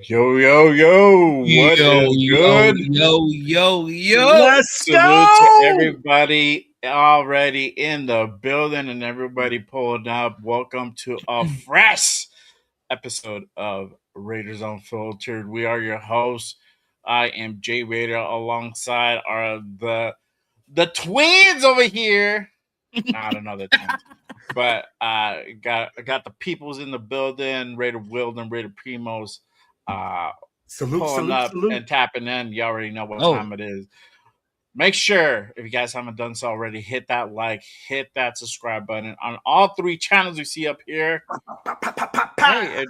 Yo, yo, yo, what Yo, is yo, good? yo, yo, yo. Let's Salute to go! everybody already in the building and everybody pulling up. Welcome to a fresh episode of Raiders Unfiltered. We are your hosts. I am Jay Raider alongside the twins over here. I don't know the twins. But got the peoples in the building, Raider Wilden, Raider Primos, uh, Salute, pulling salute, up salute. and tapping in. You already know what Oh, time it is. Make sure, if you guys haven't done so already, hit that like, hit that subscribe button on all three channels you see up here. Pa, pa, pa, pa, Hey, pa.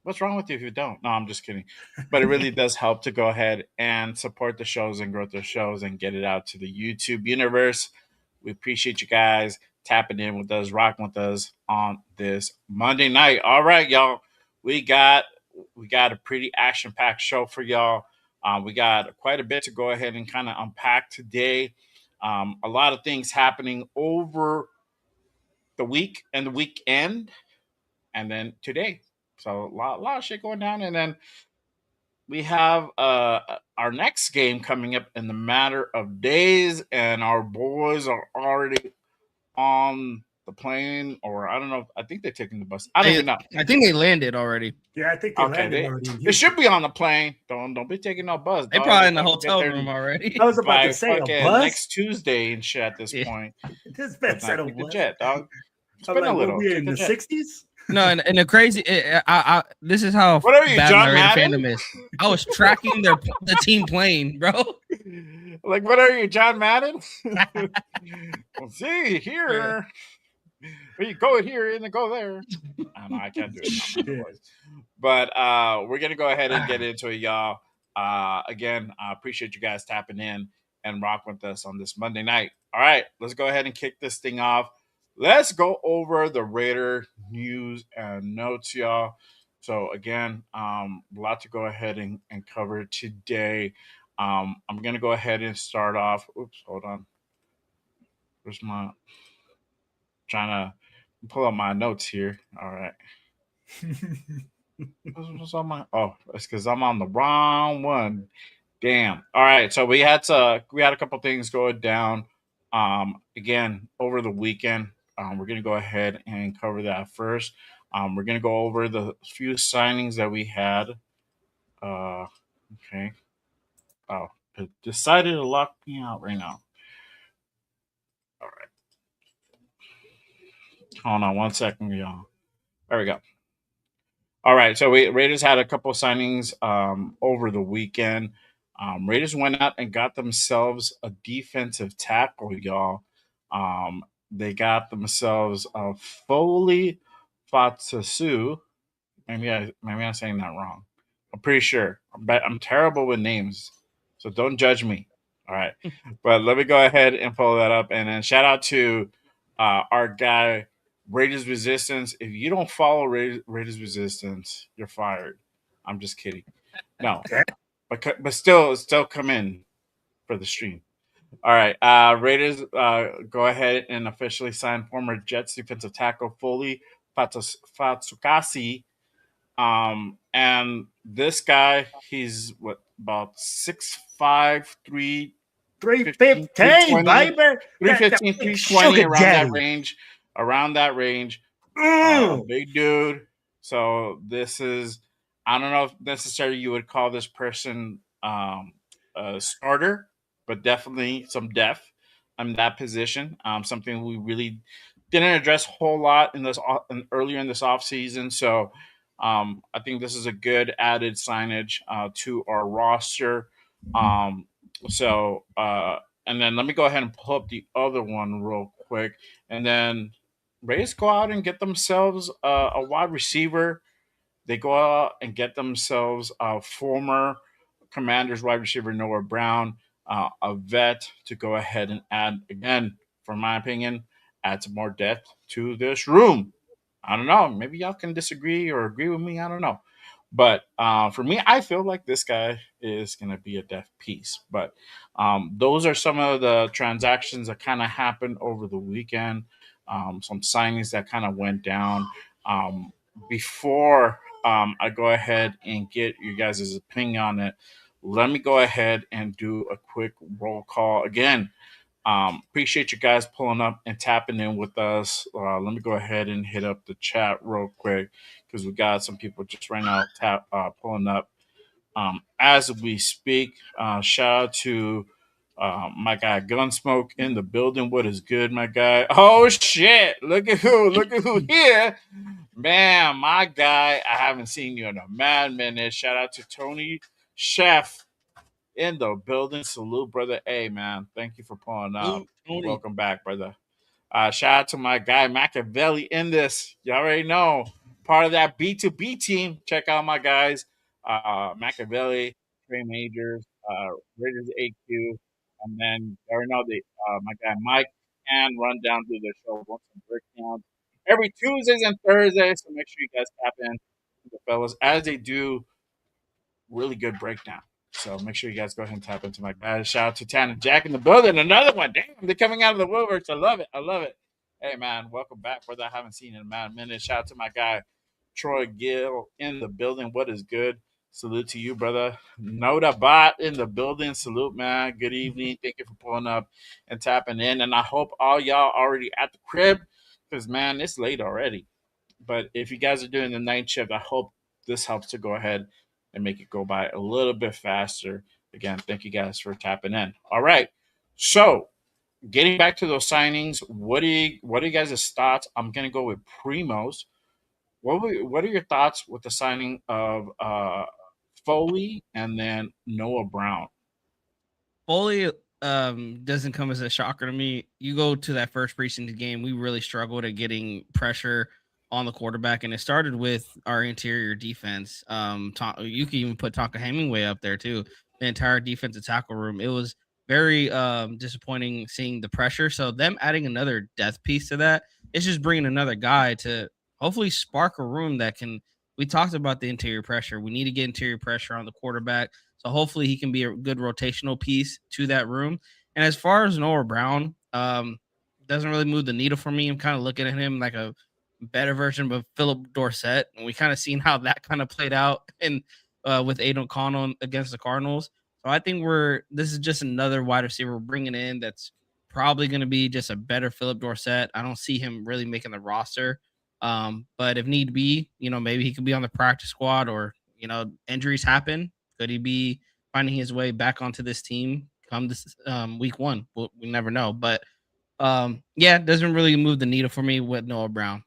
what's wrong with you if you don't? No, I'm just kidding. But it really does help to go ahead and support the shows and grow the shows and get it out to the YouTube universe. We appreciate you guys tapping in with us, rocking with us on this Monday night. All right, y'all. We got we got a pretty action packed show for y'all. We got quite a bit to go ahead and kind of unpack today. A lot of things happening over the week and the weekend, and then today. So lot of shit going down, and then we have our next game coming up in the matter of days, and our boys are already on the plane, or I don't know. I think they're taking the bus. I don't they, even know. I think they landed already. Yeah, I think they Okay, landed already in they should Houston. be on the plane. Don't be taking no bus. They Dog. probably They in the better get hotel there room already. I was about to by say a fucking bus. next Tuesday and shit at this Yeah. point. This man But said not a take the bus. jet, dog. It's I'm been like, a what little. we Take in the the jet. '60s? No, and the crazy. This is how What are you, bad John my Raider Madden? fandom is. I was tracking the team plane, bro. Like, what are you, John Madden? Well, see here. We go here and then go there. I don't know. I can't do it. I'm not the Shit. voice. But we're gonna go ahead and get into it, y'all. Again, I appreciate you guys tapping in and rock with us on this Monday night. All right, let's go ahead and kick this thing off. Let's go over the Raider news and notes, y'all. So again, a lot to go ahead and cover today. I'm gonna go ahead and start off. Oops, hold on. Where's my trying to pull up my notes here? All right. What's on my? Oh, it's because I'm on the wrong one. Damn. All right. So we had a couple things going down. Again over the weekend. We're gonna go ahead and cover that first. We're gonna go over the few signings that we had. Uh, okay. Oh, it decided to lock me out right now. All right. Hold on 1 second, y'all. There we go. All right, so we Raiders had a couple signings over the weekend. Raiders went out and got themselves a defensive tackle, y'all. They got themselves a Foley Fatsasu. Maybe I'm saying that wrong. I'm pretty sure. I'm terrible with names, so don't judge me. All right, but let me go ahead and pull that up, and then shout out to our guy Raiders Resistance. If you don't follow Raiders Resistance, you're fired. I'm just kidding. No, but still come in for the stream. All right, Raiders go ahead and officially sign former Jets defensive tackle Foley Fatsukasi. And this guy, he's what about 6'5", 315, 315, baby. That 315, big 320, sugar around that daddy. range. Around that range. A Mm. big dude. So this is, I don't know if necessarily you would call this person a starter, but definitely some depth in that position. Something we really didn't address a whole lot earlier in this off season. So I think this is a good added signage to our roster. Um, and then let me go ahead and pull up the other one real quick, and then Rays go out and get themselves a wide receiver. They go out and get themselves a former Commanders wide receiver Noah Brown, a vet to go ahead and add again, from my opinion, add some more depth to this room. I don't know. Maybe y'all can disagree or agree with me. I don't know. But for me, I feel like this guy is going to be a depth piece. But those are some of the transactions that kind of happened over the weekend. Some signings that kind of went down. Before I go ahead and get you guys' opinion on it, let me go ahead and do a quick roll call again. Appreciate you guys pulling up and tapping in with us. Let me go ahead and hit up the chat real quick because we got some people just right now pulling up as we speak. Shout out to my guy Gunsmoke in the building. What is good, my guy? Oh shit! Look at who! Look at who here, man. My guy. I haven't seen you in a mad minute. Shout out to Tony Chef in the building. Salute, brother. Hey, man. Thank you for pulling up. Luke, Tony. Welcome back, brother. Shout out to my guy Machiavelli in this. You already know. Part of that B2B team. Check out my guys. Machiavelli, Trey Majors, Raiders AQ, and then you already know my guy Mike and run down through the show once some breakdowns every Tuesdays and Thursdays. So make sure you guys tap in to the fellas as they do really good breakdown. So make sure you guys go ahead and tap into my guys. Shout out to Tan and Jack in the building. Another one. Damn, they're coming out of the woodworks. I love it. I love it. Hey, man, welcome back, brother. I haven't seen you in a minute. Shout out to my guy, Troy Gill in the building. What is good? Salute to you, brother. Noda Bot in the building. Salute, man. Good evening. Thank you for pulling up and tapping in. And I hope all y'all already at the crib because, man, it's late already. But if you guys are doing the night shift, I hope this helps to go ahead and make it go by a little bit faster. Again, thank you guys for tapping in. All right. So getting back to those signings, what are you guys' thoughts? I'm gonna go with Primos. What are your thoughts with the signing of Foley and then Noah Brown? Foley doesn't come as a shocker to me. You go to that first preseason game, we really struggled at getting pressure on the quarterback, and it started with our interior defense. You can even put Tonka Hemingway up there too. The entire defensive tackle room. It was very disappointing seeing the pressure. So them adding another death piece to that, it's just bringing another guy to hopefully spark a room that can. We talked about the interior pressure. We need to get interior pressure on the quarterback. So hopefully he can be a good rotational piece to that room. And as far as Noah Brown, doesn't really move the needle for me. I'm kind of looking at him like a better version of Philip Dorsett, and we kind of seen how that kind of played out in with Aiden O'Connell against the Cardinals. So I think this is just another wide receiver we're bringing in that's probably going to be just a better Philip Dorsett. I don't see him really making the roster, but if need be, maybe he could be on the practice squad, or injuries happen. Could he be finding his way back onto this team come this week one? We never know, but yeah, it doesn't really move the needle for me with Noah Brown.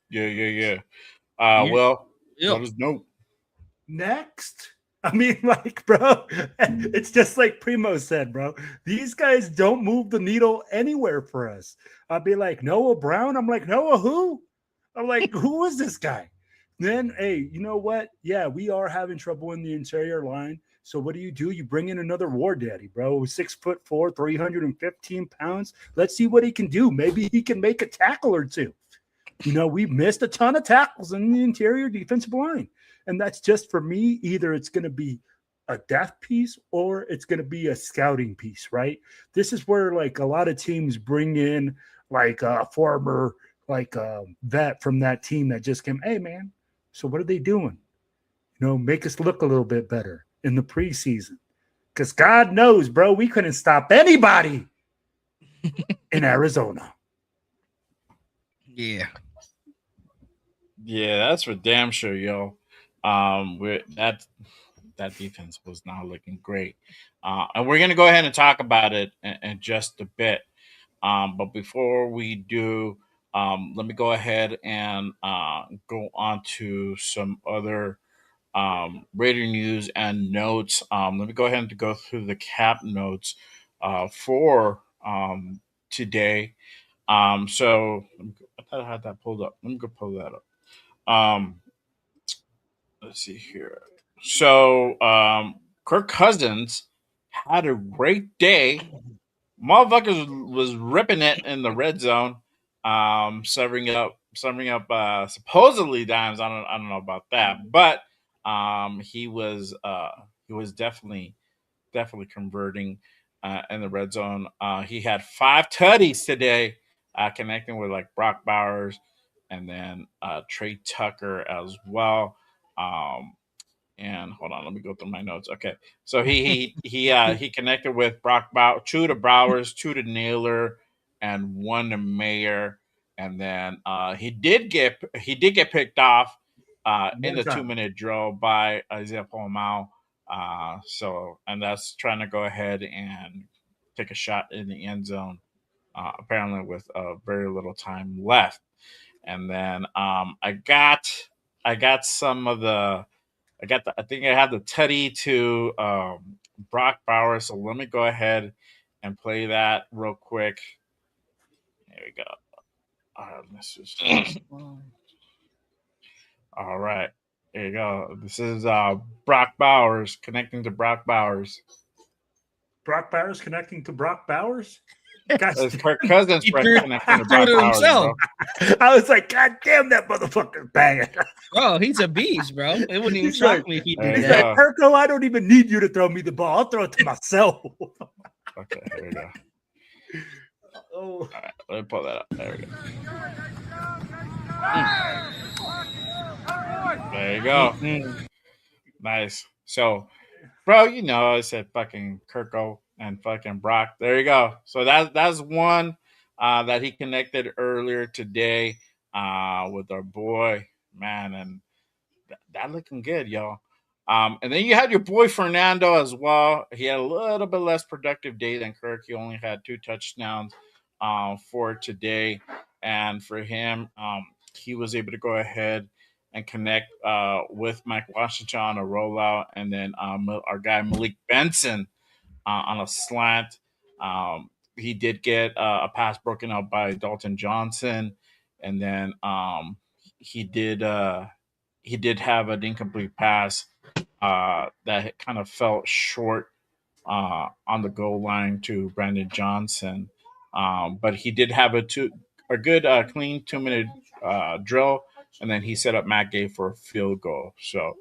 Yeah. Yeah. Well, Yep. let us know. Next. I mean, like, bro, it's just like Primo said, bro. These guys don't move the needle anywhere for us. I'll be like, Noah Brown. I'm like, Noah who? I'm like, who is this guy? Then, hey, you know what? Yeah, we are having trouble in the interior line. So what do? You bring in another war daddy, bro. 6'4", 315 pounds. Let's see what he can do. Maybe he can make a tackle or two. We've missed a ton of tackles in the interior defensive line. And that's just for me. Either it's going to be a depth piece or it's going to be a scouting piece, right? This is where like a lot of teams bring in like a former vet from that team that just came. Hey, man, so what are they doing? Make us look a little bit better in the preseason. Because God knows, bro, we couldn't stop anybody in Arizona. Yeah. Yeah, that's for damn sure, yo. That defense was not looking great, and we're gonna go ahead and talk about it in just a bit. But before we do, let me go ahead and go on to some other Raider news and notes. Let me go ahead and go through the cap notes for today. So I thought I had that pulled up. Let me go pull that up. Um, let's see here. So Kirk Cousins had a great day. Motherfuckers was ripping it in the red zone, severing up supposedly dimes. I don't know about that, but he was definitely converting in the red zone. He had 5 tutties today. connecting with like Brock Bowers and then Trey Tucker as well. Um, and hold on, let me go through my notes. Okay, so he connected with Brock Bowers, two to Bowers, two to Naylor, and one to Mayer, and then he did get picked off in One the time. 2 minute drill by Isaiah Palomau. So and that's trying to go ahead and take a shot in the end zone. Apparently, with very little time left, and then I got some of the I think I have the Teddy to Brock Bowers. So let me go ahead and play that real quick. There we go. This is this one. All right. There you go. This is Brock Bowers connecting to Brock Bowers. Brock Bowers connecting to Brock Bowers. Gosh, It's Kirk Cousins He threw, connecting to threw Brock it Bowers, himself. bro. I was like, God damn, that motherfucker banging. Bro, he's a beast, bro. It wouldn't even He's shock like- me if he There did you He's that. go. like, Kirko, I don't even need you to throw me the ball. I'll throw it to myself. Okay, here we go. Oh, All right, let me pull that up. There we go. There you go. Mhm. Nice. So, bro, I said fucking Kirko and fucking Brock. There you go. So that's one that he connected earlier today with our boy, man, and that looking good, y'all. And then you had your boy Fernando as well. He had a little bit less productive day than Kirk. He only had 2 touchdowns for today, and for him, he was able to go ahead and connect with Mike Washington on a rollout, and then our guy Malik Benson on a slant. He did get a pass broken up by Dalton Johnson, and then he did he did have an incomplete pass that kind of fell short on the goal line to Brandon Johnson. But he did have a good clean 2 minute drill, and then he set up Matt Gay for a field goal. So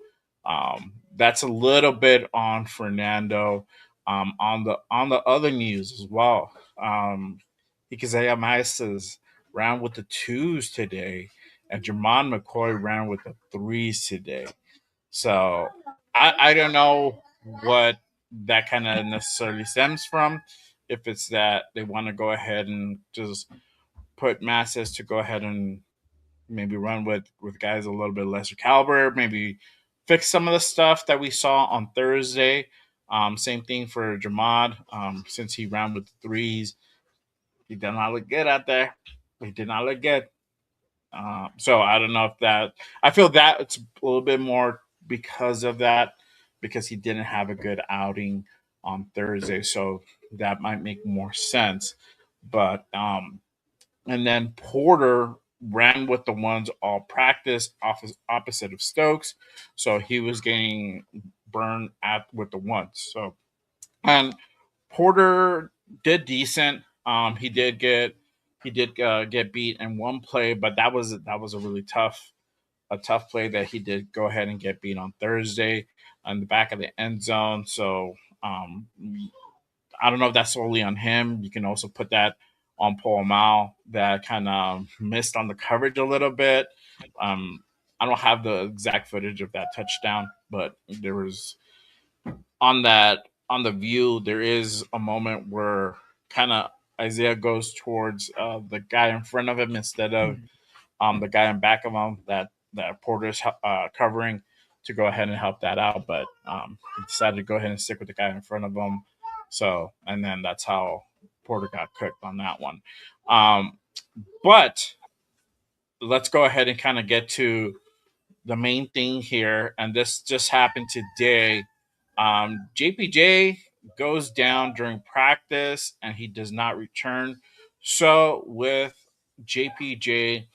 that's a little bit on Fernando. On the other news as well, Ikazaya Maestas ran with the twos today, and Jermon McCoy ran with the threes today. So I don't know what that kind of necessarily stems from. If it's that they want to go ahead and just put masses to go ahead and maybe run with guys a little bit lesser caliber, maybe fix some of the stuff that we saw on Thursday. Same thing for Jamad. Since he ran with the threes, he did not look good out there. He did not look good. So I don't know if that. I feel that it's a little bit more because of that, because he didn't have a good outing on Thursday. So that might make more sense. But and then Porter ran with the ones all practice opposite of Stokes, so he was getting burned at with the ones. So and Porter did decent. He did get beat in one play, but that was a tough play that he did go ahead and get beat on Thursday on the back of the end zone. So um, I don't know if that's solely on him. You can also put that on Paul Mal that kind of missed on the coverage a little bit. Um, I don't have the exact footage of that touchdown, but there was on the view, there is a moment where kind of Isaiah goes towards the guy in front of him instead of the guy in back of him that Porter's covering to go ahead and help that out. But he decided to go ahead and stick with the guy in front of him. So, and then that's how Porter got cooked on that one. But let's go ahead and kind of get to the main thing here, and this just happened today. JPJ goes down during practice and he does not return. So with JPJ,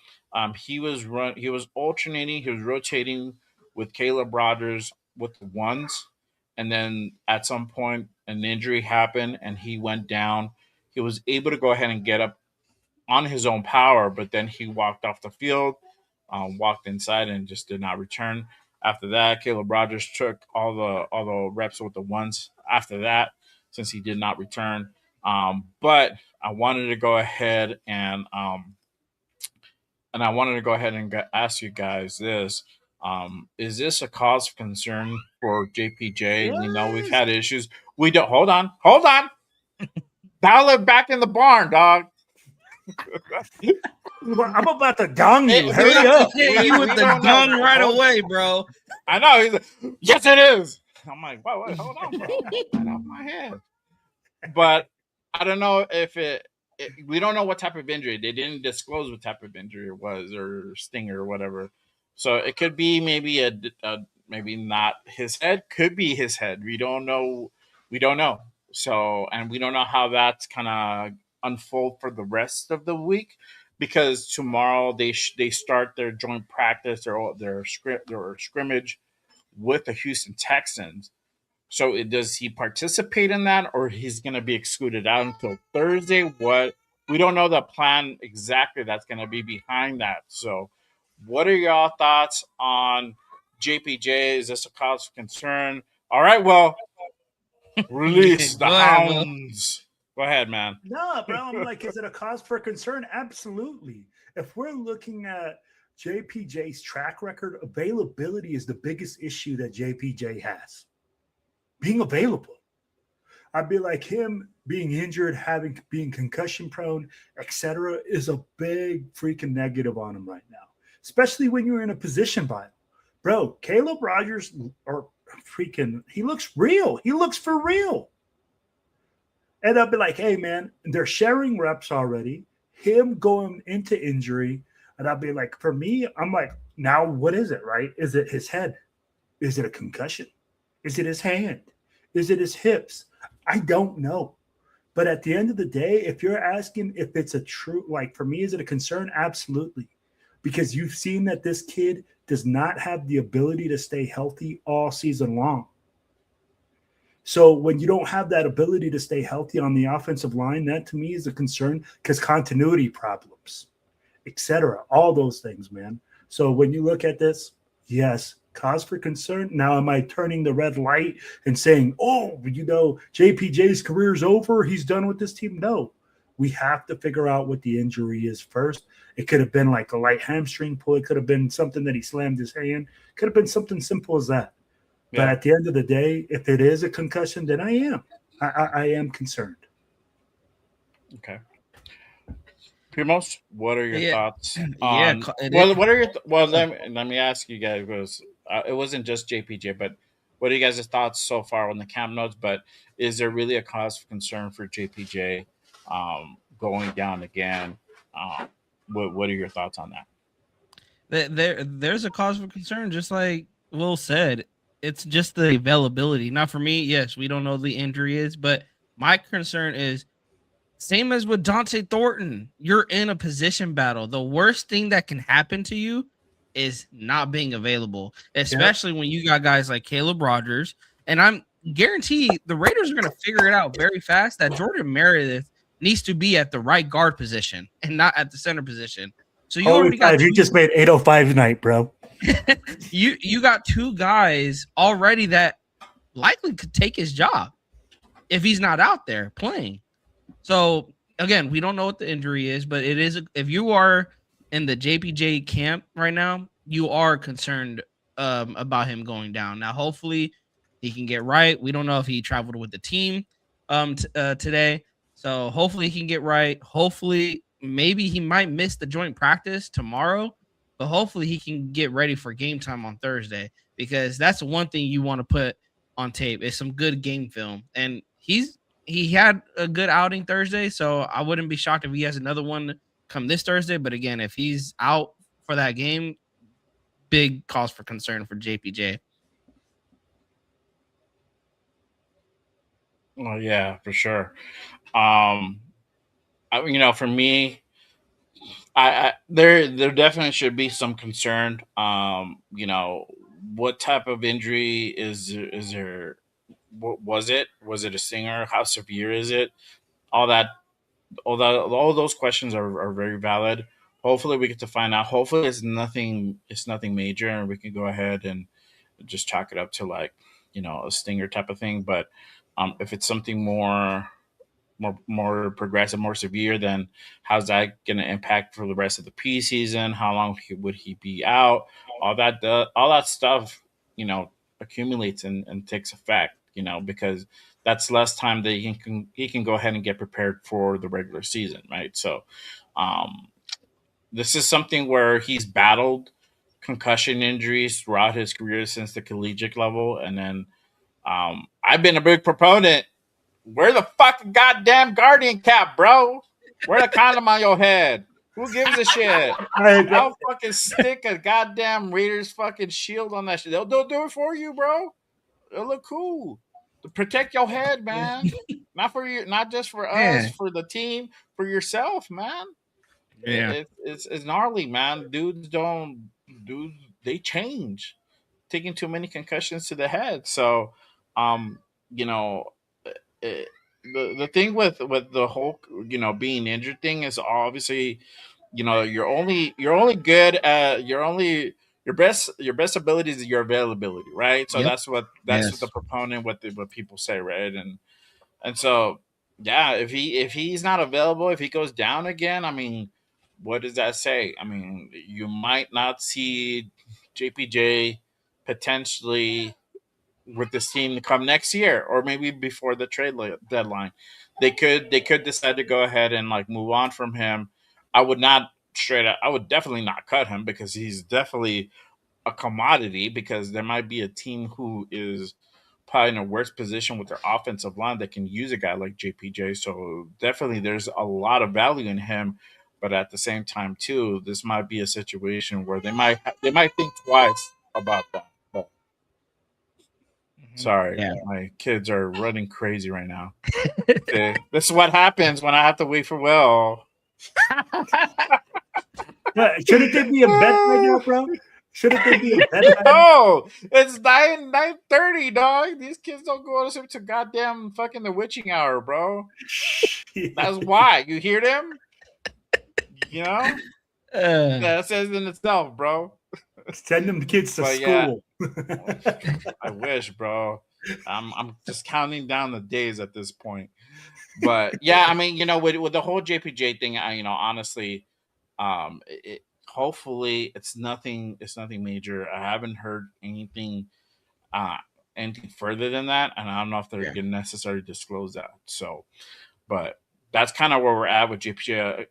he was alternating, he was rotating with Caleb Rogers with the ones, and then at some point an injury happened and he went down. He was able to go ahead and get up on his own power, but then he walked off the field, walked inside, and just did not return. After that, Caleb Rogers took all the reps with the ones. After that, since he did not return, But I wanted to go ahead and I wanted to go ahead and ask you guys this. Is this a cause of concern for JPJ? You know, we've What? had issues. We don't hold on. Dial it back in the barn, dog. Well, I'm about to gong you. Eh, Hurry we, up. Hit you with we the don't know. gun right away, bro. I know. He's like, yes, it is. I'm like, wait, hold on, bro. Get off my head. But I don't know if we don't know what type of injury. They didn't disclose what type of injury it was or stinger or whatever. So it could be maybe maybe not his head. Could be his head. We don't know. We don't know. So and we don't know how that's kind of unfold for the rest of the week because tomorrow they start their joint practice or their scrimmage with the Houston Texans. So does he participate in that, or he's going to be excluded out until Thursday? What we don't know the plan exactly that's going to be behind that. So, what are y'all thoughts on JPJ? Is this a cause of concern? All right, well, release the Go ahead, Will. hounds. Go ahead, man. No, bro. I'm like, is it a cause for concern? Absolutely. If we're looking at JPJ's track record, availability is the biggest issue that JPJ has. Being available. I'd be like him being injured, being concussion prone, etc., is a big freaking negative on him right now. Especially when you're in a position battle. Bro, Caleb Rogers or freaking he looks real. He looks for real. And I'll be like, hey man, they're sharing reps already. Him going into injury. And I'll be like, for me, I'm like, now what is it, right? Is it his head? Is it a concussion? Is it his hand? Is it his hips? I don't know. But at the end of the day, if you're asking if it's a true, like for me, is it a concern? Absolutely. Because you've seen that this kid does not have the ability to stay healthy all season long. So when you don't have that ability to stay healthy on the offensive line, that to me is a concern because continuity problems, etc. All those things, man. So when you look at this, yes, cause for concern. Now, am I turning the red light and saying, oh, JPJ's career is over? He's done with this team? No. We have to figure out what the injury is first. It could have been like a light hamstring pull. It could have been something that he slammed his hand. It could have been something simple as that. But at the end of the day, if it is a concussion, then I am concerned. Okay. Primos, what are your thoughts on? Yeah, What are your let me ask you guys because it wasn't just JPJ, but what are you guys' thoughts so far on the camp notes? But is there really a cause for concern for JPJ going down again? What are your thoughts on that? there's a cause for concern, just like Will said. It's just the availability. Now, for me, yes, we don't know the injury is, but my concern is same as with Dante Thornton. You're in a position battle. The worst thing that can happen to you is not being available, especially when you got guys like Caleb Rogers. And I'm guaranteed the Raiders are going to figure it out very fast that Jordan Meredith needs to be at the right guard position and not at the center position. So you already got you just made 805 tonight, bro. you got two guys already that likely could take his job if he's not out there playing. So again, we don't know what the injury is, but it is if you are in the JPJ camp right now, you are concerned about him going down. Now, hopefully, he can get right. We don't know if he traveled with the team today, so hopefully he can get right. Hopefully, maybe he might miss the joint practice tomorrow, but hopefully he can get ready for game time on Thursday because that's one thing you want to put on tape is some good game film, and he had a good outing Thursday, so I wouldn't be shocked if he has another one come this Thursday. But again, if he's out for that game, big cause for concern for JPJ. Oh yeah, for sure. For me, there definitely should be some concern. What type of injury is there? What was it? Was it a stinger? How severe is it? All that, all those questions are very valid. Hopefully, we get to find out. Hopefully, it's nothing. It's nothing major, and we can go ahead and just chalk it up to like a stinger type of thing. But if it's something more more progressive, more severe, then how's that going to impact for the rest of the preseason? How long would he be out? All that stuff, accumulates and takes effect. Because that's less time that he can go ahead and get prepared for the regular season, right? So, um, this is something where he's battled concussion injuries throughout his career since the collegiate level, and then I've been a big proponent. Wear the fucking goddamn Guardian cap, bro. Wear the condom on your head. Who gives a shit? I'll fucking stick a goddamn Raiders fucking shield on that shit. They'll do it for you, bro. It'll look cool. To protect your head, man. Not for you, not just for us, Yeah. for the team, for yourself, man. Yeah. It's gnarly, man. Dudes they change, taking too many concussions to the head. So, um, you know, it, the thing with the whole being injured thing is obviously you're only good at your best ability is your availability, right? So Yep. that's what Yes. the proponent what people say, right? And so, yeah, if he's not available, if he goes down again, I mean, what does that say? I mean, you might not see JPJ potentially with this team to come next year, or maybe before the deadline. They could decide to go ahead and like move on from him. I would not straight up. I would definitely not cut him because he's definitely a commodity. Because there might be a team who is probably in a worse position with their offensive line that can use a guy like JPJ. So definitely, there's a lot of value in him. But at the same time, too, this might be a situation where they might think twice about that. But sorry, Yeah. my kids are running crazy right now. Okay, this is what happens when I have to wait for Will. Shouldn't they be in bed right now, bro? Shouldn't they be in bed by now? No, it's 9:30, dog. These kids don't go to sleep to goddamn fucking the witching hour, bro. That's why you hear them. You know Uh, that says in itself, bro. Send them kids to But yeah, school. I wish, bro. I'm just counting down the days at this point. But yeah, I mean, with the whole JPJ thing, honestly, hopefully it's nothing major. I haven't heard uh anything further than that, and I don't know if they're yeah. gonna necessarily disclose that. So, but that's kind of where we're at with JPJ.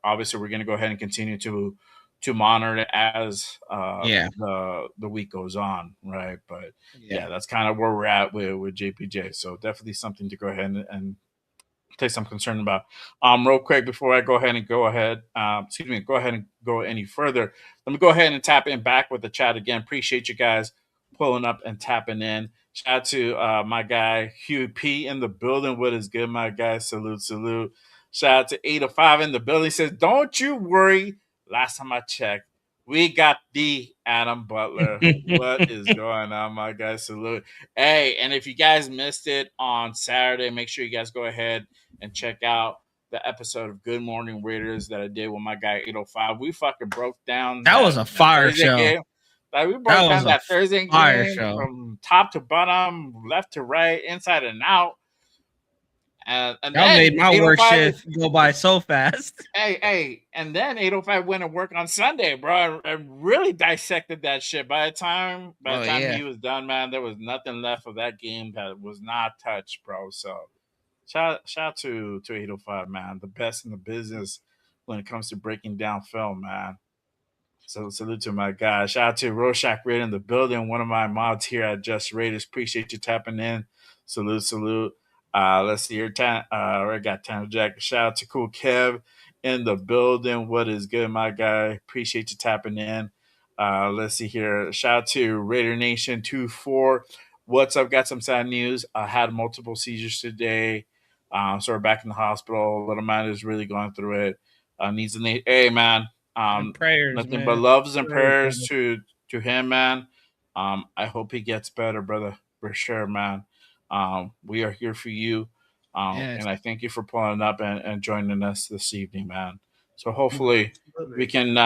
Obviously, we're gonna go ahead and continue to monitor it as Yeah. the week goes on, right? But yeah, Yeah. that's kind of where we're at with JPJ. So definitely something to go ahead and take some concern about. Real quick before I go ahead and go any further. Let me go ahead and tap in back with the chat again. Appreciate you guys pulling up and tapping in. Shout out to my guy Hugh P in the building. What is good, my guy? Salute, salute. Shout out to 805 in the building. He says, "Don't you worry. Last time I checked, we got the Adam Butler. What is going on, my guy? Salute. Hey, and if you guys missed it on Saturday, make sure you guys go ahead and check out the episode of Good Morning Raiders that I did with my guy 805. We fucking broke down That was a that fire Thursday show. game. Like, we That broke was down a that Thursday fire game show. from top to bottom, left to right, inside and out. And That made then my work 805 shift go by so fast. and then 805 went to work on Sunday, bro. I really dissected that shit. By the time Yeah. he was done, man, there was nothing left of that game that was not touched, bro. So shout out to 805, man, the best in the business when it comes to breaking down film, man. So salute to my guy. Shout out to Rorschach Raid in the building. One of my mods here at Just Raiders. Appreciate you tapping in. Salute, salute. Let's see here. I got Tanner Jack. Shout out to Cool Kev in the building. What is good, my guy? Appreciate you tapping in. Let's see here. Shout out to Raider Nation 24. What's up? Got some sad news. I had multiple seizures today. So we're back in the hospital. Little man is really going through it. Needs a hey man. And prayers, Nothing but man. loves and Prayers, prayers man. to him, man. I hope he gets better, brother, for sure, man. We are here for you, Yes. and I thank you for pulling up and joining us this evening, man. So hopefully we Absolutely. can,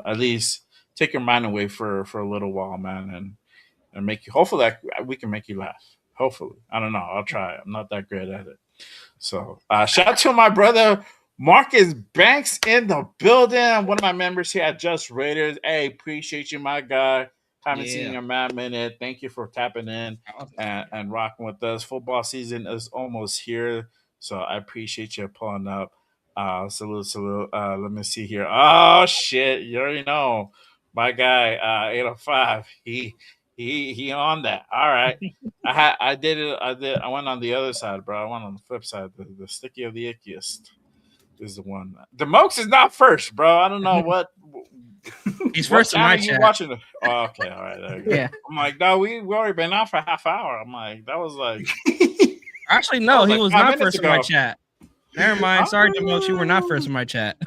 at least take your mind away for a little while, man, and make you. Hopefully, we can make you laugh. Hopefully, I don't know. I'll try. I'm not that great at it. So shout out to my brother Marcus Banks in the building. One of my members here at Just Raiders. Hey, appreciate you, my guy. Haven't seen you in a minute. Thank you for tapping in and rocking with us. Football season is almost here, so I appreciate you pulling up. Salute. Let me see here. Oh shit, you already know my guy 805. He on that. All right. I did it. I went on the other side, bro. I went on the flip side. The sticky of the ickiest is the one. The Mokes is not first, bro. I don't know what. He's first in my chat. Watching? Oh, okay, all right. There you go. Yeah. I'm like, no, we already been out for a half hour. I'm like, that was like. Actually, no, he was not first in my chat. Never mind. Sorry, Demote, you were not first in my chat.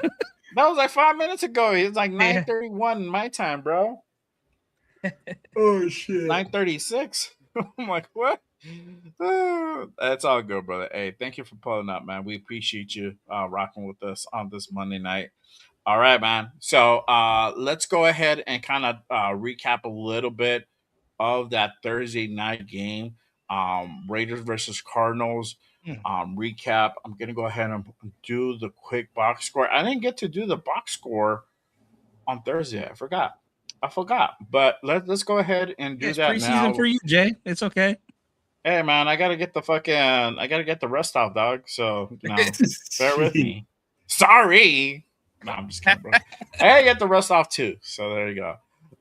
That was like 5 minutes ago. It's like 9:31 my time, bro. Oh shit. 9:36. I'm like, what? That's all good, brother. Hey, thank you for pulling up, man. We appreciate you rocking with us on this Monday night. All right, man. So let's go ahead and kind of recap a little bit of that Thursday night game. Raiders versus Cardinals. Recap. I'm gonna go ahead and do the quick box score. I didn't get to do the box score on Thursday. I forgot. But let's go ahead and do that now. Preseason for you, Jay. It's okay. Hey man, I gotta get the rust off, dog. So bear with me. Sorry. No, I'm just kidding, bro. I get the rust off too. So there you go.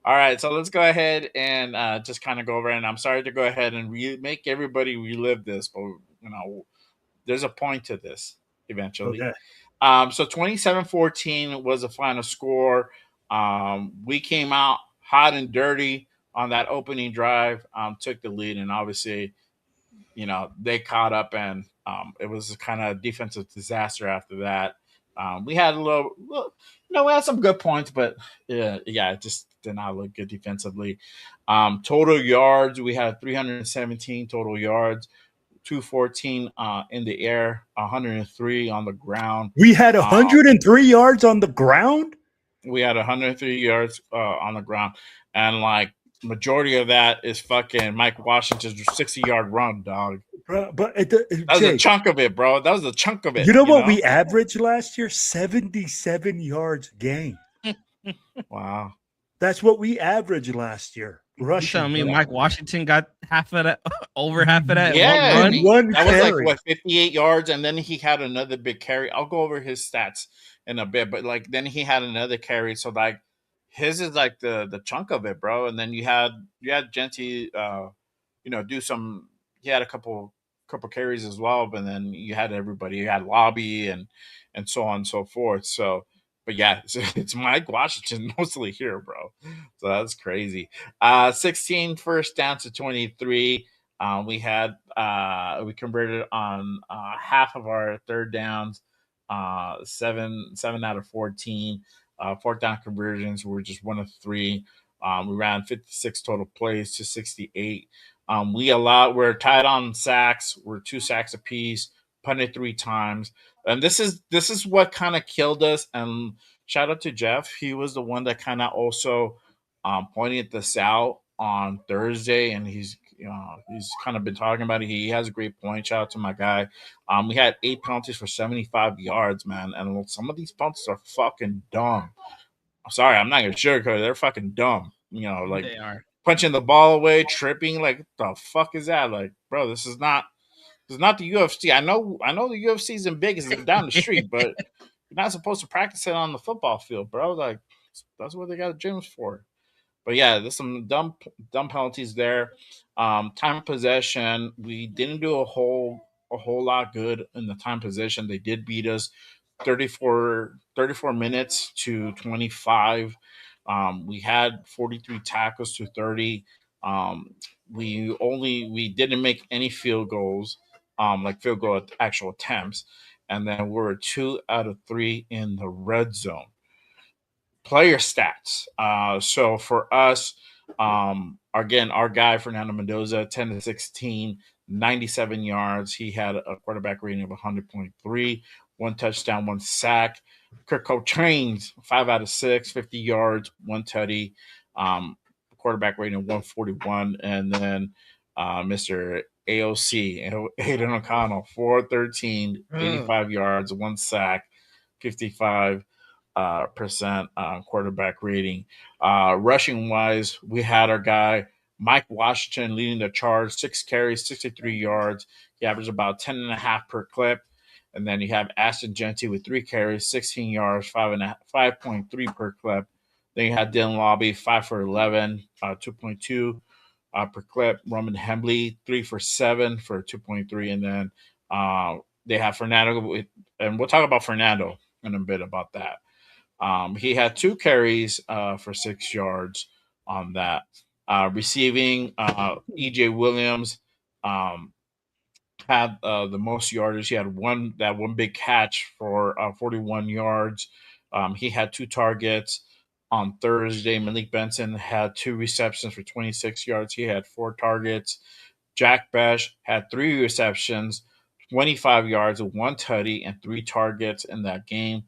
All right, so let's go ahead and just kind of go over it. And I'm sorry to go ahead and make everybody relive this, but there's a point to this eventually. Okay. So 27-14 was the final score. We came out hot and dirty on that opening drive, took the lead, and obviously, they caught up, and it was a kind of defensive disaster after that. We had a little, we had some good points, but it just did not look good defensively. Total yards, we had 317 total yards. 214 in the air, 103 on the ground. We had 103 yards on the ground? We had 103 yards on the ground. And, majority of that is fucking Mike Washington's 60-yard run, dog. Bro, but that was a chunk of it, bro. That was a chunk of it. You know what we averaged last year? 77 yards a game. Wow. That's what we averaged last year. Rushing. You telling me Mike Washington got half of that, over half of that? Yeah, one that carry. Was 58 yards, and then he had another big carry. I'll go over his stats in a bit, but then he had another carry. So his is the chunk of it, bro. And then you had Genty, do some. He had a couple carries as well, but then you had everybody. You had Lobby and so on and so forth. So. But yeah, it's Mike Washington mostly here, bro. So that's crazy. 16 first down to 23. We converted on half of our third downs. 7 out of 14. Fourth down conversions were just 1 of 3. We ran 56 total plays to 68. We're tied on sacks. We're 2 sacks apiece. Punted 3 times. And this is what kind of killed us. And shout out to Jeff. He was the one that kind of also pointed this out on Thursday, and he's kind of been talking about it. He has a great point. Shout out to my guy. We had 8 penalties for 75 yards, man, and some of these penalties are fucking dumb. I'm sorry, I'm not gonna sugarcoat it. They're fucking dumb. They are punching the ball away, tripping. Like, the fuck is that? Like, bro, this is not the UFC. I know the UFC is in Vegas, it's down the street, but you're not supposed to practice it on the football field, bro. Like, that's what they got gyms for. But yeah, there's some dumb penalties there. Time of possession, we didn't do a whole lot good in the time possession. They did beat us 34 minutes to 25. We had 43 tackles to 30. We didn't make any field goals, field goal actual attempts, and then we're 2 out of 3 in the red zone. Player stats. So for us, again, our guy Fernando Mendoza, 10 to 16, 97 yards. He had a quarterback rating of 100.3, 1 touchdown, 1 sack. Kirk Cotrane's 5 out of 6, 50 yards, 1 tutty, quarterback rating of 141, and then Mr. AOC, Aiden O'Connell, 413, 85 yards, 1 sack, 55 percent quarterback rating. Rushing wise, we had our guy Mike Washington leading the charge, 6 carries, 63 yards. He averaged about 10.5 per clip. And then you have Ashton Genty with 3 carries, 16 yards, 5.3 per clip. Then you had Dylan Lobby, 5 for 11, 2.2 per clip. Roman Hembley, 3 for 7 for 2.3. And then they have Fernando, and we'll talk about Fernando in a bit about that. He had 2 carries for 6 yards on that. Receiving, EJ Williams had the most yardage. He had one big catch for 41 yards. He had 2 targets on Thursday. Malik Benson had 2 receptions for 26 yards. He had 4 targets. Jack Besh had 3 receptions, 25 yards, 1 tutty, and 3 targets in that game.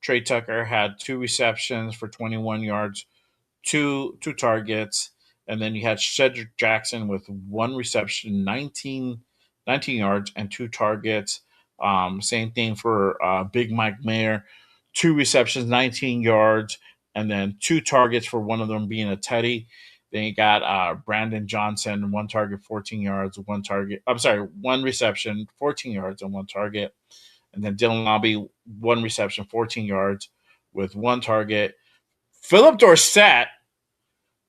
Trey Tucker had 2 receptions for 21 yards, two targets, and then you had Cedric Jackson with 1 reception, 19 yards, and 2 targets. Same thing for Big Mike Mayer, 2 receptions, 19 yards, and then 2 targets for one of them being a tutty. Then you got Brandon Johnson, 1 target, 14 yards, 1 target. I'm sorry, 1 reception, 14 yards, and 1 target. And then Dylan Lobby, 1 reception, 14 yards with 1 target. Philip Dorsett,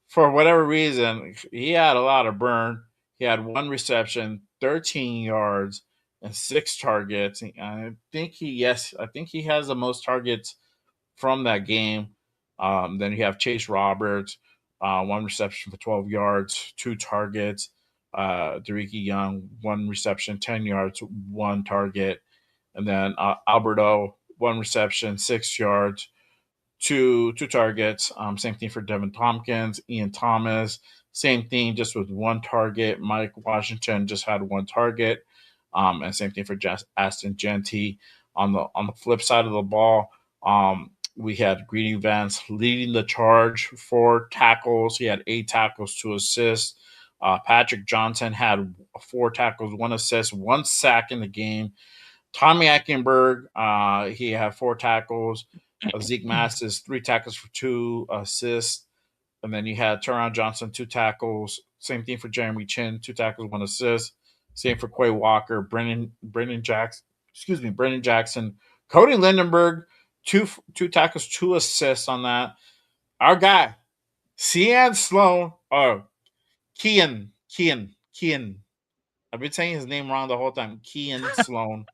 for whatever reason, he had a lot of burn. He had 1 reception, 13 yards, and 6 targets. I think he has the most targets from that game. Then you have Chase Roberts, 1 reception for 12 yards, 2 targets. Dareke Young, 1 reception, 10 yards, 1 target. And then Alberto, 1 reception, 6 yards, two targets. Same thing for Devin Tompkins, Ian Thomas. Same thing, just with 1 target. Mike Washington just had 1 target. And same thing for Aston Genty. On the flip side of the ball, we had Greedy Vance leading the charge, 4 tackles. He had 8 tackles, 2 assists. Patrick Johnson had 4 tackles, 1 assist, 1 sack in the game. Tommy Eichenberg, he had 4 tackles. Zeke Mastis, 3 tackles for 2 assists. And then you had Teron Johnson, 2 tackles. Same thing for Jeremy Chin, 2 tackles, 1 assist. Same for Quay Walker, Brendan Jackson. Cody Lindenberg, two tackles, 2 assists on that. Our guy, Cian Sloan, Kian. I've been saying his name wrong the whole time. Kian Sloan,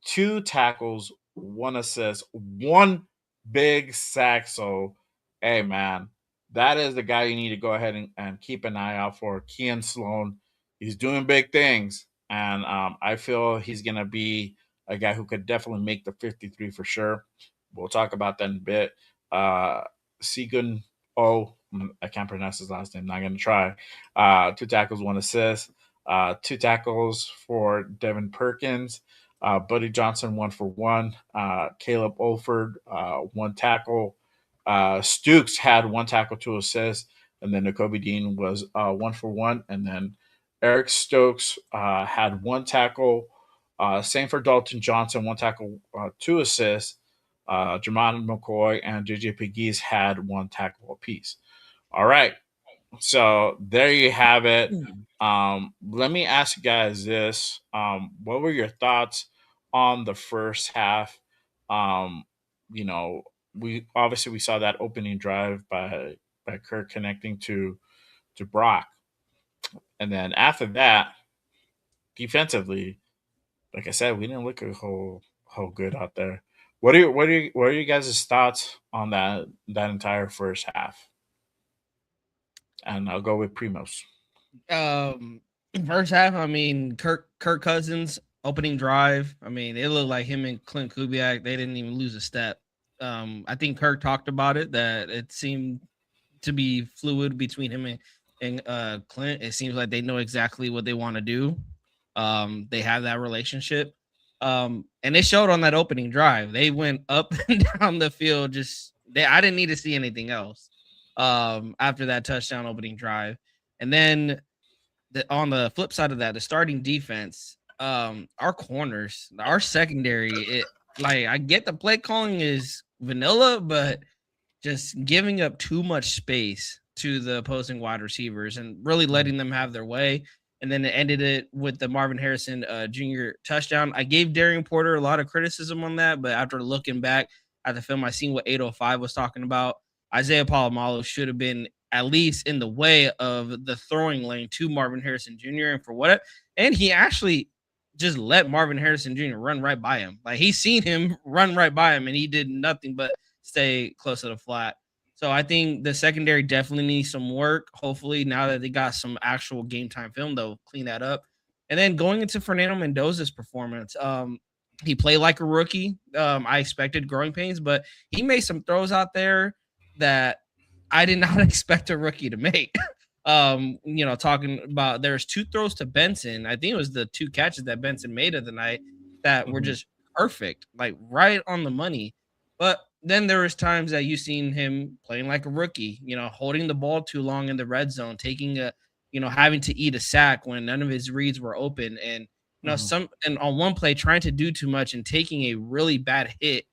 2 tackles, 1 assist, 1 big sack. So, hey, man, that is the guy you need to go ahead and keep an eye out for. Kian Sloan, he's doing big things. And I feel he's going to be a guy who could definitely make the 53 for sure. We'll talk about that in a bit. Segun I can't pronounce his last name. Not going to try. 2 tackles, 1 assist. 2 tackles for Devin Perkins. Buddy Johnson, 1 for 1. Caleb Olford, 1 tackle. Stukes had 1 tackle, 2 assists. And then Nakobe Dean was 1 for 1. And then Eric Stokes had 1 tackle. Same for Dalton Johnson, 1 tackle, 2 assists. Jermon McCoy and JJ Pegues had 1 tackle apiece. All right. So there you have it. Let me ask you guys this. What were your thoughts on the first half? We saw that opening drive by Kirk connecting to Brock. And then after that, defensively, like I said, we didn't look a whole good out there. What are you guys' thoughts on that entire first half? And I'll go with Primos. First half, I mean, Kirk Cousins opening drive. I mean, it looked like him and Clint Kubiak. They didn't even lose a step. I think Kirk talked about it, that it seemed to be fluid between him and Clint. It seems like they know exactly what they want to do. They have that relationship. And it showed on that opening drive. They went up and down the field. I didn't need to see anything else after that touchdown opening drive. And then on the flip side of that, the starting defense, our corners, our secondary, I get the play calling is vanilla, but just giving up too much space to the opposing wide receivers and really letting them have their way. And then it ended it with the Marvin Harrison Jr. touchdown. I gave Darian Porter a lot of criticism on that, but after looking back at the film, I seen what 805 was talking about. Isaiah Palomalo should have been at least in the way of the throwing lane to Marvin Harrison Jr. And he actually just let Marvin Harrison Jr. run right by him. Like he seen him run right by him, and he did nothing but stay close to the flat. So I think the secondary definitely needs some work. Hopefully, now that they got some actual game time film, they'll clean that up. And then going into Fernando Mendoza's performance, he played like a rookie. I expected growing pains, but he made some throws out there that I did not expect a rookie to make. Talking about there's 2 throws to Benson. I think it was the 2 catches that Benson made of the night that were just perfect, like right on the money. But then there was times that you seen him playing like a rookie, holding the ball too long in the red zone, having to eat a sack when none of his reads were open. And, and on one play trying to do too much and taking a really bad hit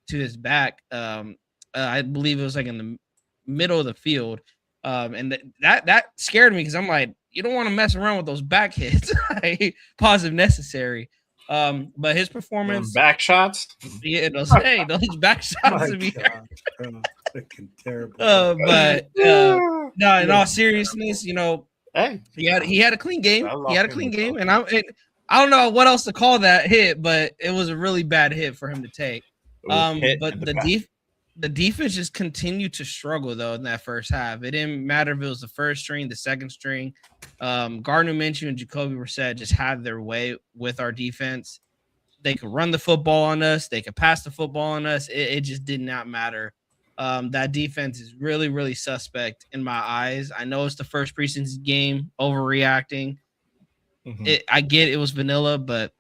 to his back. I believe it was like in the middle of the field. And that scared me because I'm like, you don't want to mess around with those back hits. Pause if necessary. But his performance, back shots, yeah, those back shots would be freaking terrible. No, in all seriousness, hey, he had a clean game. He had a clean game, and I don't know what else to call that hit, but it was a really bad hit for him to take. But the defense just continued to struggle though in that first half. It didn't matter if it was the first string, the second string. Gardner Minshew and Jacoby Brissett just had their way with our defense. They could run the football on us. They could pass the football on us. It just did not matter. That defense is really, really suspect in my eyes. I know it's the first preseason game, overreacting. I get it was vanilla, but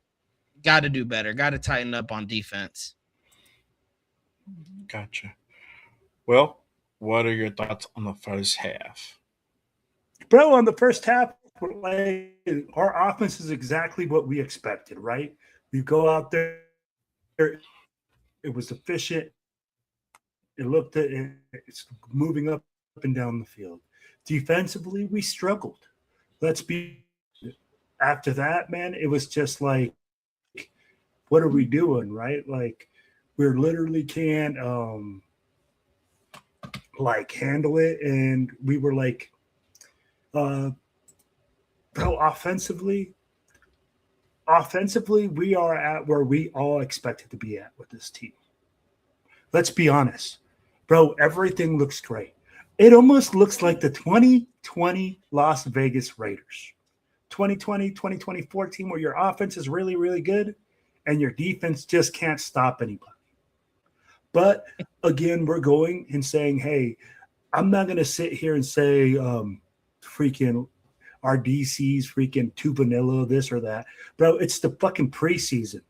got to do better. Got to tighten up on defense. Gotcha. Well, what are your thoughts on the first half? Bro, on the first half, our offense is exactly what we expected, right? We go out there, it was efficient. It's moving up and down the field. Defensively, we struggled. After that, man, it was just like, what are we doing, right? Like, we literally can't handle it. And we were like, offensively, we are at where we all expected to be at with this team. Let's be honest, bro. Everything looks great. It almost looks like the 2020 Las Vegas Raiders, 2020, 2024 team where your offense is really, really good and your defense just can't stop anybody. But again, we're going and saying, hey, I'm not going to sit here and say freaking our DC's freaking too vanilla, this or that. Bro, it's the fucking preseason.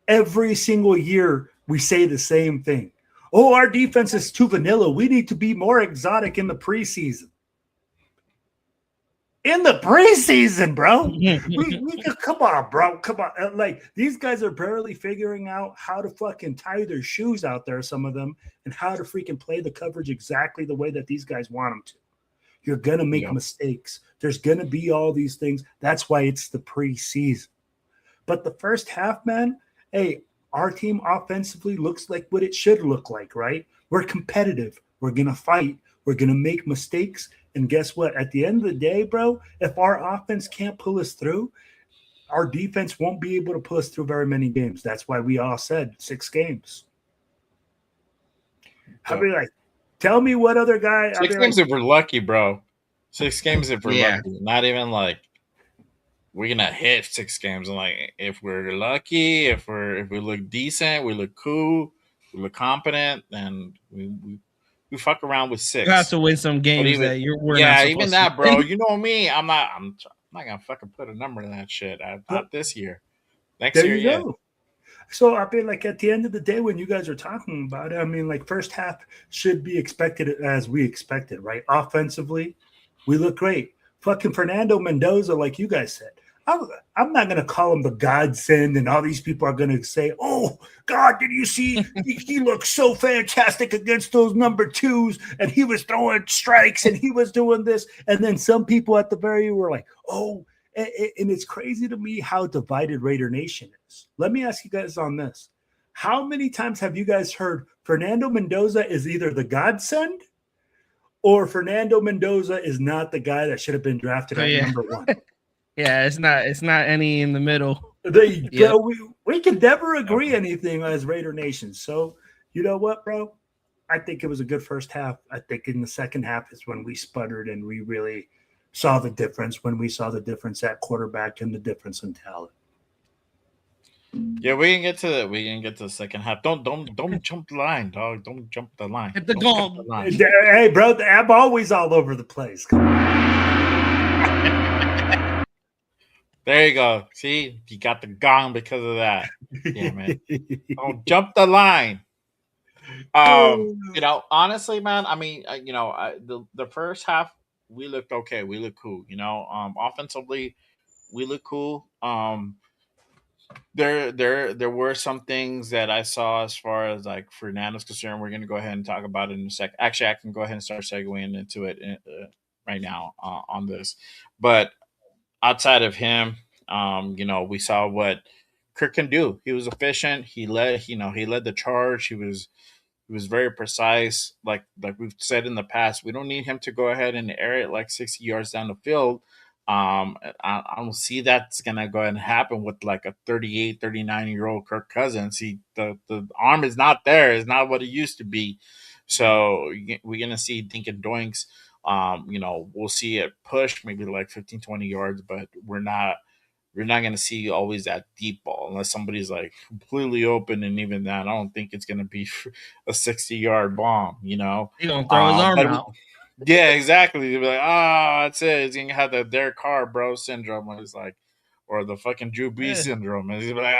Every single year we say the same thing. Oh, our defense is too vanilla. We need to be more exotic in the preseason. In the preseason, bro. Come on, bro. Come on. Like, these guys are barely figuring out how to fucking tie their shoes out there, some of them, and how to freaking play the coverage exactly the way that these guys want them to. You're going to make mistakes. There's going to be all these things. That's why it's the preseason. But the first half, man, hey, our team offensively looks like what it should look like, right? We're competitive. We're going to fight. We're going to make mistakes. And guess what? At the end of the day, bro, if our offense can't pull us through, our defense won't be able to pull us through very many games. That's why we all said 6 games. I'll be like, tell me what other guy. 6 games if we're lucky, bro. 6 games if we're lucky. Not even like we're gonna hit 6 games. And like if we're lucky, if we look decent, we look cool, we look competent, then we fuck around with 6. You have to win some games that we're not supposed even that, bro. You know me. I'm not gonna fucking put a number in that shit. Not this year. Next year, you go. So I mean, like at the end of the day, when you guys are talking about it, I mean, like first half should be expected as we expected, right? Offensively, we look great. fucking Fernando Mendoza, like you guys said. I'm not going to call him the godsend, and all these people are going to say, "Oh God, did you see? He looked so fantastic against those number twos, and he was throwing strikes, and he was doing this." And then some people at the very end were like, "Oh," and it's crazy to me how divided Raider Nation is. Let me ask you guys on this: how many times have you guys heard Fernando Mendoza is either the godsend or Fernando Mendoza is not the guy that should have been drafted at number one? Yeah, it's not any in the middle. We can never agree anything as Raider Nation. So you know what, bro? I think it was a good first half. I think in the second half is when we sputtered and we really saw the difference. When we saw the difference at quarterback and the difference in talent. Yeah, we can get to the second half. Don't jump the line, dog. Don't jump the line. Hit the Don't gong. jump the line. Hey, bro, I'm always all over the place. Come on. There you go. See, you got the gong because of that. Damn it. Don't jump the line. Honestly, man, I mean, the first half we looked okay. We looked cool. Offensively, we looked cool. There were some things that I saw as far as like Fernando's concerned. We're gonna go ahead and talk about it in a sec. Actually, I can go ahead and start segueing into it right now on this. But outside of him, we saw what Kirk can do. He was efficient. He led the charge. He was very precise. Like we've said in the past, we don't need him to go ahead and air it like 60 yards down the field. I don't see that's gonna go ahead and happen with like a 38, 39-year-old Kirk Cousins. The arm is not there. It's not what it used to be. So we're gonna see dink and doinks. We'll see it push maybe like 15, 20 yards, but we're not going to see always that deep ball unless somebody's like completely open. And even that, I don't think it's going to be a 60-yard bomb, He's going to throw his arm out. Yeah, exactly. They'll be like, that's it. He's going to have the Derek Carr, bro, syndrome. It's like, or the fucking Drew Brees syndrome. And he's like,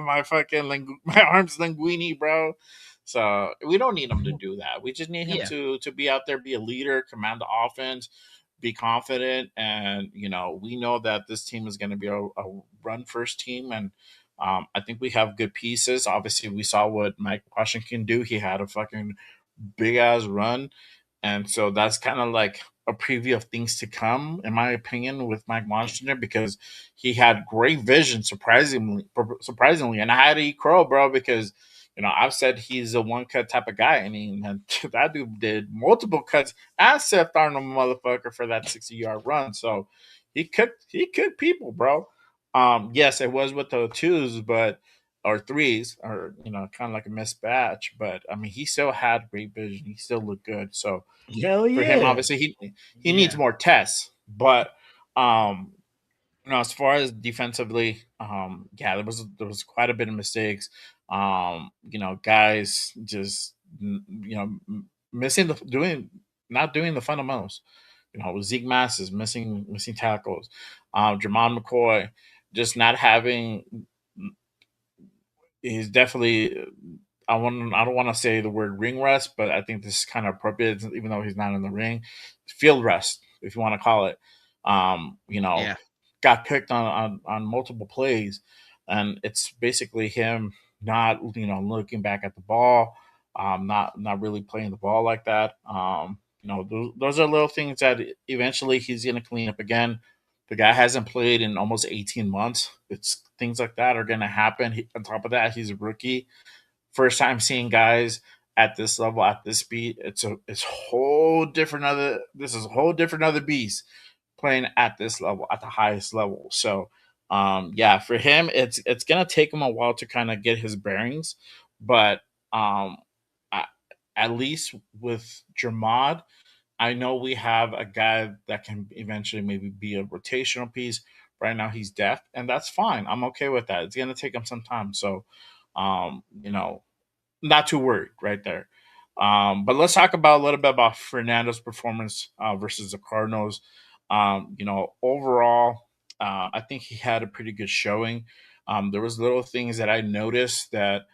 my fucking, my arm's linguini, bro. So we don't need him to do that. We just need him to be out there, be a leader, command the offense, be confident, and we know that this team is going to be a run first team, and I think we have good pieces. Obviously, we saw what Mike Washington can do. He had a fucking big ass run, and so that's kind of like a preview of things to come, in my opinion, with Mike Washington, because he had great vision, surprisingly, and I had to eat crow, bro, because I've said he's a one cut type of guy. I mean, that dude did multiple cuts and Seth Arnold motherfucker for that 60-yard run. So he cooked people, bro. Yes, it was with the twos, or threes, or kind of like a missed batch. But I mean, he still had great vision. He still looked good. So hell yeah. For him, obviously, he needs more tests. But as far as defensively, there was quite a bit of mistakes. Guys just missing not doing the fundamentals. Zeke Mass is missing tackles. Jermon McCoy just not having. He's definitely. I don't want to say the word ring rust, but I think this is kind of appropriate, even though he's not in the ring. Field rest, if you want to call it. Got picked on multiple plays, and it's basically him not looking back at the ball, not really playing the ball like that. Those are little things that eventually he's going to clean up again. The guy hasn't played in almost 18 months. It's things like that are going to happen. On top of that, he's a rookie. First time seeing guys at this level, at this speed. It's a whole different other. This is a whole different other beast playing at this level, at the highest level. So, for him, it's gonna take him a while to kind of get his bearings, but at least with Jamad, I know we have a guy that can eventually maybe be a rotational piece. Right now, he's deaf, and that's fine. I'm okay with that. It's gonna take him some time, so not too worried right there. But let's talk about a little bit about Fernando's performance versus the Cardinals. Overall, I think he had a pretty good showing. There was little things that I noticed that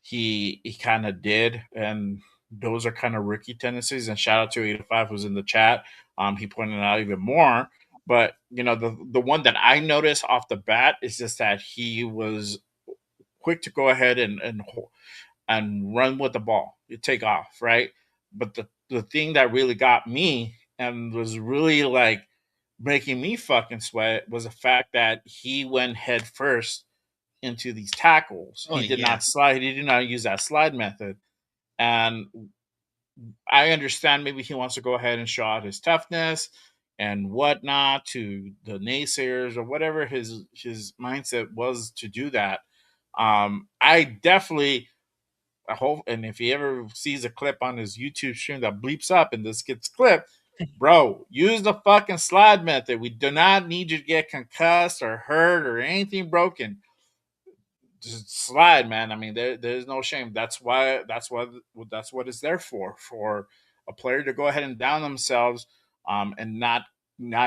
he kind of did, and those are kind of rookie tendencies. And shout out to 85 who's in the chat. He pointed out even more. But the one that I noticed off the bat is just that he was quick to go ahead and run with the ball. You take off, right? But the thing that really got me and was really like making me fucking sweat was the fact that he went head first into these tackles. Oh He did yeah. not slide. He did not use that slide method. And I understand maybe he wants to go ahead and show out his toughness and whatnot to the naysayers or whatever his mindset was to do that. I definitely I hope, and if he ever sees a clip on his YouTube stream that bleeps up and this gets clipped, bro, use the fucking slide method. We do not need you to get concussed or hurt or anything broken. Just slide, man. I mean, there's no shame. That's what it's there for a player to go ahead and down themselves, and not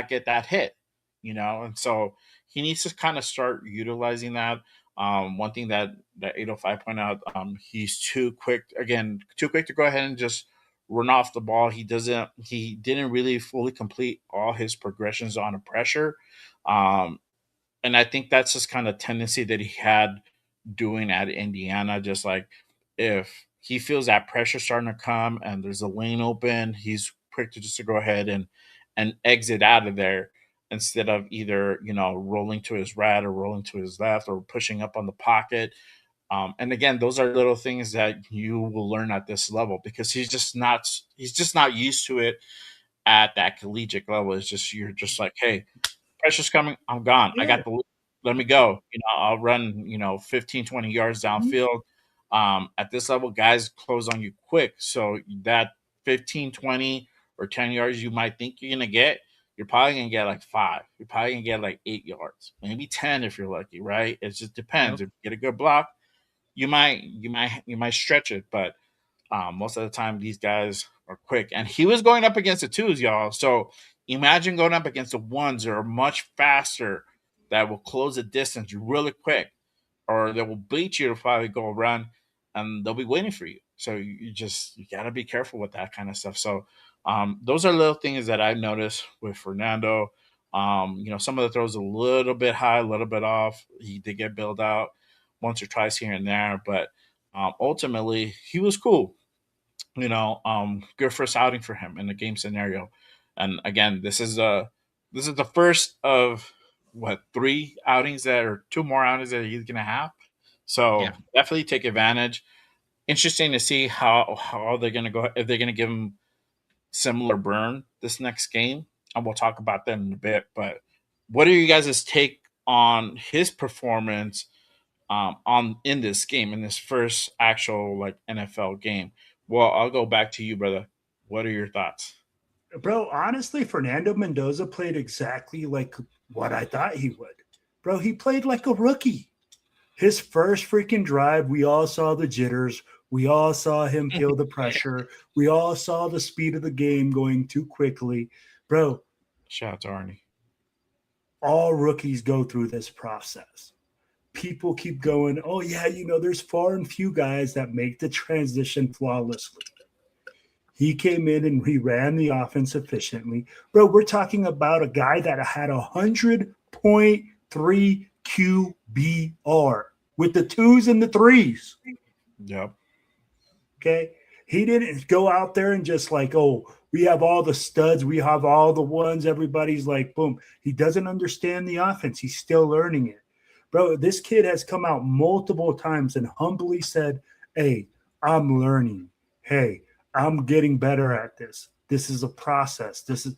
get that hit, And so he needs to kind of start utilizing that. One thing that 805 pointed out, he's too quick to go ahead and just run off the ball. He didn't really fully complete all his progressions on a pressure. And I think that's just kind of tendency that he had doing at Indiana. Just like if he feels that pressure starting to come and there's a lane open, he's quick to just to go ahead and exit out of there instead of either rolling to his right or rolling to his left or pushing up on the pocket. And again, those are little things that you will learn at this level because he's just not used to it at that collegiate level. It's just you're just like, hey, pressure's coming. I'm gone. I Yeah. got the lead. Let me go. I'll run, 15, 20 yards Mhm. downfield. At this level, guys close on you quick. So that 15, 20, or 10 yards you might think you're going to get, you're probably going to get like 5. You're probably going to get like 8 yards, maybe 10 if you're lucky, right? It just depends. Yep. If you get a good block, you might stretch it, but most of the time, these guys are quick. And he was going up against the twos, y'all. So imagine going up against the ones that are much faster, that will close the distance really quick, or they will beat you to probably go run, and they'll be waiting for you. So you got to be careful with that kind of stuff. So those are little things that I noticed with Fernando. Some of the throws a little bit high, a little bit off. He did get bailed out once or twice here and there, but ultimately he was cool. Good first outing for him in the game scenario. And again, this is the first of what 3 outings that or 2 more outings that he's gonna have. Yeah. So definitely take advantage. Interesting to see how they're gonna go if they're gonna give him similar burn this next game, and we'll talk about that in a bit. But what are you guys' take on his performance on in this game, in this first actual like NFL game? Well, I'll go back to you, brother. What are your thoughts? Bro, honestly, Fernando Mendoza played exactly like what I thought he would. Bro, he played like a rookie. His first freaking drive, we all saw the jitters. We all saw him feel the pressure. We all saw the speed of the game going too quickly. Bro, Shout out to Arnie. all rookies go through this process. People keep going, oh, yeah, there's far and few guys that make the transition flawlessly. He came in and he ran the offense efficiently. Bro, we're talking about a guy that had 100.3 QBR with the 2s and the 3s. Yep. Okay. He didn't go out there and just like, oh, we have all the studs, we have all the ones. Everybody's like, boom. He doesn't understand the offense. He's still learning it. Bro, this kid has come out multiple times and humbly said, hey, I'm learning. Hey, I'm getting better at this. This is a process. This is,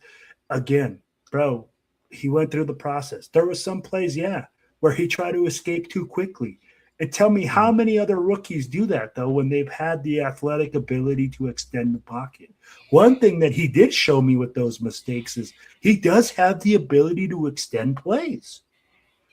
again, bro, he went through the process. There was some plays, yeah, where he tried to escape too quickly. And tell me how many other rookies do that, though, when they've had the athletic ability to extend the pocket. One thing that he did show me with those mistakes is he does have the ability to extend plays.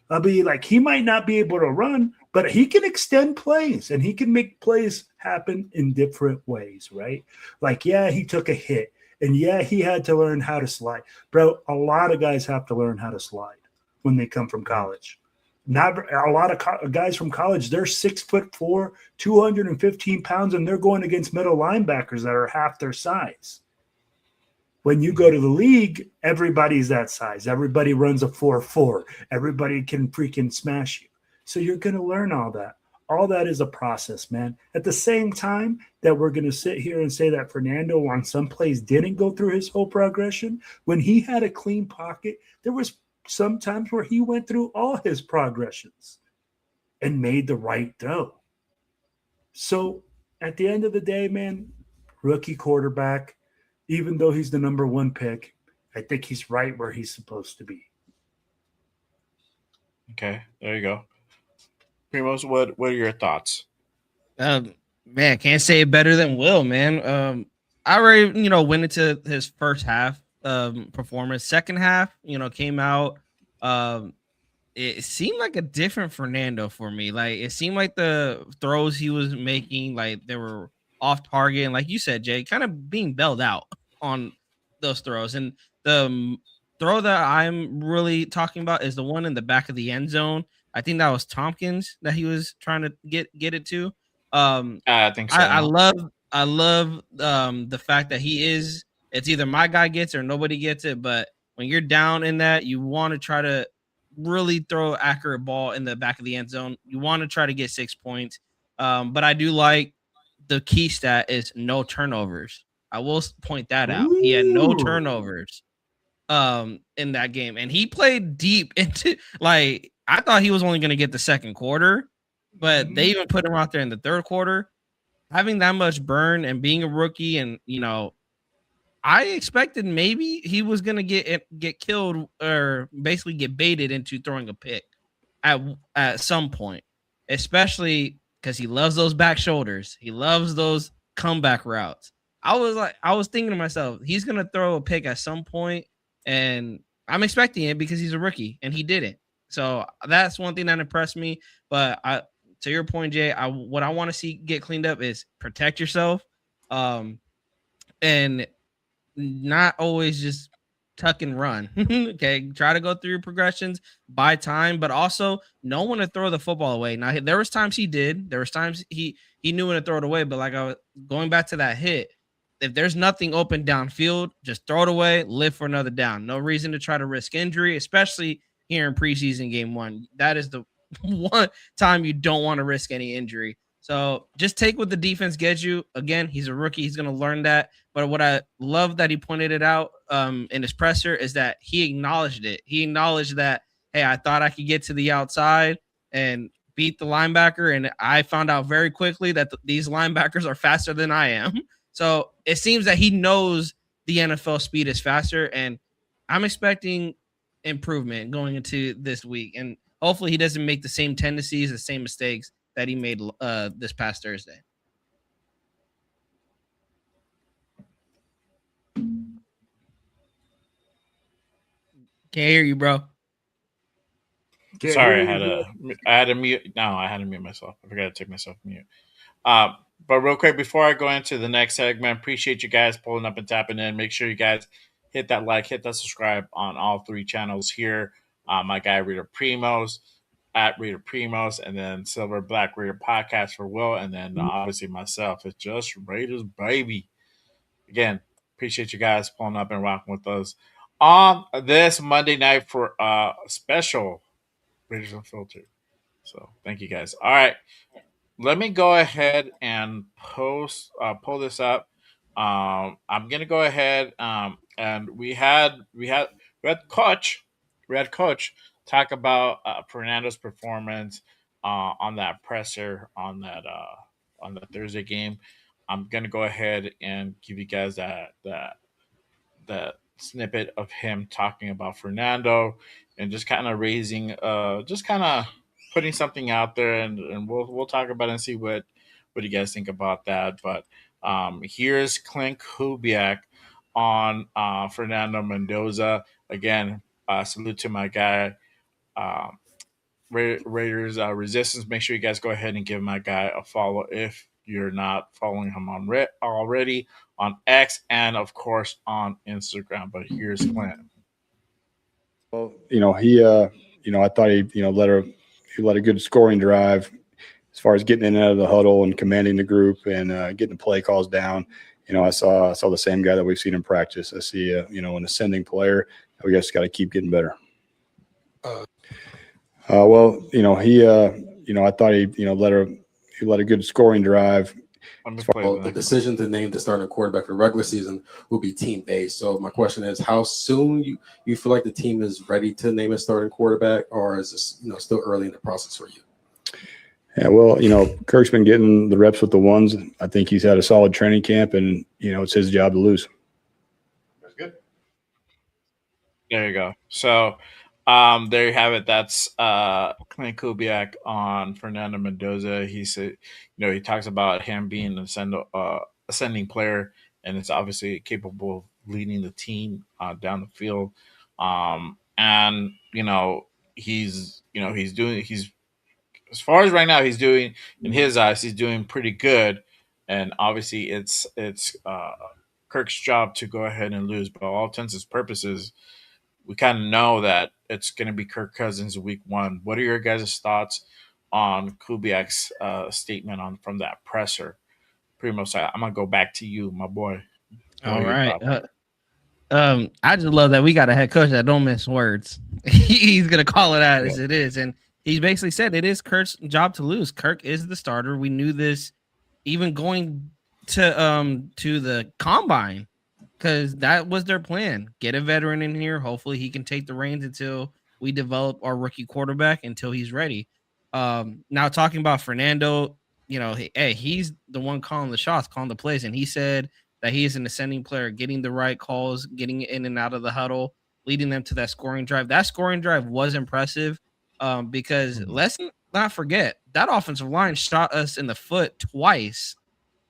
I mean, like, he might not be able to run, but he can extend plays and he can make plays happen in different ways, right? Like, yeah, he took a hit and yeah, he had to learn how to slide. Bro, a lot of guys have to learn how to slide when they come from college. Not a lot of guys from college, they're 6'4", 215 pounds, and they're going against middle linebackers that are half their size. When you go to the league, everybody's that size. Everybody runs a 4.4. Everybody can freaking smash you. So you're going to learn all that. All that is a process, man. At the same time that we're going to sit here and say that Fernando on some plays didn't go through his whole progression, when he had a clean pocket, there was some times where he went through all his progressions and made the right throw. So at the end of the day, man, rookie quarterback, even though he's the number one pick, I think he's right where he's supposed to be. Okay, there you go. Primos, what are your thoughts? Man, can't say it better than Will, man. I already, went into his first half performance. Second half, came out. It seemed like a different Fernando for me. Like it seemed like the throws he was making, like they were off target, and like you said, Jay, kind of being bailed out on those throws. And the throw that I'm really talking about is the one in the back of the end zone. I think that was Tompkins that he was trying to get it to. I think so. I love the fact that it's either my guy gets it or nobody gets it. But when you're down in that, you want to try to really throw accurate ball in the back of the end zone. You want to try to get 6 points. But I do like the key stat is no turnovers. I will point that out. Ooh. He had no turnovers in that game, and he played deep into, like, I thought he was only going to get the second quarter, but they even put him out there in the third quarter. Having that much burn and being a rookie, and I expected maybe he was going to get killed or basically get baited into throwing a pick at some point, especially because he loves those back shoulders. He loves those comeback routes. I was thinking to myself, he's going to throw a pick at some point, and I'm expecting it because he's a rookie, and he didn't. So that's one thing that impressed me. But to your point, Jay, what I want to see get cleaned up is protect yourself, and not always just tuck and run. Okay, try to go through your progressions, buy time, but also know when to throw the football away. Now, there was times he did. There was times he knew when to throw it away. But like I was going back to that hit, if there's nothing open downfield, just throw it away, live for another down. No reason to try to risk injury, especially here in preseason game 1. That is the one time you don't want to risk any injury. So just take what the defense gets you. Again, he's a rookie. He's going to learn that. But what I love that he pointed it out in his presser is that he acknowledged it. He acknowledged that, hey, I thought I could get to the outside and beat the linebacker. And I found out very quickly that these linebackers are faster than I am. So it seems that he knows the NFL speed is faster. And I'm expecting improvement going into this week. And hopefully he doesn't make the same tendencies, the same mistakes that he made this past Thursday. Can't hear you, bro. Sorry, I had to mute. No, I had to mute myself. I forgot to take myself mute. But real quick, before I go into the next segment, appreciate you guys pulling up and tapping in. Make sure you guys hit that like, hit that subscribe on all 3 channels here. My guy Raider Primos at Raider Primos, and then Silver Black Raider Podcast for Will, and then obviously myself. It's just Raiders, baby. Again, appreciate you guys pulling up and rocking with us on this Monday night for a special Raiders Unfiltered. So thank you guys. All right, let me go ahead and pull this up. I'm gonna go ahead and we had Coach talk about Fernando's performance on that presser on the Thursday game. I'm gonna go ahead and give you guys that snippet of him talking about Fernando and just kind of putting something out there, and we'll talk about it and see what you guys think about that. But here's Clint Kubiak on Fernando Mendoza. Again, salute to my guy, Raiders Resistance. Make sure you guys go ahead and give my guy a follow if you're not following him on already on X and of course on Instagram. But here's Clint. Well, he I thought he led a good scoring drive as far as getting in and out of the huddle and commanding the group and getting the play calls down. I saw the same guy that we've seen in practice. I see, an ascending player. We just got to keep getting better. Well, I thought he led a good scoring drive. The decision to name the starting quarterback for the regular season will be team-based. So my question is, how soon you feel like the team is ready to name a starting quarterback, or is this still early in the process for you? Yeah, well, Kirk's been getting the reps with the ones. I think he's had a solid training camp, and it's his job to lose. That's good. There you go. So there you have it. That's Clint Kubiak on Fernando Mendoza. He said, he talks about him being an ascending player, and it's obviously capable of leading the team down the field. And he's as far as right now, he's doing, in his eyes, he's doing pretty good. And obviously, it's Kirk's job to go ahead and lose. But all intents and purposes, we kind of know that it's going to be Kirk Cousins week 1. What are your guys' thoughts on Kubiak's statement from that presser? Primo, I'm going to go back to you, my boy. All right. I just love that we got a head coach that don't miss words. He's going to call it out as it is. And he basically said it is Kirk's job to lose. Kirk is the starter. We knew this even going to the combine, because that was their plan. Get a veteran in here. Hopefully he can take the reins until we develop our rookie quarterback until he's ready. Now talking about Fernando, he's the one calling the shots, calling the plays. And he said that he is an ascending player, getting the right calls, getting in and out of the huddle, leading them to that scoring drive. That scoring drive was impressive because let's not forget that offensive line shot us in the foot twice.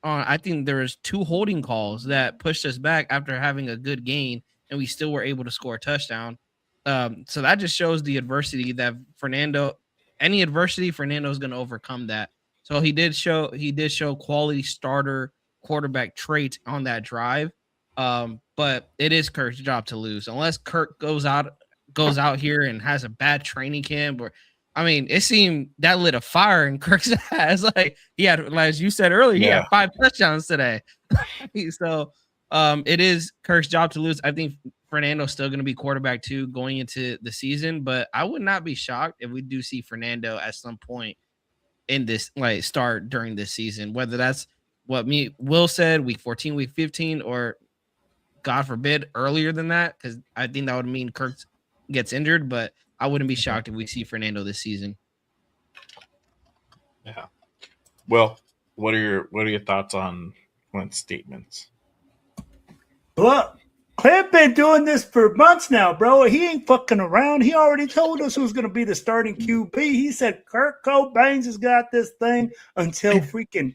I think there was 2 holding calls that pushed us back after having a good gain, and we still were able to score a touchdown. So that just shows the adversity that Fernando's going to overcome that. So he did show quality starter quarterback traits on that drive. But it is Kirk's job to lose, unless Kirk goes out here and has a bad training camp, or it seemed that lit a fire in Kirk's ass. Like he had, as you said earlier, he had 5 touchdowns today. So it is Kirk's job to lose. I think Fernando's still going to be quarterback 2 going into the season, but I would not be shocked if we do see Fernando at some point in this start during this season, whether that's what Will said, week 14, week 15, or God forbid earlier than that, because I think that would mean Kirk gets injured, but I wouldn't be shocked if we see Fernando this season. Yeah. Well, what are your thoughts on Clint's statements? Look, Clint been doing this for months now, bro. He ain't fucking around. He already told us who's going to be the starting QB. He said Kurt Cobain has got this thing until freaking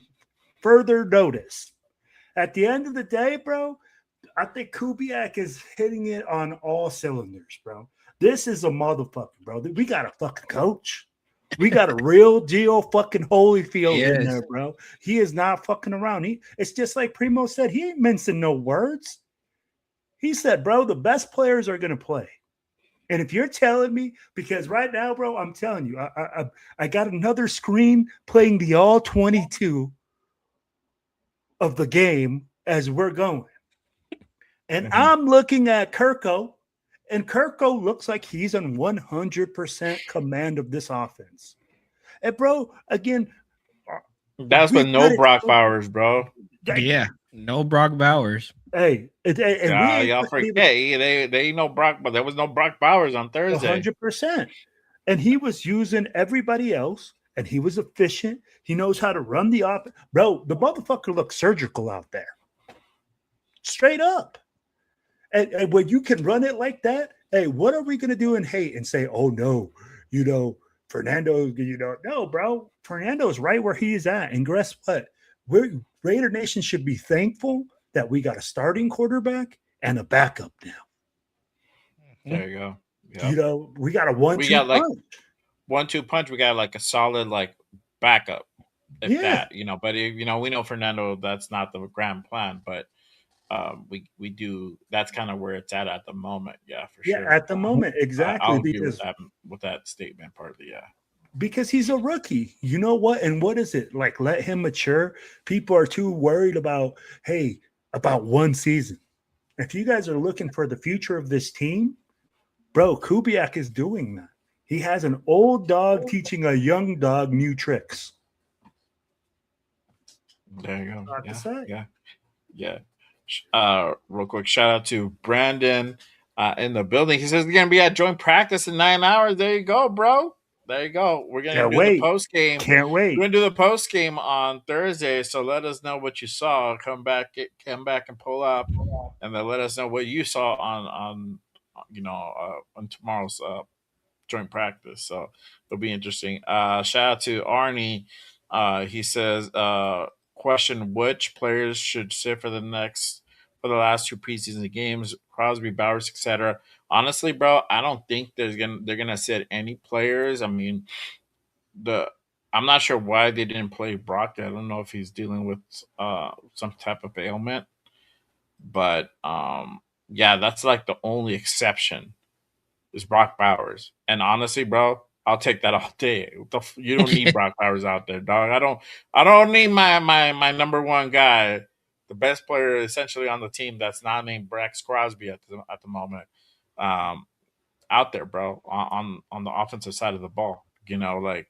further notice. At the end of the day, bro, I think Kubiak is hitting it on all cylinders, bro. This is a motherfucker, bro. We got a fucking coach. We got a real Geo fucking Holyfield in there, bro. He is not fucking around. It's just like Primo said. He ain't mincing no words. He said, bro, the best players are going to play. And if you're telling me, because right now, bro, I'm telling you, I got another screen playing the all 22 of the game as we're going. And I'm looking at Kirko, and Kirko looks like he's on 100% command of this offense. And, bro, again, that's with no Brock Bowers, bro. Yeah, no Brock Bowers. Hey, y'all forget they ain't no Brock, but there was no Brock Bowers on Thursday. 100%. And he was using everybody else, and he was efficient. He knows how to run the offense. Bro, the motherfucker looks surgical out there. Straight up. And when you can run it like that, hey, what are we going to do and hate and say, oh, no, Fernando, no, bro. Fernando's right where he is at. And guess what? Raider Nation should be thankful that we got a starting quarterback and a backup now. There you go. Yep. We got a 1-2 punch. Like 1-2 punch. We got like a solid backup. That, but we know Fernando, that's not the grand plan, but we do. That's kind of where it's at the moment. Yeah, for sure. Yeah, at the moment, exactly. I'll agree with that statement partly. Yeah, because he's a rookie. You know what? And what is it like? Let him mature. People are too worried about, hey, about one season. If you guys are looking for the future of this team, bro, Kubiak is doing that. He has an old dog teaching a young dog new tricks. There you go. Not to Yeah, say. yeah. Real quick, shout out to Brandon in the building. He says he's gonna be at joint practice in 9 hours. There you go, bro. There you go. We're gonna Can't do wait. the post game. Can't wait. We're gonna do the post game on Thursday. So let us know what you saw. Come back and pull up, and then let us know what you saw on on tomorrow's joint practice. So it'll be interesting. Shout out to Arnie. He says, question which players should sit for the last two preseason games, Crosby, Bowers, etc. Honestly, bro, I don't think they're gonna sit any players. I mean, the I'm not sure why they didn't play Brock. I don't know if he's dealing with some type of ailment, but yeah, that's like the only exception is Brock Bowers. And honestly, bro, I'll take that all day. You don't need Brock Bowers out there, dog. I don't need my number one guy, the best player essentially on the team that's not named Brax Crosby at the moment, um, out there, bro, on the offensive side of the ball. Like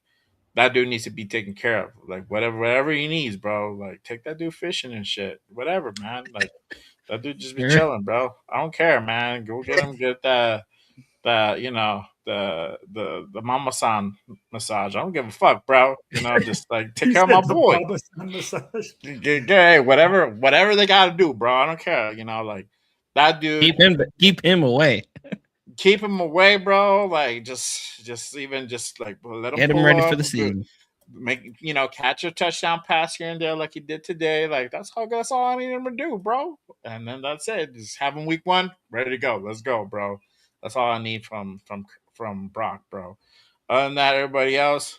that dude needs to be taken care of. Like whatever he needs, bro. Like take that dude fishing and shit. Whatever, man. Like that dude just be Sure. chilling, bro. I don't care, man. Go get the mama san massage. I don't give a fuck, bro. Just like take He care of my said the boy. Baba San massage. Hey, whatever they gotta do, bro. I don't care. Like that dude, Keep him away. keep him away, bro. Like just even just like let him Get him pull ready up, for the season. make catch a touchdown pass here and there like he did today. Like that's all I need him to do, bro. And then that's it. Just have him week one, ready to go. Let's go, bro. That's all I need from Brock, bro. Other than that, everybody else,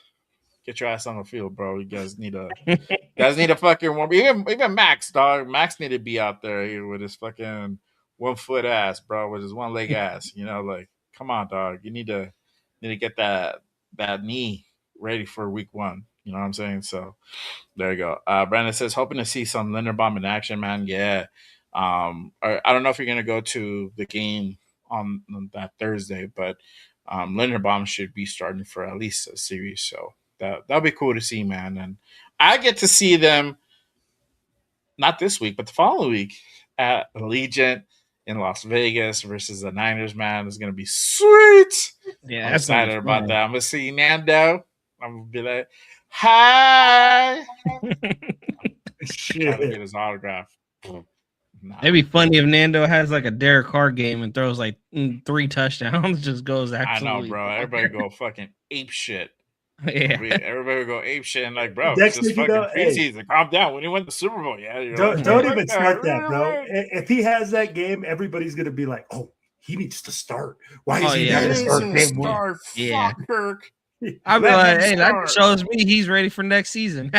get your ass on the field, bro. You guys need a fucking warm. Even Max, dog. Max need to be out there here with his fucking 1 foot ass, bro, with his one leg ass. Like come on, dog. You need to get that knee ready for week one. You know what I'm saying? So there you go. Brandon says hoping to see some Linderbaum in action, man. Yeah. I don't know if you're gonna go to the game on that Thursday, but Linderbaum should be starting for at least a series. So that'll be cool to see, man. And I get to see them not this week, but the following week at Allegiant in Las Vegas versus the Niners, man. It's gonna be sweet. Yeah, I'm that's gonna be excited about fun. that. I'm gonna see Nando. I'm gonna be like, hi. Trying to get his autograph. Nah, It'd be funny if Nando has like a Derek Carr game and throws like 3 touchdowns, just goes I know, absolutely. bro. Everybody go fucking ape shit. Yeah. Everybody go ape shit and like, bro, it's Dexter, just you fucking know, hey, preseason. Calm down. When you win the Super Bowl, yeah, you're don't, like, don't fuck even that. start that, bro. If he has that game, everybody's gonna be like, "Oh, he needs to start. Why is Oh, he yeah. not He gonna needs start to game one?" start. Yeah. Fuck Kirk. I'll be Let like, him hey, that start. shows me he's ready for next season.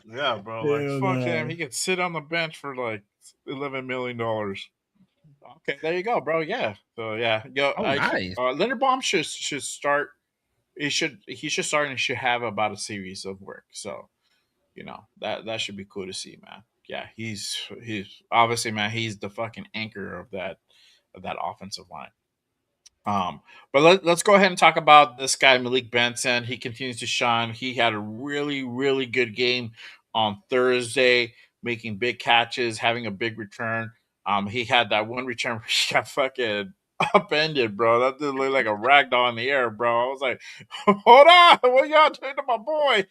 Yeah, bro. Like, Hell fuck no. him. He could sit on the bench for like $11 million. Okay, there you go, bro. Yeah. So yeah, yo, Oh, nice. Linderbaum should start. He should start and he should have about a series of work. So that should be cool to see, man. Yeah, he's obviously, man. He's the fucking anchor of that offensive line. But let's go ahead and talk about this guy, Malik Benson. He continues to shine. He had a really, really good game on Thursday, making big catches, having a big return. He had that one return where he got fucking upended, bro. That dude looked like a rag doll in the air, bro. I was like, hold on, what y'all doing to my boy?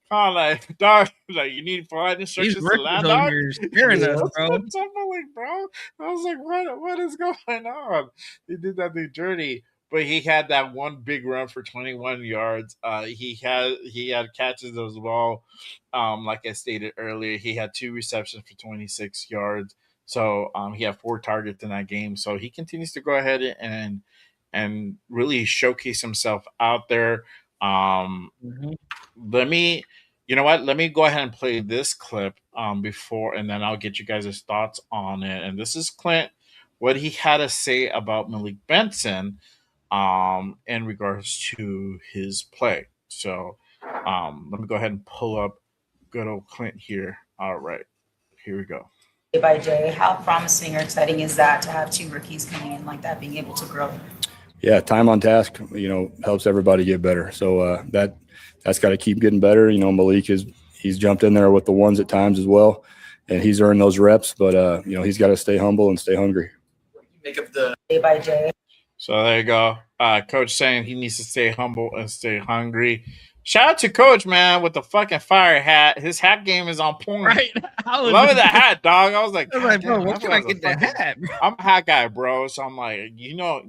Kind of like, dog, like you need flight These instructions to rookies land, over dog. here scaring us, That's bro. what's up, Malik, bro. I was like, what is going on? He did that new journey, but he had that one big run for 21 yards. He had catches as well. Like I stated earlier, he had 2 receptions for 26 yards. So he had 4 targets in that game. So he continues to go ahead and really showcase himself out there. Mhm. Let me, you know what? Let me go ahead and play this clip before, and then I'll get you guys' thoughts on it. And this is Clint, what he had to say about Malik Benson in regards to his play. So let me go ahead and pull up good old Clint here. All right, Here we go. Day by day, how promising or exciting is that to have 2 rookies coming in like that, being able to grow? Yeah, time on task, helps everybody get better. So that's got to keep getting better. Malik he's jumped in there with the ones at times as well, and he's earned those reps. But he's got to stay humble and stay hungry. Make up the day by day. So there you go. Coach saying he needs to stay humble and stay hungry. Shout out to Coach, man, with the fucking fire hat. His hat game is on point. Right? Loving the hat, dog. I was like, bro, what can I get the hat? Bro? I'm a hat guy, bro. So I'm like, y'all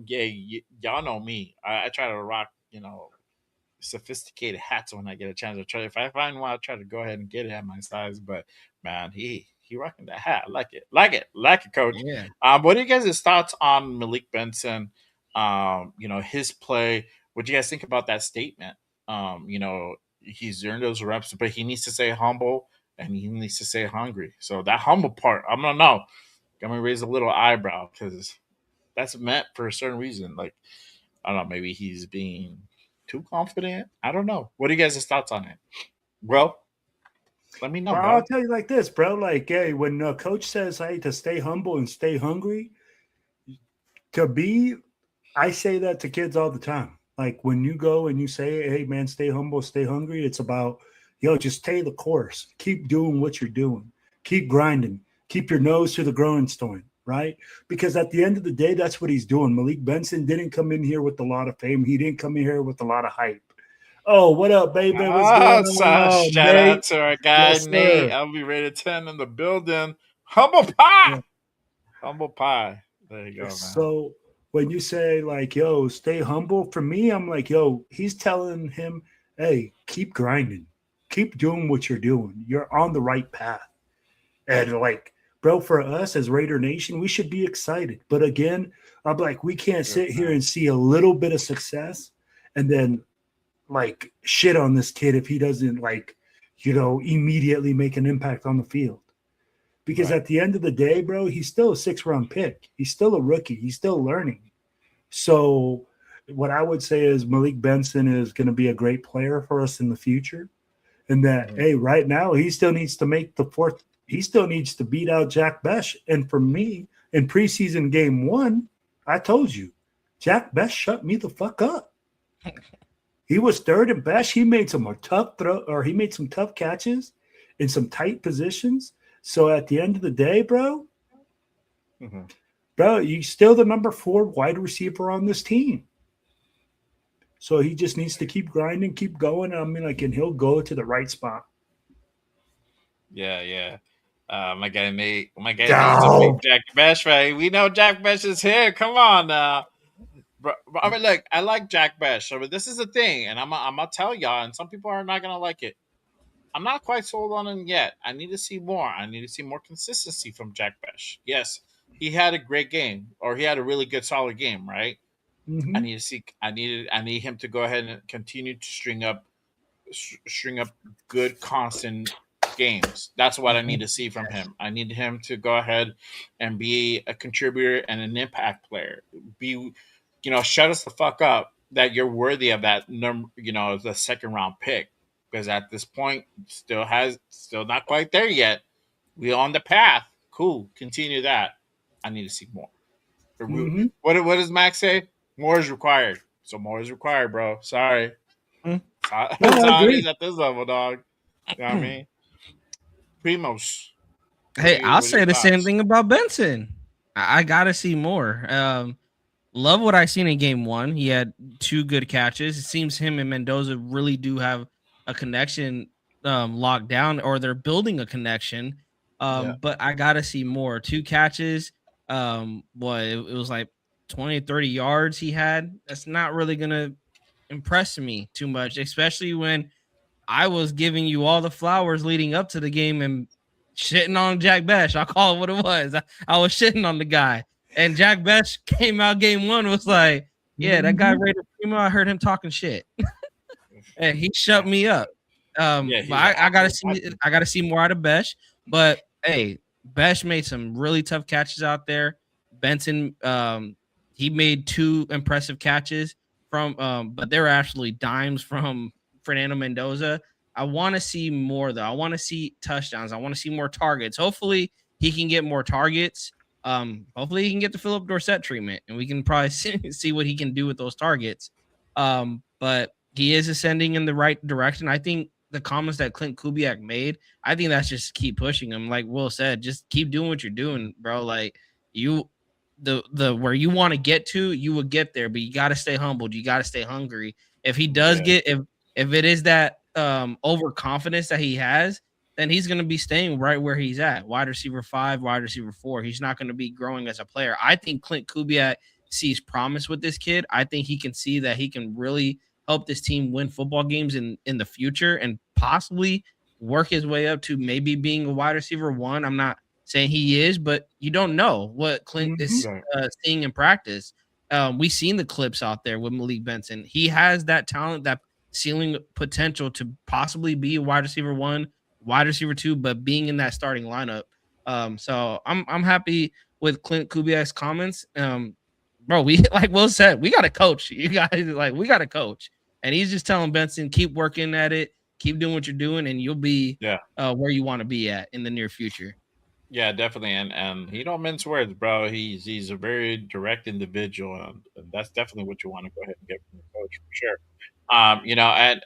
know me. I try to rock, sophisticated hats when I get a chance to try. If I find one, I'll try to go ahead and get it at my size. But man, he rocking that hat. I like it, Coach. Yeah. What are you guys' thoughts on Malik Benson? His play. What do you guys think about that statement? He's earned those reps, but he needs to stay humble and he needs to stay hungry. So that humble part, I'm gonna know. I'm gonna raise a little eyebrow because that's meant for a certain reason. Like, I don't know, maybe he's being too confident. I don't know. What are you guys' thoughts on it? Well, let me know. Well, bro. I'll tell you like this, bro. Like, hey, when coach says, hey, to stay humble and stay hungry, I say that to kids all the time. Like when you go and you say, hey, man, stay humble, stay hungry, it's about, just stay the course. Keep doing what you're doing. Keep grinding. Keep your nose to the grindstone, right? Because at the end of the day, that's what he's doing. Malik Benson didn't come in here with a lot of fame. He didn't come in here with a lot of hype. Oh, what up, baby? What's going on? Shout out to our guy, Yes, Nate. sir. I'll be rated 10 in the building. Humble pie. Yeah. Humble pie. There you go, man. So when you say like, yo, stay humble, for me, I'm like, yo, he's telling him, hey, keep grinding. Keep doing what you're doing. You're on the right path. And like, bro, for us as Raider Nation, we should be excited. But again, I'm like, we can't sit here and see a little bit of success and then like shit on this kid if he doesn't immediately make an impact on the field. Because at the end of the day, bro, he's still a 6th-round pick. He's still a rookie. He's still learning. So what I would say is Malik Benson is going to be a great player for us in the future. And that, hey, right now he still needs to make the 4th. He still needs to beat out Jack Besh. And for me, in preseason game 1, I told you, Jack Besh shut me the fuck up. He was 3rd in Besh. He made some tough catches in some tight positions. So at the end of the day, bro, you're still the number 4 wide receiver on this team. So he just needs to keep grinding, keep going. And he'll go to the right spot. Yeah. My guy Nate. Needs to beat Jack Besh, right? We know Jack Besh is here. Come on now. Bro, I mean, look, I like Jack Besh. So this is the thing, and I'm gonna tell y'all, and some people are not gonna like it. I'm not quite sold on him yet. I need to see more. I need to see more consistency from Jack Besh. Yes, he had a great game, or he had a really good, solid game, right? Mm-hmm. I need him to go ahead and continue to string up good, constant games. That's what I need to see from him. I need him to go ahead and be a contributor and an impact player. Shut us the fuck up that you're worthy of that number. The 2nd-round pick. Because at this point, still not quite there yet. We're on the path. Cool. Continue that. I need to see more. Mm-hmm. What does Max say? More is required. So more is required, bro. Sorry. That's how it is at this level, dog. You know what I mean? Primos. Hey, I'll say the same thing about Benson. I gotta see more. Love what I seen in game 1. He had 2 good catches. It seems him and Mendoza really do have a connection locked down, or they're building a connection. But I gotta see more. 2 catches. It was like 20, 30 yards he had. That's not really gonna impress me too much, especially when I was giving you all the flowers leading up to the game and shitting on Jack Besh. I'll call it what it was. I was shitting on the guy. And Jack Besh came out game 1 was like, yeah, that guy Raider Primo, I heard him talking shit. And he shut me up. But I gotta see more out of Besh. But hey, Besh made some really tough catches out there. Benson, he made 2 impressive catches from but they were actually dimes from Fernando Mendoza. I want to see more though. I want to see touchdowns. I want to see more targets. Hopefully he can get more targets. Hopefully he can get the Philip Dorsett treatment, and we can probably see what he can do with those targets. But he is ascending in the right direction. I think the comments that Clint Kubiak made, I think that's just keep pushing him. Like Will said, just keep doing what you're doing, bro. Like you, the where you want to get to, you will get there, but you got to stay humbled. You got to stay hungry. If he does get, if it is that overconfidence that he has, then he's going to be staying right where he's at, wide receiver 5, wide receiver 4. He's not going to be growing as a player. I think Clint Kubiak sees promise with this kid. I think he can see that he can really help this team win football games in the future and possibly work his way up to maybe being a wide receiver 1. I'm not saying he is, but you don't know what Clint is seeing in practice. We've seen the clips out there with Malik Benson. He has that talent, that ceiling potential to possibly be a wide receiver 1, wide receiver 2, but being in that starting lineup. So I'm happy with Clint Kubiak's comments. Bro, we like Will said, we got to coach. You guys, like, we got to coach. And he's just telling Benson, keep working at it, keep doing what you're doing, and you'll be where you want to be at in the near future. Yeah, definitely, and he don't mince words, bro. He's a very direct individual, and that's definitely what you want to go ahead and get from the coach for sure.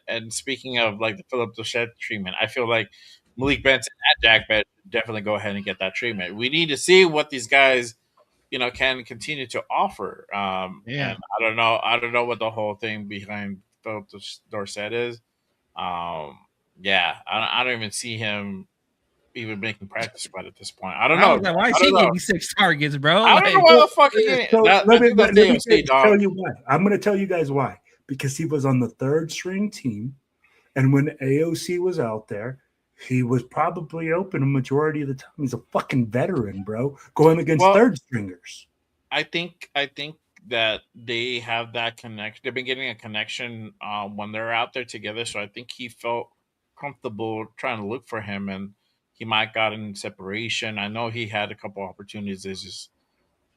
And speaking of like the Philip Dorsett treatment, I feel like Malik Benson and Jack Bet definitely go ahead and get that treatment. We need to see what these guys, can continue to offer. And I don't know what the whole thing behind Philip Dorsett is. I don't even see him even making practice squad at this point. I don't know. Why is he getting 6 targets, bro? I don't know why the fuck he's getting. Let me tell you why. I'm going to tell you guys why. Because he was on the 3rd string team, and when AOC was out there, he was probably open a majority of the time. He's a fucking veteran, bro, going against 3rd stringers. I think that they have that connection. They've been getting a connection when they're out there together. So I think he felt comfortable trying to look for him, and he might got in separation. I know he had a couple opportunities. It's just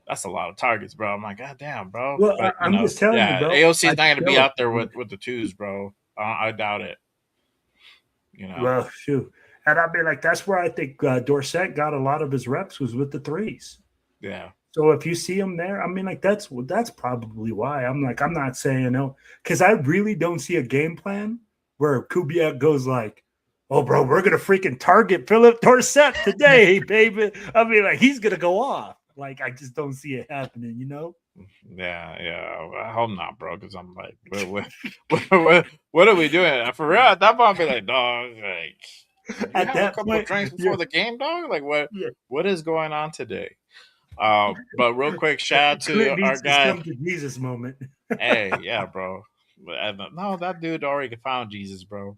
that's a lot of targets, bro. I'm like, God damn, bro. Well, but, I'm just telling you, bro. AOC is not going to be out there with the 2s, bro. I doubt it. Well, shoot. And I mean, like, that's where I think Dorsett got a lot of his reps was with the 3s. Yeah. So if you see him there, I mean, like, that's probably why. I'm not saying no, because I really don't see a game plan where Kubiak goes like, oh, bro, we're going to freaking target Philip Dorsett today, baby. I mean, like, he's going to go off. Like, I just don't see it happening, Yeah. I hope not, bro, because I'm like, what are we doing? For real, at that point, I'll be like, dog, like, at that a couple point, of drinks before the game, dog? Like, what is going on today? But real quick, shout out to our guy. Come to Jesus moment. Hey, yeah, bro. No, that dude already found Jesus, bro.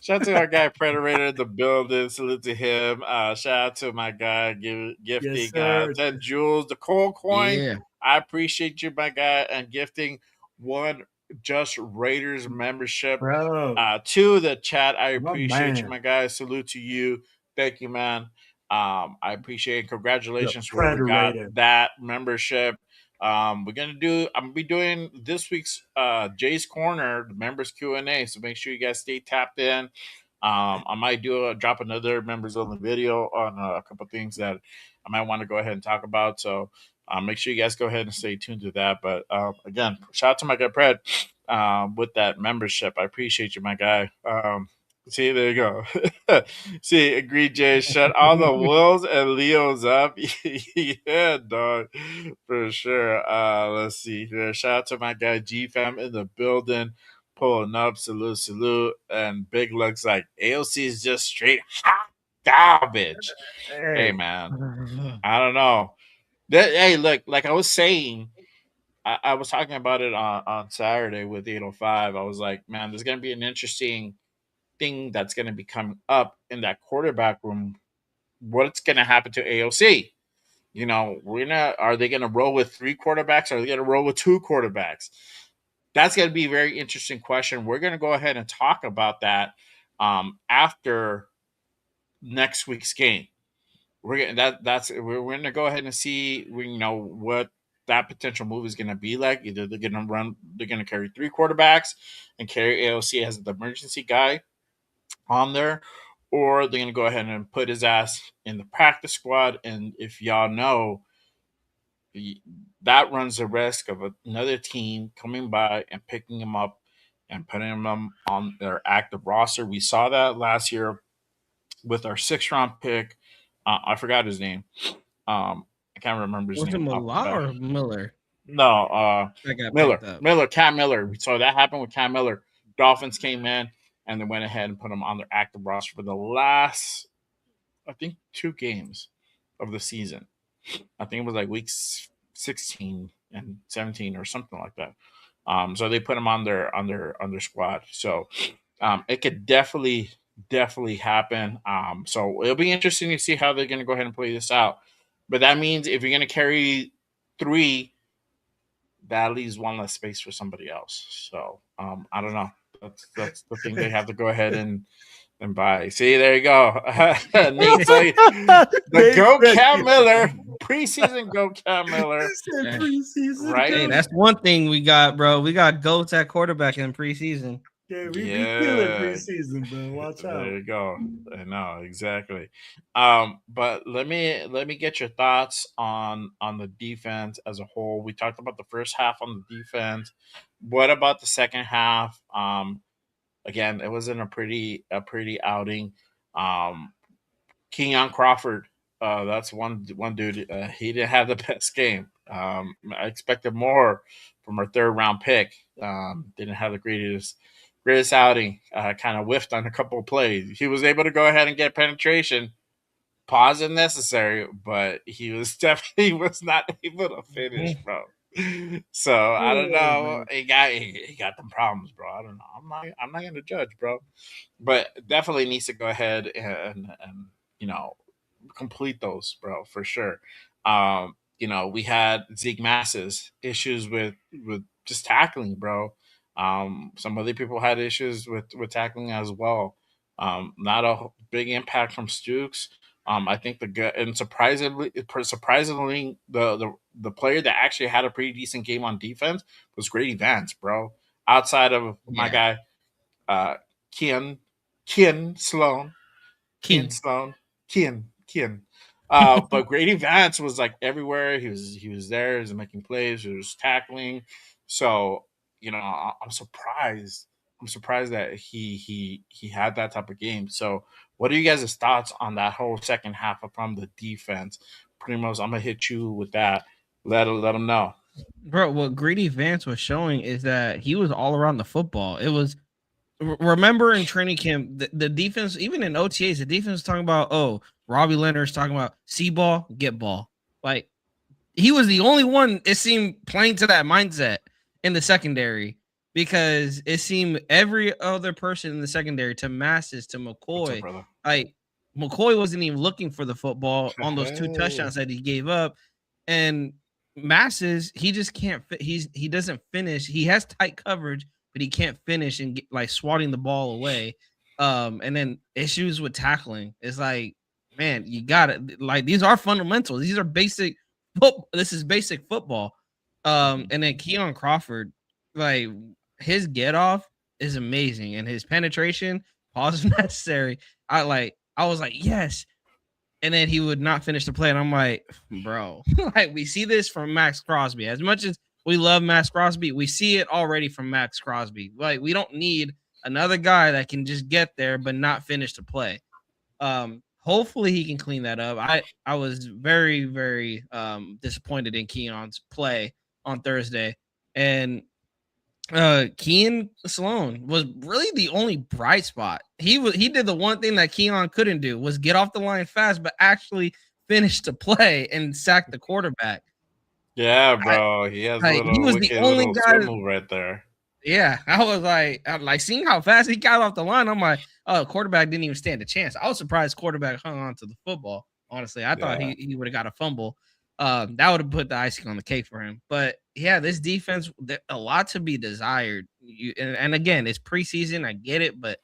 Shout out to our guy Predator in the building. Salute to him. Shout out to my guy gifting 10 jewels, the cold coin. Yeah. I appreciate you, my guy, and gifting 1 Just Raiders membership. To the chat. I appreciate you, my guy. Salute to you. Thank you, man. I appreciate it. Congratulations for we got that membership. I'm gonna be doing this week's Jay's Corner, the members Q&A. So make sure you guys stay tapped in. I might drop another members only video on a couple of things that I might want to go ahead and talk about. So make sure you guys go ahead and stay tuned to that. But again, shout out to my guy Pred with that membership. I appreciate you, my guy. See, there you go. See, agreed, Jay. Shut all the Wills and Leos up. Yeah, dog. For sure. Let's see here. Shout out to my guy G-Fam in the building. Pulling up. Salute. And Big looks like AOC is just straight hot garbage. Hey, man. I don't know. Hey, look, like I was saying, I was talking about it on Saturday with 805. I was like, man, there's going to be an interesting thing that's going to be coming up in that quarterback room. What's going to happen to AOC? Are they going to roll with 3 quarterbacks? Or are they going to roll with 2 quarterbacks? That's going to be a very interesting question. We're going to go ahead and talk about that after next week's game. We're going to go ahead and see what that potential move is going to be like. Either they're going to carry 3 quarterbacks and carry AOC as the emergency guy, on there, or they're going to go ahead and put his ass in the practice squad. And if y'all know, that runs the risk of another team coming by and picking him up and putting him on their active roster. We saw that last year with our 6th-round pick. I forgot his name. I can't remember his Was it name. Malah or Miller? No, That got picked up. Cam Miller. So that happened with Cam Miller. Dolphins came in and they went ahead and put him on their active roster for the last, I think, 2 games of the season. I think it was like weeks 16 and 17 or something like that. So they put him on their squad. So it could definitely happen. So it'll be interesting to see how they're going to go ahead and play this out. But that means if you're going to carry 3, that leaves one less space for somebody else. So I don't know. That's the thing they have to go ahead and buy. See, there you go. Nate, the Go Cam Miller preseason. Go Cam Miller. Preseason, Right? Hey, that's one thing we got, bro. We got goats at quarterback in preseason. Yeah, we be killing preseason, bro. Watch out. There you go. I know exactly. But let me get your thoughts on the defense as a whole. We talked about the first half on the defense. What about the second half? Again, it wasn't a pretty outing. Kenyon Crawford, that's one dude. He didn't have the best game. I expected more from our 3rd-round pick. Didn't have the greatest outing. Kind of whiffed on a couple of plays. He was able to go ahead and get penetration, pause if necessary, but he was definitely was not able to finish, bro. So I don't know. He got them problems, bro. I don't know. I'm not gonna judge, bro. But definitely needs to go ahead and complete those, bro, for sure. We had Zeke Masses issues with just tackling, bro. Some other people had issues with tackling as well. Not a big impact from Stukes. I think surprisingly, the player that actually had a pretty decent game on defense was Grady Vance, bro. Outside of my guy, Kian Sloan. But Grady Vance was like everywhere. He was there. He was making plays. He was tackling. So I'm surprised. I'm surprised that he had that type of game. So, what are you guys' thoughts on that whole second half from the defense? Primos, I'm gonna hit you with that. Let them know, bro. What Grady Vance was showing is that he was all around the football. It was. Remember in training camp, the defense, even in OTAs, the defense was talking about, Robbie Leonard's talking about see ball, get ball. Like, he was the only one, it seemed, playing to that mindset in the secondary, because it seemed every other person in the secondary, to Masses, to McCoy, brother? like, McCoy wasn't even looking for the football on those 2 touchdowns that he gave up. And Masses, he just can't he doesn't finish. He has tight coverage, but he can't finish and get, like, swatting the ball away. And then issues with tackling. It's like, man, you got it. Like, these are fundamentals. These are basic football. This is basic football. And then Keon Crawford, like, his get off is amazing, and his penetration, pause if necessary. I was like, yes. And then he would not finish the play, and I'm like, bro, like, we see this from Max Crosby. As much as we love Max Crosby, we see it already from Max Crosby. Like, we don't need another guy that can just get there but not finish the play. Hopefully he can clean that up. I was very, very disappointed in Keon's play on Thursday. And Keon Sloan was really the only bright spot. He did the one thing that Keon couldn't do, was get off the line fast, but actually finish the play and sack the quarterback. Yeah, bro. He has he was the only guy move right there. Yeah, I was like seeing how fast he got off the line. I'm like, quarterback didn't even stand a chance. I was surprised quarterback hung on to the football. Honestly, I thought he would have got a fumble. That would have put the icing on the cake for him. But yeah, this defense, a lot to be desired. And again, it's preseason. I get it, but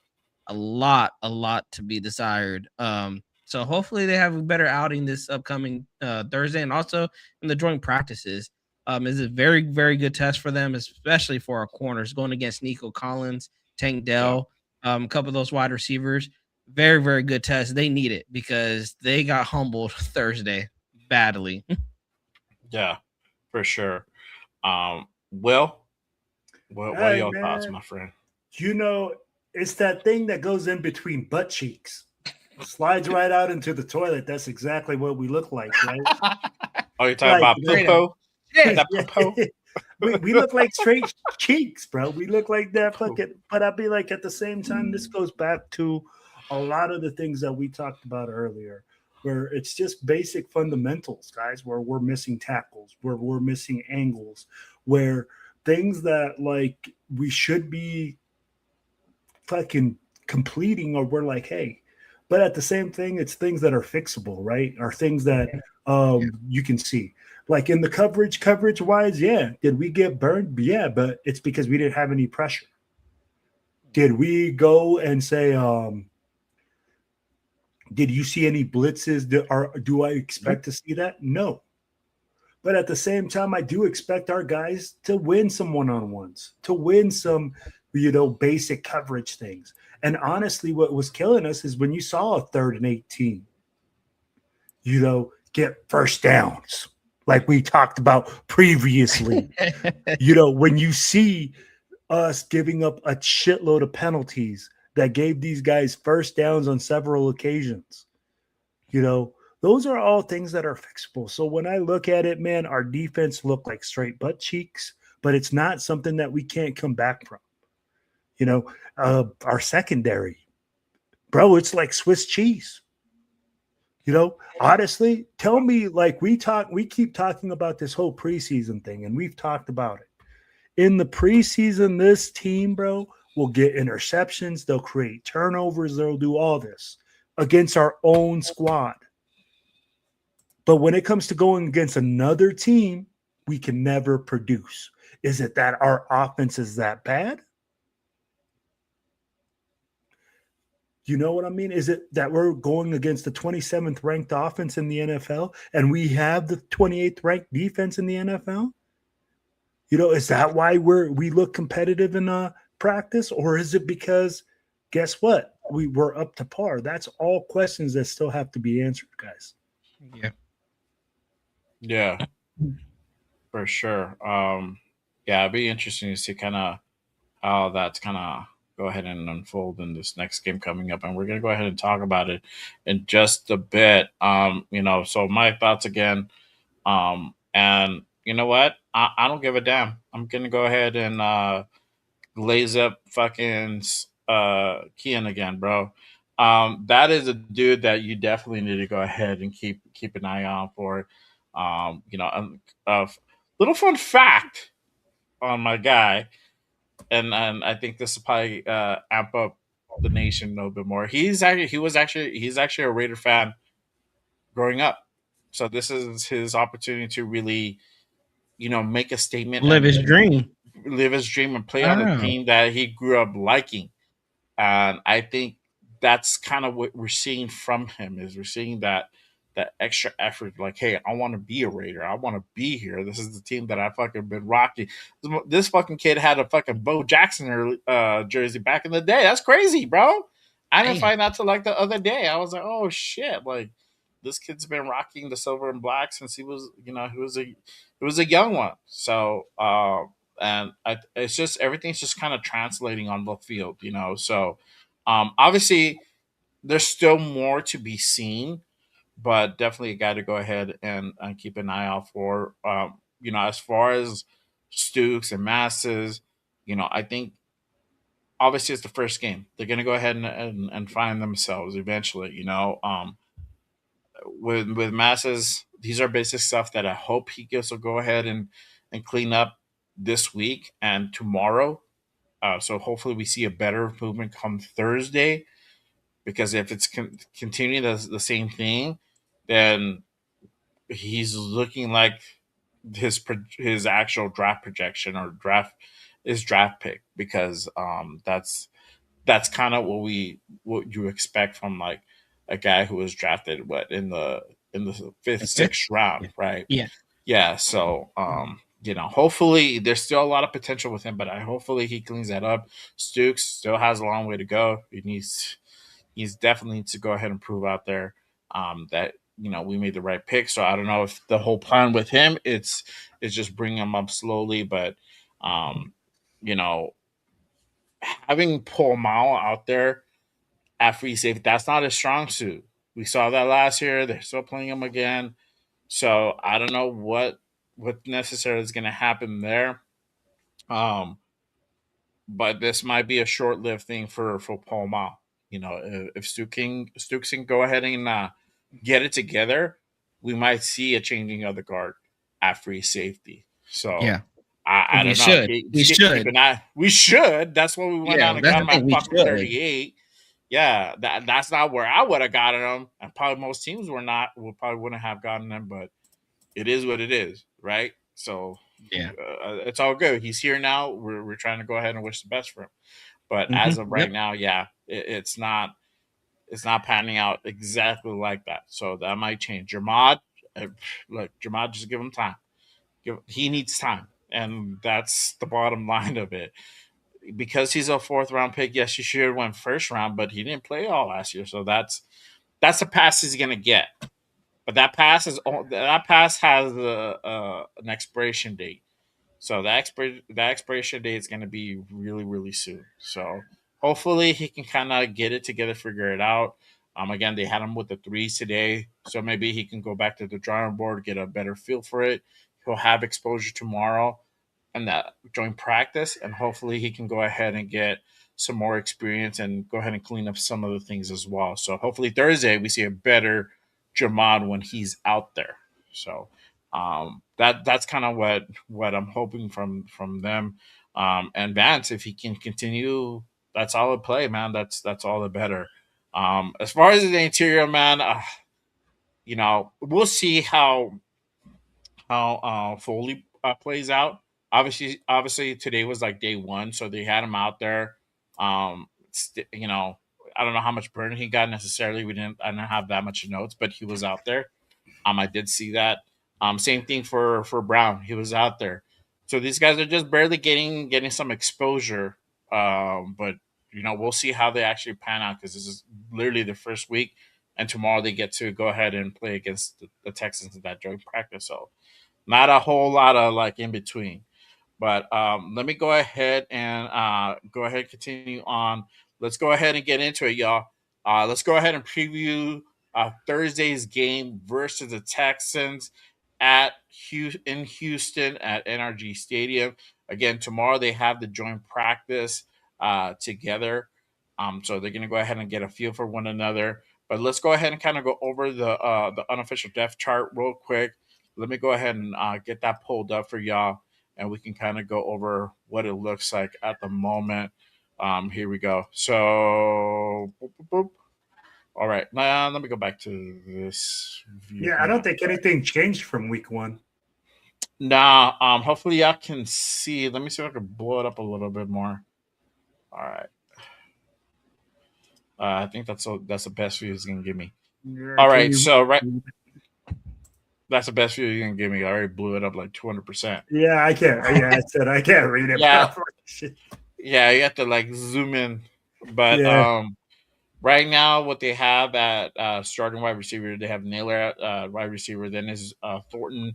a lot to be desired. So hopefully they have a better outing this upcoming Thursday, and also in the joint practices. Is a very, very good test for them, especially for our corners going against Nico Collins, Tank Dell. A couple of those wide receivers, very, very good test. They need it because they got humbled Thursday badly. Yeah, for sure. Will, what are Hey, your thoughts, man. my friend? You know, it's that thing that goes in between butt cheeks. Slides right out into the toilet. That's exactly what we look like, right? Oh, you're talking about Straight poo-poo? Shit. That Yeah. poo-poo? we look like straight cheeks, bro. We look like that Poo. fucking. But I'll be like, at the same time, this goes back to a lot of the things that we talked about earlier, where it's just basic fundamentals, guys, where we're missing tackles, where we're missing angles, where things that like we should be fucking completing, or we're like, hey, but at the same thing, it's things that are fixable, right? Or things that you can see. Like in the coverage wise, yeah. Did we get burned? Yeah, but it's because we didn't have any pressure. Did we go and say, did you see any blitzes? Do I expect to see that? No. But at the same time, I do expect our guys to win some one-on-ones, to win some, basic coverage things. And honestly, what was killing us is when you saw a 3rd and 18, get first downs, like we talked about previously. When you see us giving up a shitload of penalties that gave these guys first downs on several occasions, those are all things that are fixable. So when I look at it, man, our defense looked like straight butt cheeks, but it's not something that we can't come back from. Our secondary, bro, it's like Swiss cheese. Honestly, tell me, like we keep talking about this whole preseason thing, and we've talked about it. In the preseason, this team, bro, will get interceptions. They'll create turnovers. They'll do all this against our own squad. But when it comes to going against another team, we can never produce. Is it that our offense is that bad? You know what I mean? Is it that we're going against the 27th ranked offense in the NFL and we have the 28th ranked defense in the NFL? Is that why we look competitive in practice? Or is it because, guess what? We were up to par. That's all questions that still have to be answered, guys. Yeah. Yeah, for sure. Yeah, it'd be interesting to see kind of how that's kind of go ahead and unfold in this next game coming up, and we're gonna go ahead and talk about it in just a bit. So my thoughts again. And you know what? I don't give a damn. I'm gonna go ahead and glaze up fucking Kian again, bro. That is a dude that you definitely need to go ahead and keep an eye on for. A little fun fact on my guy, and I think this will probably amp up the nation a little bit more. He's actually a Raider fan growing up, so this is his opportunity to really make a statement Live his and dream. live his dream and play on the Wow. team that he grew up liking. And I think that's kind of what we're seeing from him is we're seeing that extra effort. Like, hey, I want to be a Raider. I want to be here. This is the team that I fucking been rocking. This fucking kid had a fucking Bo Jackson jersey back in the day. That's crazy, bro. I didn't Damn. find out till like the other day. I was like, oh shit, like this kid's been rocking the silver and black since he was a young one. So it's just everything's just kind of translating on the field, So obviously, there's still more to be seen, but definitely a guy to go ahead and keep an eye out for. As far as Stooks and Masses, I think obviously it's the first game. They're going to go ahead and find themselves eventually. With Masses, these are basic stuff that I hope he gets to go ahead and clean up this week and tomorrow. So hopefully we see a better improvement come Thursday, because if it's continuing the same thing, then he's looking like his actual draft projection or draft pick, because that's kind of what you expect from like a guy who was drafted in the fifth, Like fifth? sixth round, right? Yeah. Yeah. So hopefully there's still a lot of potential with him, but hopefully he cleans that up. Stooks still has a long way to go. He's definitely needs to go ahead and prove out there that we made the right pick. So I don't know if the whole plan with him it's just bring him up slowly, but you know having Paul Mao out there at free safety, that's not a strong suit. We saw that last year. They're still playing him again. So I don't know what necessarily is going to happen there. Um, but this might be a short lived thing for Paul Ma. If Stooks can go ahead and get it together, we might see a changing of the guard at free safety. So Yeah, I we don't know. should. We should. An eye. We should. That's what we went Yeah, out and that's got the him thing. at We fucking should. 38. Yeah, that's not where I would have gotten him, and probably most teams probably wouldn't have gotten him, but it is what it is, right? So Yeah. it's all good. He's here now. We're trying to go ahead and wish the best for him. But as of right Yep. now, yeah, it's not panning out exactly like that. So that might change. Look, Jamad, just give him time. He needs time, and that's the bottom line of it. Because he's a fourth round pick, yes, he should have went first round, but he didn't play all last year, so that's the pass he's gonna get. But that pass has an expiration date. So that expiration date is going to be really, really soon. So hopefully he can kind of get it together, figure it out. Again, they had him with the threes today, so maybe he can go back to the drawing board, get a better feel for it. He'll have exposure tomorrow and that joint practice, and hopefully he can go ahead and get some more experience and go ahead and clean up some of the things as well. So hopefully Thursday we see a better Jamad when he's out there. So that's kind of what I'm hoping from them. And Vance, if he can continue that solid play, man, that's all the better. As far as the interior, man, we'll see how Foley plays out. Obviously, today was like day one, so they had him out there. I don't know how much burn he got necessarily. I didn't have that much notes, but he was out there. I did see that. Same thing for Brown. He was out there. So these guys are just barely getting some exposure. But we'll see how they actually pan out because this is literally the first week, and tomorrow they get to go ahead and play against the Texans in that joint practice. So not a whole lot of like in between. But let me go ahead and continue on. Let's go ahead and get into it, y'all. Let's go ahead and preview Thursday's game versus the Texans in Houston at NRG Stadium. Again, tomorrow they have the joint practice together. So they're going to go ahead and get a feel for one another. But let's go ahead and kind of go over the unofficial depth chart real quick. Let me go ahead and get that pulled up for y'all, and we can kind of go over what it looks like at the moment. Here we go. So, boop, boop, boop. All right. Now, let me go back to this view. Yeah, I don't think anything changed from week one. Nah, hopefully y'all can see. Let me see if I can blow it up a little bit more. All right. I think that's the best view it's gonna give me. Yeah, All right, so that's the best view you can give me. I already blew it up like 200%. Yeah, I can't. Yeah, I said I can't read it. Yeah. Yeah, you have to like zoom in. But right now, what they have at starting wide receiver, they have Naylor at wide receiver. Then is Thornton.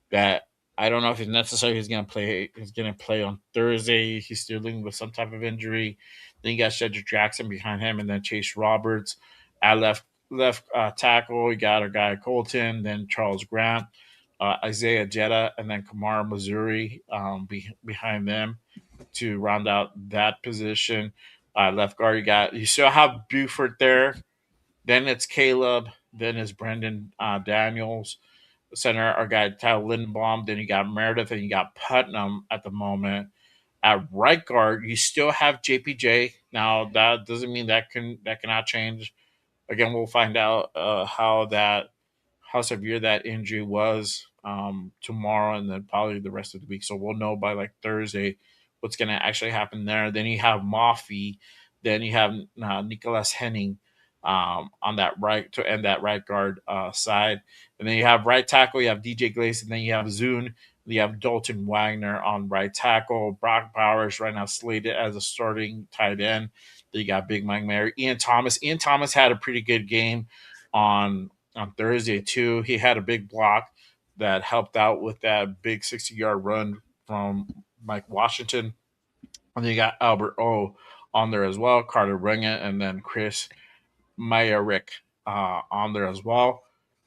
That I don't know if it's necessary. He's gonna play. He's gonna play on Thursday. He's still dealing with some type of injury. Then you got Cedric Jackson behind him, and then Chase Roberts at left tackle. You got our guy Colton, then Charles Grant, Isaiah Jetta, and then Kamara Missouri behind them to round out that position. Left guard, you still have Buford there. Then it's Caleb. Then it's Brendan Daniels. Center, our guy Tyler Lindenbaum. Then you got Meredith, and you got Putnam at the moment. At right guard, you still have JPJ. Now that doesn't mean that cannot change. Again, we'll find out how severe that injury was tomorrow, and then probably the rest of the week. So we'll know by like Thursday what's going to actually happen there. Then you have Moffey. Then you have Nicholas Henning on that right to end that right guard side. And then you have right tackle. You have DJ Glaze, and then you have Zune You have Dalton Wagner on right tackle. Brock Bowers right now slated as a starting tight end. Then you got Big Mike Mary. Ian Thomas. Ian Thomas had a pretty good game on Thursday too. He had a big block that helped out with that big 60-yard run from Mike Washington. And then you got Albert O on there as well, Carter Ringett, and then Chris Myarick on there as well.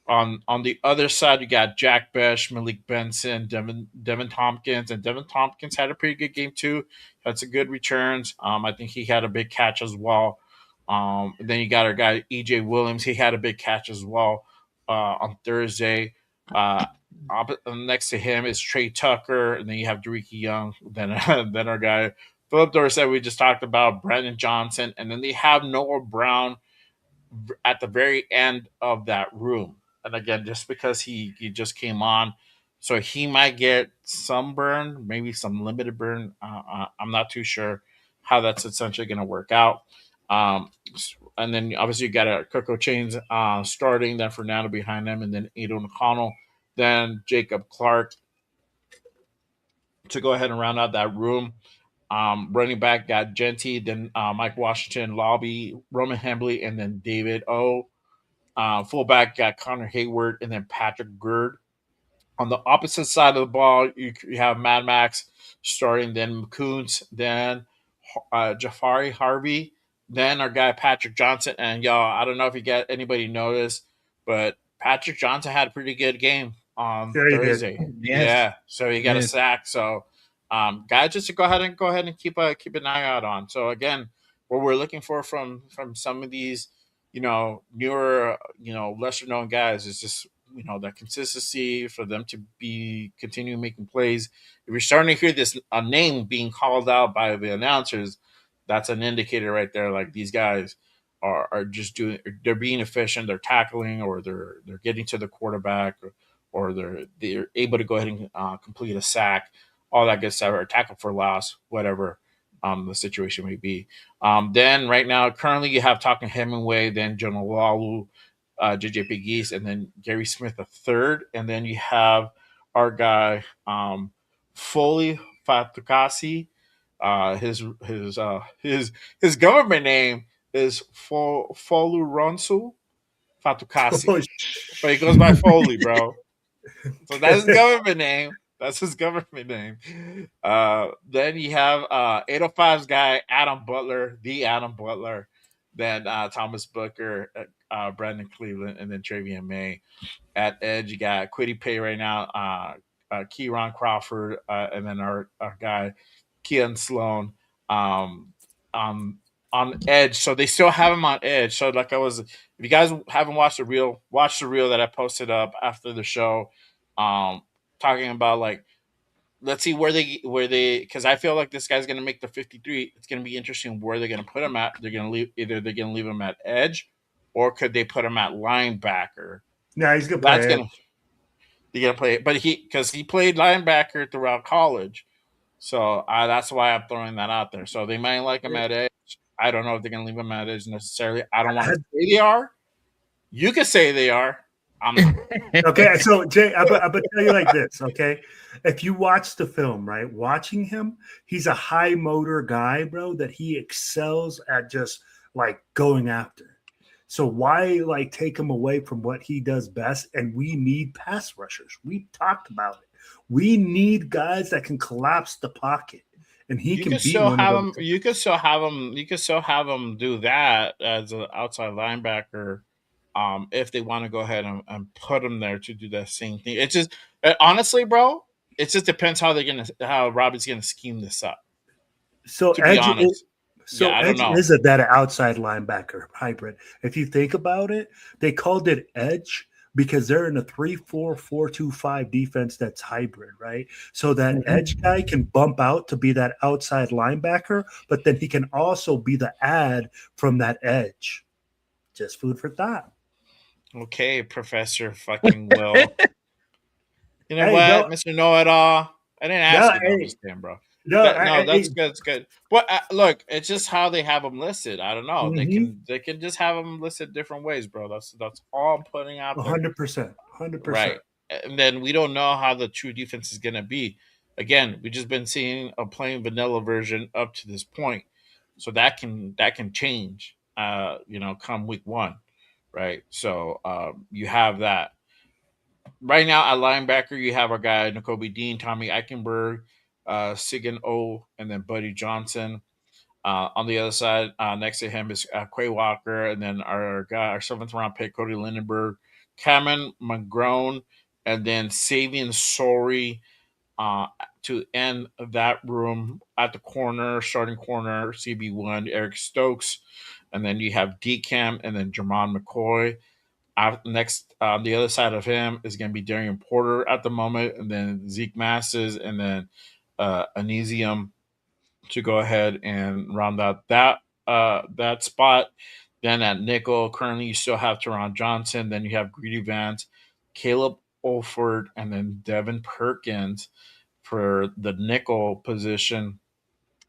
On the other side, you got Jack Besh, Malik Benson, Devin Tompkins, and Devin Tompkins had a pretty good game too. Had some good returns. I think he had a big catch as well. And then you got our guy EJ Williams. He had a big catch as well on Thursday. Next to him is Trey Tucker, and then you have Dareke Young. Then then our guy Philip Dorsett we just talked about, Brandon Johnson, and then they have Noah Brown at the very end of that room. And again, just because he just came on, so he might get some burn, maybe some limited burn. I'm not too sure how that's essentially going to work out. And then obviously you got a Coco Chains starting, then Fernando behind them, and then Aidan O'Connell, then Jacob Clark to go ahead and round out that room. Running back got Genty, then Mike Washington, Lobby, Roman Hembley, and then David O. Fullback got Connor Hayward, and then Patrick Gerd. On the opposite side of the ball, you have Mad Max starting, then McCoons, then Jafari Harvey, then our guy Patrick Johnson. And y'all, I don't know if you get anybody noticed, but Patrick Johnson had a pretty good game on Thursday. Yes. Yeah, so he got a sack. So guys, just to go ahead and keep an eye out on. So again, what we're looking for from some of these, newer, lesser known guys is just that consistency for them to be continue making plays. If you're starting to hear this a name being called out by the announcers, that's an indicator right there. Like these guys are just they're being efficient, they're tackling, or they're getting to the quarterback, or they're able to go ahead and complete a sack, all that good stuff, or tackle for loss, whatever the situation may be. Then right now, currently you have Talking Hemingway, then Jonah Lalu, JJ Pegues, and then Gary Smith the third, and then you have our guy Foley Fatukasi. His government name is Foluronsu Fatukasi, but he goes by Foley, bro. So that's his government name. That's his government name. Then you have 805's guy, Adam Butler, the Adam Butler. Then Thomas Booker, Brandon Cleveland, and then Travian May. At edge, you got Quiddy Pay right now, Kieran Crawford, and then our guy, Kean Sloan on edge. So they still have him on edge. So if you guys haven't watched the reel, watch the reel that I posted up after the show. Talking about let's see where they because I feel like this guy's gonna make the 53. It's gonna be interesting where they're gonna put him at. They're gonna leave him at edge, or could they put him at linebacker? No, he's gonna play. They're gonna play it, but because he played linebacker throughout college, so that's why I'm throwing that out there. So they might like him at edge. I don't know if they're gonna leave him at edge necessarily. I don't want to say they are. You could say they are. I'm not. Okay, so Jay, I'm gonna tell you like this. Okay, if you watch the film, right, watching him, he's a high motor guy, bro. That he excels at just going after. So why take him away from what he does best? And we need pass rushers. We talked about it. We need guys that can collapse the pocket, and he can be one of those. You could still have him. You could still have him do that as an outside linebacker. If they want to go ahead and put him there to do that same thing. It just honestly, bro, it just depends how Robbie's gonna scheme this up. So to be honest. Edge is that outside linebacker hybrid. If you think about it, they called it edge because they're in a 3-4-4-2-5 defense that's hybrid, right? So that edge guy can bump out to be that outside linebacker, but then he can also be the ad from that edge. Just food for thought. Okay, Professor fucking Will. You know what, Mr. Know-It-All? I didn't ask you this damn, bro. That's good. It's good. But look, it's just how they have them listed. I don't know. They can just have them listed different ways, bro. That's all I'm putting out there. 100%. Right. and then we don't know how the true defense is going to be. Again, we've just been seeing a plain vanilla version up to this point, so that can change. Come week one, right? So you have that right now at linebacker. You have our guy N'Kobe Dean, Tommy Eichenberg, Sigan O, and then Buddy Johnson. On the other side, next to him is Quay Walker, and then our guy, our seventh round pick, Cody Lindenberg, Cameron McGrone, and then Savian Sori to end that room at the corner, starting corner, CB1, Eric Stokes, and then you have DCAM, and then Jermon McCoy. Next, on the other side of him is going to be Darian Porter at the moment, and then Zeke Masses, and then Anesium to go ahead and round out that spot. Then at nickel, currently you still have Teron Johnson. Then you have Greedy Vance, Caleb Olford, and then Devin Perkins for the nickel position.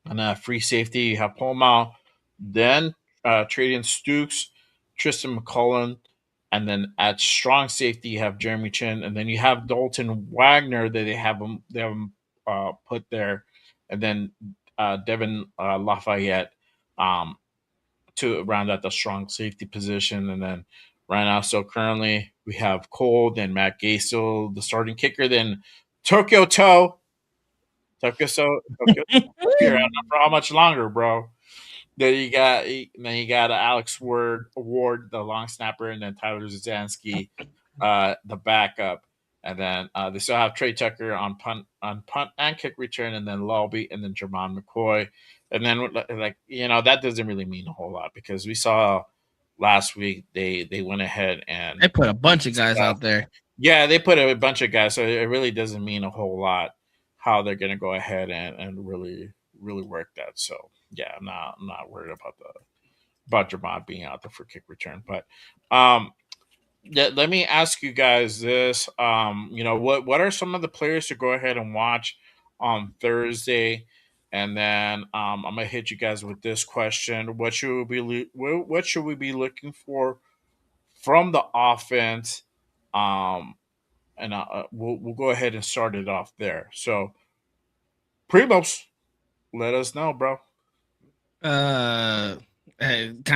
And free safety, you have Paul Mao. Then trade in Stukes, Tristan McCullen, and then at strong safety you have Jeremy Chin, and then you have Dalton Wagner that they have him put there, and then Devin Lafayette to round out the strong safety position. And then right now, so currently we have Cole, then Matt Gasel, the starting kicker, then Tokyo Toe. Tokyo here. I don't know for how much longer, bro. Then you got Alex Ward, the long snapper, and then Tyler Zansky, the backup. And then they still have Trey Tucker on punt and kick return, and then Lobby, and then Jermon McCoy. And then that doesn't really mean a whole lot because we saw last week they went ahead and They put a bunch of guys out there. Yeah, they put a bunch of guys, so it really doesn't mean a whole lot how they're going to go ahead and really work that. So yeah, I'm not worried about Jermon being out there for kick return, but yeah, let me ask you guys this. What are some of the players to go ahead and watch on Thursday? And then I'm gonna hit you guys with this question: what should we be looking for from the offense? And we'll go ahead and start it off there. So, Primos, let us know, bro. Kind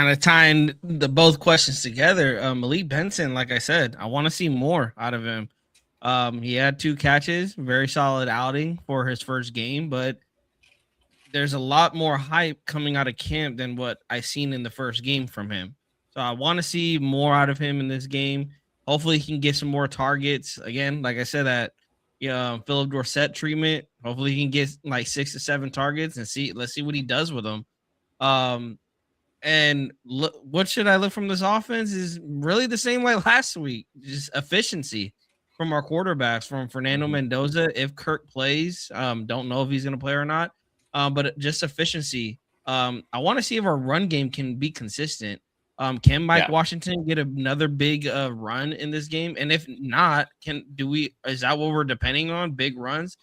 of tying the both questions together. Malik Benson, like I said, I want to see more out of him. He had 2 catches, very solid outing for his first game, but there's a lot more hype coming out of camp than what I seen in the first game from him. So I want to see more out of him in this game. Hopefully he can get some more targets. Again, like I said, that Philip Dorsett treatment. Hopefully he can get like 6 to 7 targets and let's see what he does with them. And what should I look from this offense is really the same like last week, just efficiency from our quarterbacks, from Fernando Mendoza. If Kirk plays, don't know if he's going to play or not, but just efficiency. I want to see if our run game can be consistent. Can Mike Washington get another big run in this game? And if not, is that what we're depending on, big runs?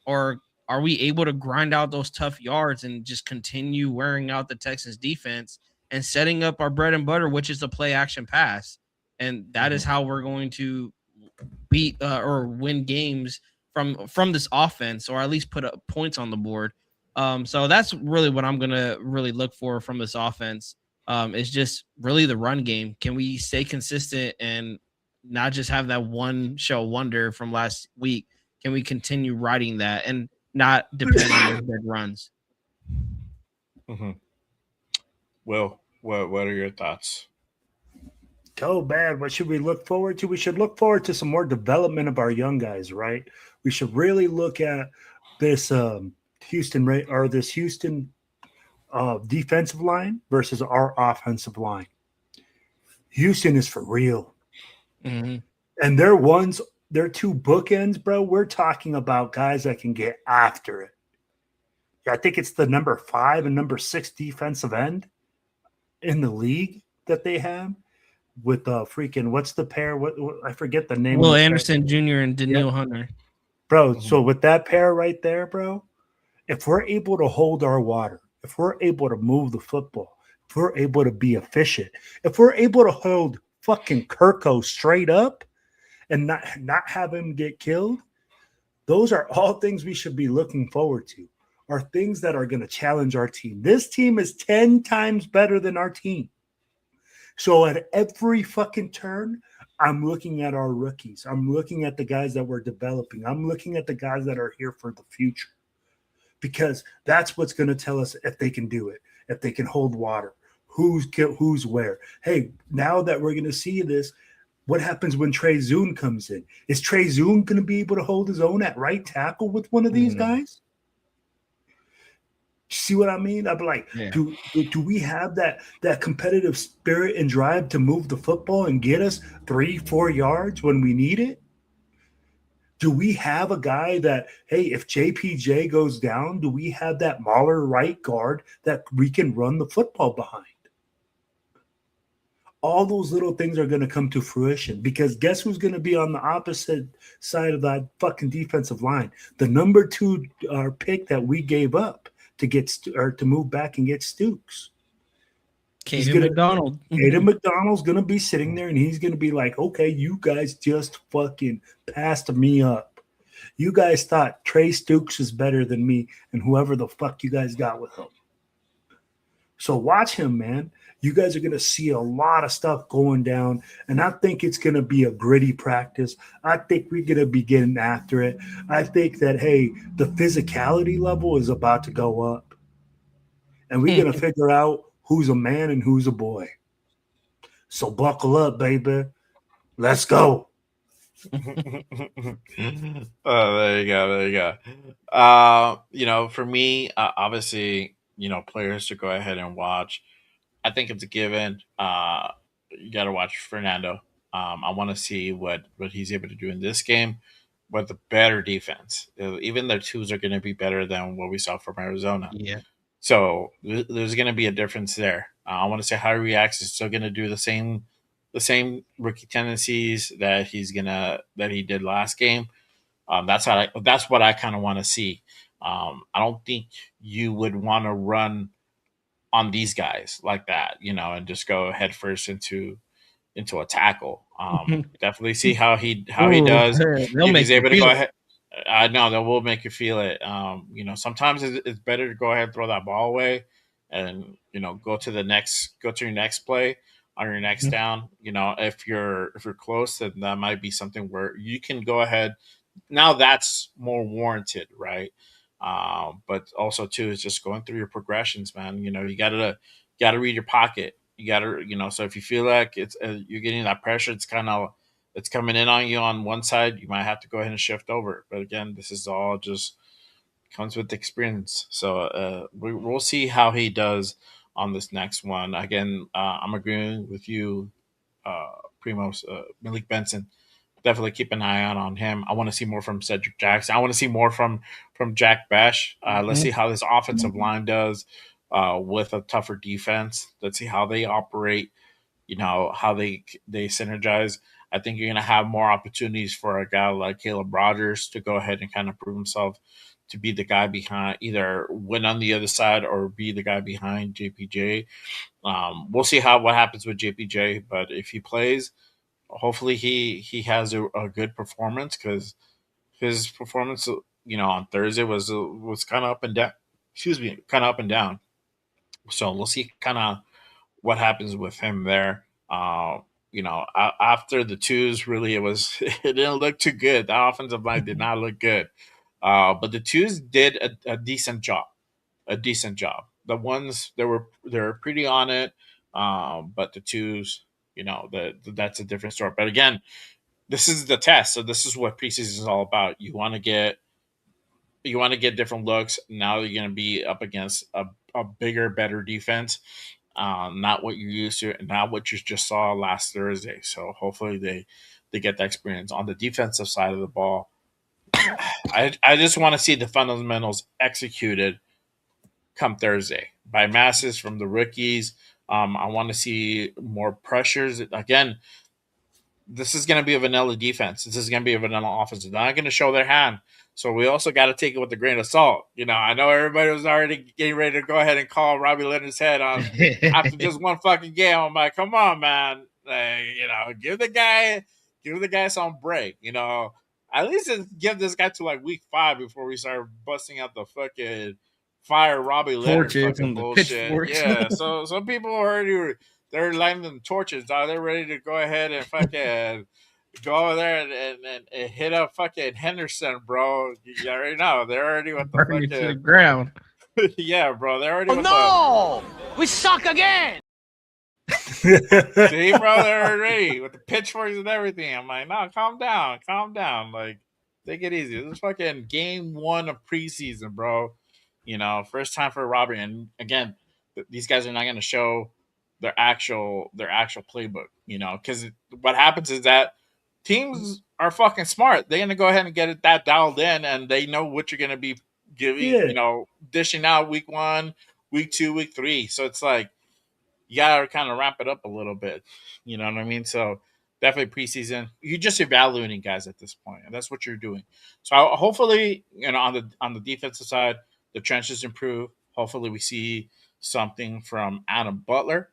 Or are we able to grind out those tough yards and just continue wearing out the Texans defense and setting up our bread and butter, which is the play action pass? And that is how we're going to beat or win games from this offense, or at least put up points on the board. So that's really what I'm going to really look for from this offense. Is just really the run game. Can we stay consistent and not just have that one show wonder from last week? Can we continue riding that and not depend on those big runs? Will, what are your thoughts? So bad. What should we look forward to? We should look forward to some more development of our young guys, right? We should really look at this Houston defensive line versus our offensive line. Houston is for real. And they're 2 bookends, bro. We're talking about guys that can get after it. Yeah, I think it's the number 5 and number 6 defensive end in the league that they have with what's the pair? What I forget the name. Will Anderson Jr. and Daniil Hunter. Bro, so with that pair right there, bro, if we're able to hold our water, if we're able to move the football, if we're able to be efficient, if we're able to hold fucking Kirko straight up and not have him get killed, those are all things we should be looking forward to, are things that are going to challenge our team. This team is 10 times better than our team. So at every fucking turn, I'm looking at our rookies. I'm looking at the guys that we're developing. I'm looking at the guys that are here for the future, because that's what's going to tell us if they can do it, if they can hold water, who's where. Hey, now that we're going to see this, what happens when Trey Zune comes in? Is Trey Zune going to be able to hold his own at right tackle with one of these guys? See what I mean? I'd be like, Yeah. do we have that competitive spirit and drive to move the football and get us 3-4 yards when we need it? Do we have a guy that, hey, if JPJ goes down, do we have that Mahler right guard that we can run the football behind? All those little things are going to come to fruition, because guess who's going to be on the opposite side of that fucking defensive line? The number 2 pick that we gave up to get to move back and get Stooks. Caden McDonald. Caden McDonald's going to be sitting there, and he's going to be like, okay, you guys just fucking passed me up. You guys thought Trey Stooks is better than me and whoever the fuck you guys got with him. So watch him, man. You guys are going to see a lot of stuff going down, and I think it's going to be a gritty practice. I think we're going to be getting after it. I think that, hey, the physicality level is about to go up, and we're going to figure out who's a man and who's a boy. So buckle up, baby. Let's go. Oh, there you go. There you go. For me, obviously, players to go ahead and watch. I think it's a given. You got to watch Fernando. I want to see what he's able to do in this game with a better defense. Even their twos are going to be better than what we saw from Arizona. Yeah. So there's going to be a difference there. I want to say how he reacts is still going to do the same rookie tendencies that he did last game. That's what I kind of want to see. I don't think you would want to run on these guys like that, and just go headfirst into a tackle. Definitely see how he does. They'll If make he's you able to feel go it. ahead. I know that will make you feel it. Sometimes it's better to go ahead and throw that ball away, and go to your next play on your next down. If you're close, then that might be something where you can go ahead. Now that's more warranted, right? But also too is just going through your progressions, man. You gotta read your pocket. You gotta, so if you feel like it's you're getting that pressure, it's coming in on you on one side, you might have to go ahead and shift over. But again, this is all just comes with experience. So we'll see how he does on this next one. Again, I'm agreeing with you, Primos, Malik Benson. Definitely keep an eye out on him. I want to see more from Cedric Jackson. I want to see more from Jack Besh. Let's see how this offensive line does with a tougher defense. Let's see how they operate. How they synergize. I think you're going to have more opportunities for a guy like Caleb Rogers to go ahead and kind of prove himself to be the guy behind, either win on the other side or be the guy behind JPJ. We'll see what happens with JPJ, but if he plays, hopefully he has a good performance, because his performance, on Thursday was kind of up and down. Excuse me, kind of up and down. So we'll see kind of what happens with him there. After the twos, really, it didn't look too good. The offensive line did not look good, but the twos did a decent job. A decent job. The ones they were pretty on it, but the twos, that's a different story. But again, this is the test. So this is what preseason is all about. You want to get different looks. Now you're going to be up against a bigger, better defense. Not what you're used to, and not what you just saw last Thursday. So hopefully they get that experience on the defensive side of the ball. I just want to see the fundamentals executed come Thursday by masses from the rookies. I want to see more pressures. Again, this is going to be a vanilla defense. This is going to be a vanilla offense. They're not going to show their hand. So we also got to take it with a grain of salt. I know everybody was already getting ready to go ahead and call Robbie Leonard's head on after just one fucking game. I'm like, come on, man. Give the guy Give the guy some break. At least give this guy to like week 5 before we start busting out the fucking fire Robbie Leonard Torches fucking and the bullshit. pitchforks. Yeah, so some people they're lighting them torches. They're ready to go ahead and fucking go over there and hit up fucking Henderson, bro. You already know they're already with the Burn it to the fucking ground. yeah, bro. They're already with We suck again. See, bro, they're already with the pitchforks and everything. I'm like, no, calm down. Like, take it easy. This is fucking game 1 of preseason, bro. First time for Robert, and again, these guys are not going to show their actual playbook. Because what happens is that teams are fucking smart. They're going to go ahead and get that dialed in, and they know what you're going to be giving. Dishing out week 1, week 2, week 3. So it's like, you gotta kind of wrap it up a little bit. You know what I mean? So definitely preseason. You're just evaluating guys at this point, and that's what you're doing. So hopefully, on the defensive side, the trenches improve. Hopefully, we see something from Adam Butler.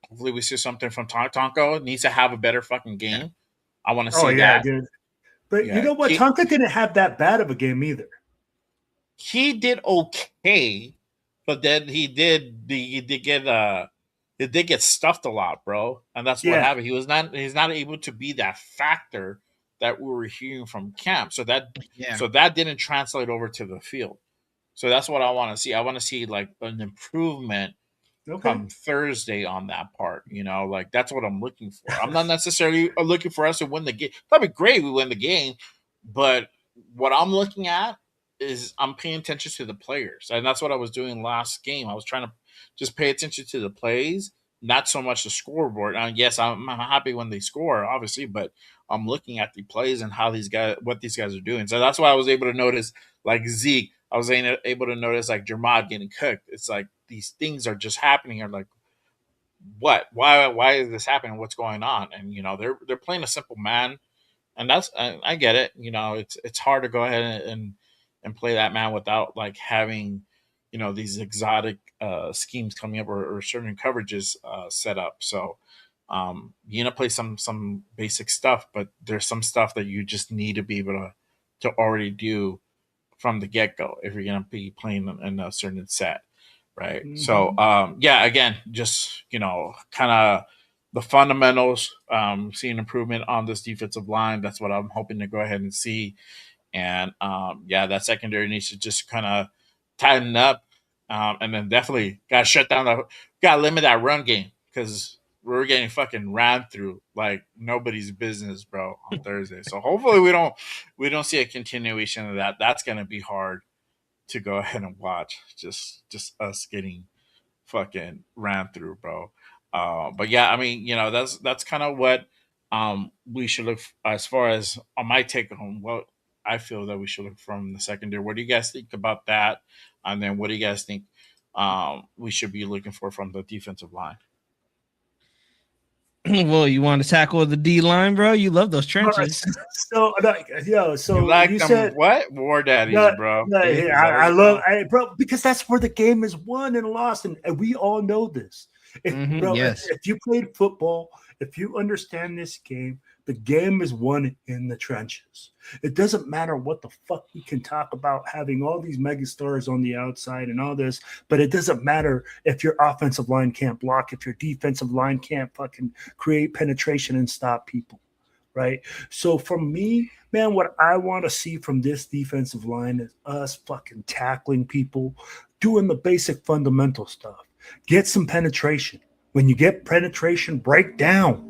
Hopefully, we see something from Tonko. Needs to have a better fucking game. I want to see that. Dude. But Yeah. you know what? Tonka didn't have that bad of a game either. He did okay, but then he did get stuffed a lot, bro, and that's what happened. He's not able to be that factor that we were hearing from camp. So that didn't translate over to the field. So that's what I want to see. I want to see like an improvement come Thursday on that part. Like that's what I'm looking for. I'm not necessarily looking for us to win the game. That'd be great, we win the game, but what I'm looking at is I'm paying attention to the players, and that's what I was doing last game. I was trying to just pay attention to the plays, not so much the scoreboard. Yes, I'm happy when they score, obviously, but I'm looking at the plays and what these guys are doing. So that's why I was able to notice, like Zeke. I was able to notice like Jermod getting cooked. It's like these things are just happening. I'm like, what? Why is this happening? What's going on? And they're playing a simple man, and I get it. It's hard to go ahead and play that man without like having these exotic schemes coming up or certain coverages set up. So play some basic stuff, but there's some stuff that you just need to be able to already do from the get-go if you're going to be playing in a certain set, right? So again, just kind of the fundamentals, seeing improvement on this defensive line. That's what I'm hoping to go ahead and see. And that secondary needs to just kind of tighten up, and then definitely got to limit that run game, because we're getting fucking ran through like nobody's business, bro, on Thursday. So hopefully we don't see a continuation of that. That's gonna be hard to go ahead and watch. Just us getting fucking ran through, bro. But yeah, I mean, that's kind of what we should look as far as on my take home. What I feel that we should look from the secondary. What do you guys think about that? And then what do you guys think we should be looking for from the defensive line? Well, you want to tackle the D line, bro? You love those trenches. So you said what? War daddies, bro. Bro, because that's where the game is won and lost, and we all know this. If you played football, if you understand this game, the game is won in the trenches. It doesn't matter what the fuck we can talk about having all these megastars on the outside and all this, but it doesn't matter if your offensive line can't block, if your defensive line can't fucking create penetration and stop people, right? So for me, man, what I want to see from this defensive line is us fucking tackling people, doing the basic fundamental stuff. Get some penetration. When you get penetration, break down.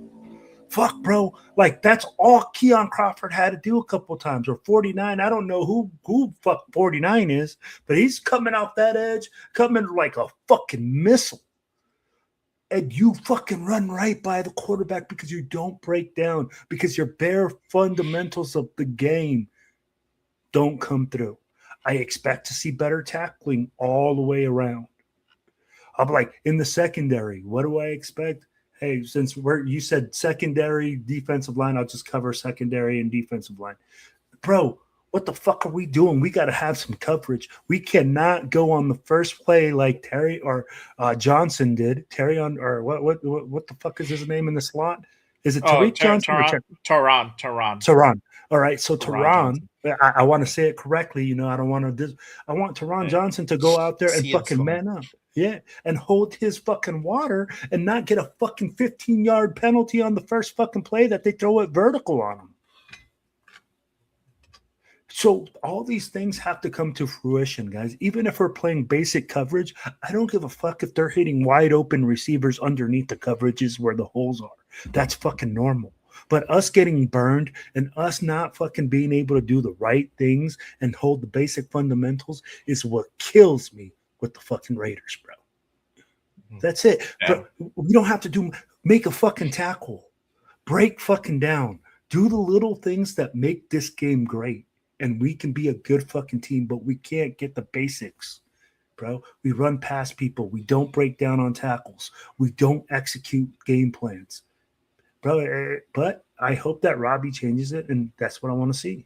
Fuck, bro. Like, that's all Keon Crawford had to do a couple of times. Or 49. I don't know who fuck 49 is, but he's coming off that edge, coming like a fucking missile. And you fucking run right by the quarterback because you don't break down, because your bare fundamentals of the game don't come through. I expect to see better tackling all the way around. I'm like, in the secondary, what do I expect? Hey, since you said secondary, defensive line, I'll just cover secondary and defensive line. Bro, what the fuck are we doing? We got to have some coverage. We cannot go on the first play like Terry or Johnson did. Terry on, or what the fuck is his name in the slot? Is it Oh, Tariq Johnson or Tehran. Tehran? All right, so Tehran Tehran, Johnson. I want to say it correctly. You know, I don't want to. I want Tehran Johnson to go out there and See it fucking slow. man up, yeah, and hold his fucking water and not get a fucking 15-yard penalty on the first fucking play that they throw it vertical on him. So all these things have to come to fruition, guys. Even if we're playing basic coverage, I don't give a fuck if they're hitting wide open receivers underneath the coverages where the holes are. That's fucking normal. But us getting burned and us not fucking being able to do the right things and hold the basic fundamentals is what kills me with the fucking Raiders, bro. That's it. Yeah. But we don't have to make a fucking tackle, break fucking down, do the little things that make this game great. And we can be a good fucking team, but we can't get the basics, bro. We run past people. We don't break down on tackles. We don't execute game plans, bro. But I hope that Robbie changes it, and that's what I want to see.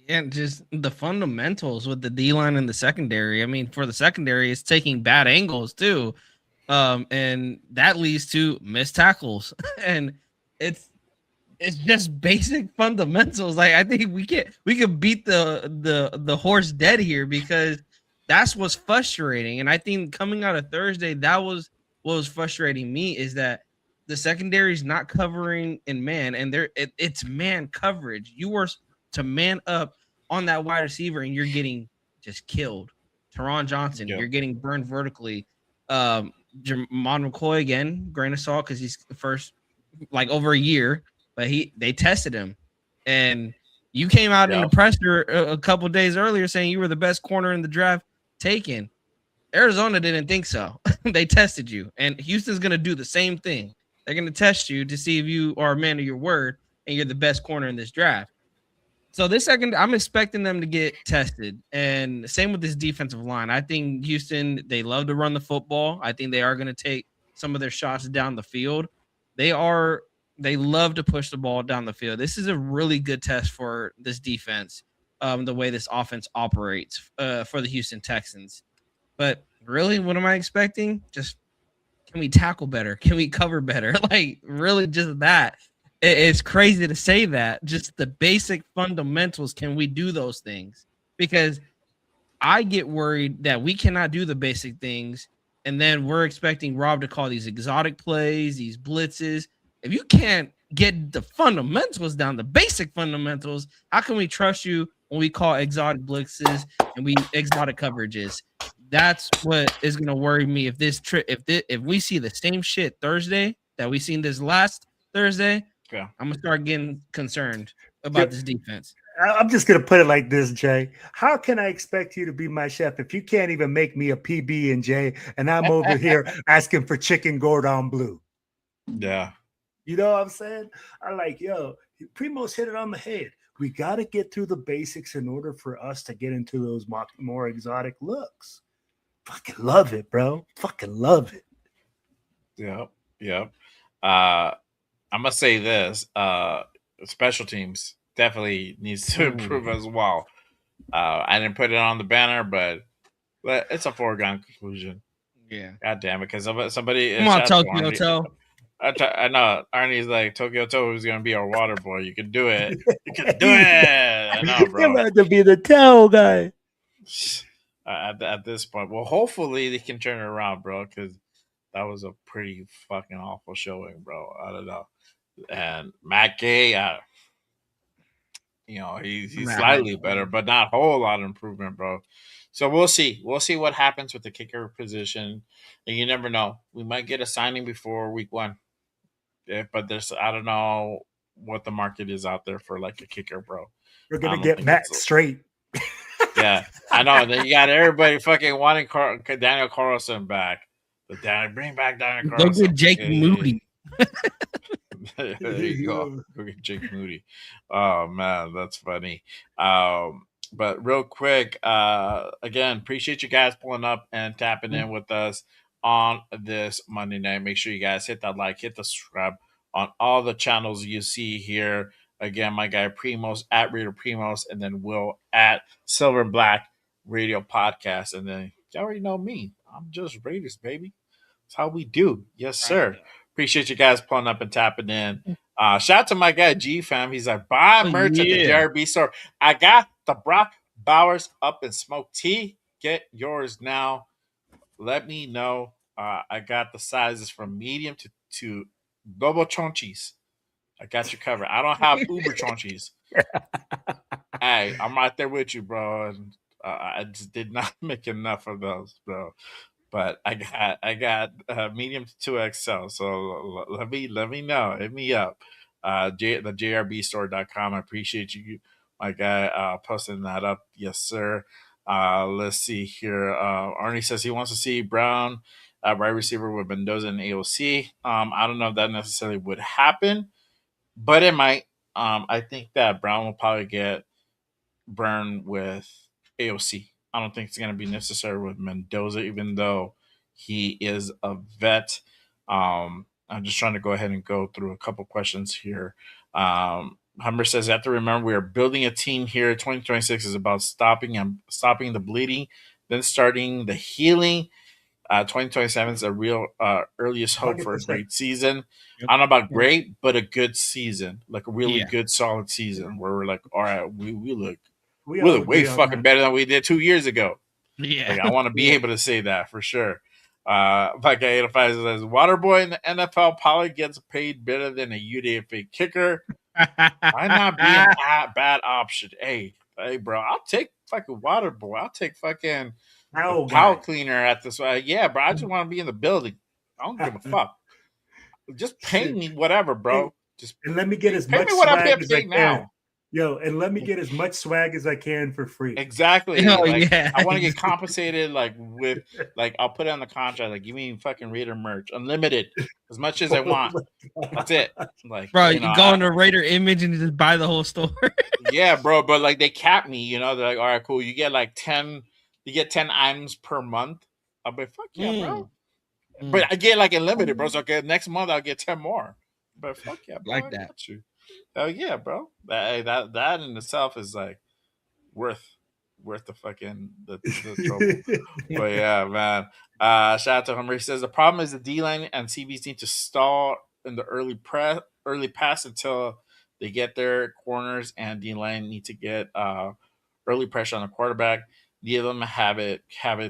And just the fundamentals with the D-line and the secondary. I mean, for the secondary, it's taking bad angles too. And that leads to missed tackles. And it's just basic fundamentals. Like, I think we could beat the horse dead here, because that's what's frustrating. And I think coming out of Thursday, that was what was frustrating me, is that the secondary is not covering in man, and it's man coverage. You were to man up on that wide receiver, and you're getting just killed. Tehran Johnson, you're getting burned vertically. Jamon McCoy, again, grain of salt, because he's first like over a year. But they tested him, and you came out in the presser a couple days earlier saying you were the best corner in the draft taken. Arizona didn't think so. They tested you, and Houston's going to do the same thing. They're going to test you to see if you are a man of your word and you're the best corner in this draft. So this second, I'm expecting them to get tested, and same with this defensive line. I think Houston, they love to run the football. I think they are going to take some of their shots down the field. They love to push the ball down the field. This is a really good test for this defense, the way this offense operates for the Houston Texans. But really, what am I expecting? Just, can we tackle better? Can we cover better? Like, really, just that. It's crazy to say that. Just the basic fundamentals, can we do those things? Because I get worried that we cannot do the basic things, and then we're expecting Rob to call these exotic plays, these blitzes. If you can't get the fundamentals down, the basic fundamentals, how can we trust you when we call exotic blitzes and exotic coverages? That's what is going to worry me. If we see the same shit Thursday that we seen this last Thursday, I'm gonna start getting concerned about this defense. I'm just gonna put it like this, Jay. How can I expect you to be my chef if you can't even make me a PB and J, and I'm over here asking for chicken Gordon Bleu? Yeah. You know what I'm saying? I'm like, yo, Primo's hit it on the head. We got to get through the basics in order for us to get into those more exotic looks. Fucking love it, bro. Fucking love it. Yep. I'm gonna say this: special teams definitely needs to improve as well. I didn't put it on the banner, but it's a foregone conclusion. Yeah. God damn it, because somebody. Come on, Tokyo Toe. I know Arnie's like, Tokyo Toe is gonna be our water boy. You can do it. You can do it. I know, bro. You're about to be the toe guy. At this point, well, hopefully they can turn it around, bro, because that was a pretty fucking awful showing, bro. I don't know. And Matt Gay, he's slightly better, but not a whole lot of improvement, bro. So we'll see. We'll see what happens with the kicker position. And you never know. We might get a signing before week 1. Yeah, but I don't know what the market is out there for like a kicker, bro. We're gonna get Matt straight. Yeah, I know. Then you got everybody fucking wanting Daniel Carlson back. But bring back Daniel Carlson. Go get Jake Moody. There you go. Go get Jake Moody. Oh man, that's funny. But real quick, again, appreciate you guys pulling up and tapping in with us on this Monday night. Make sure you guys hit that like, hit the subscribe on all the channels you see here. Again, my guy Primos at Raider Primos, and then Will at Silver and Black Radio Podcast. And then you already know me. I'm just Raiders, baby. That's how we do. Yes, sir. Appreciate you guys pulling up and tapping in. Shout out to my guy G fam. He's like, buy merch at the JRB store. I got the Brock Bowers Up and Smoke Tea. Get yours now. Let me know. I got the sizes from medium to Bobo Chonchis. I got you covered. I don't have Uber Chonchis. Hey, I'm right there with you, bro. And I just did not make enough of those, bro. But I got medium to 2XL. So let me know. Hit me up. The jrbstore.com. I appreciate you, my guy, posting that up. Yes, sir. Let's see here. Arnie says he wants to see Brown wide receiver with Mendoza and AOC. I don't know if that necessarily would happen, but it might. I think that Brown will probably get burned with AOC. I don't think it's going to be necessary with Mendoza, even though he is a vet. I'm just trying to go ahead and go through a couple questions here. Humber says, you have to remember we are building a team here. 2026 is about stopping the bleeding, then starting the healing. 2027 is a real earliest hope for a 100%. great season. I don't know about great, but a good season, like a really good, solid season where we're like, all right, we look way fucking better than we did 2 years ago. Yeah. Like, I want to be able to say that for sure. Like 85 says, Waterboy in the NFL probably gets paid better than a UDFA kicker. Why not be a bad option? Hey, bro, I'll take fucking Waterboy. I'll take fucking towel cleaner at this. Yeah, bro, I just want to be in the building. I don't give a fuck. Just pay me whatever, bro. And let me get as pay much me what swag I as I can can. now. Yo, and let me get as much swag as I can for free. Exactly. Oh, like, yeah. I want to get compensated, like with, like I'll put it on the contract, like give me fucking Raider merch, unlimited, as much as I want. That's it. Like, bro, you go on the Raider image and just buy the whole store. Yeah, bro, but like they cap me, you know. They're like, all right, cool. You get like 10 items per month. I'll be fuck yeah, bro. But I get like unlimited, bro. So okay, next month I'll get 10 more. But fuck yeah, bro. Like I that. got you. Oh yeah, bro. That in itself is like worth the fucking the trouble. But yeah, man. Shout out to Hummer. He says the problem is the D line and CBs need to stall in the early pass until they get their corners, and D line need to get early pressure on the quarterback. The of them have it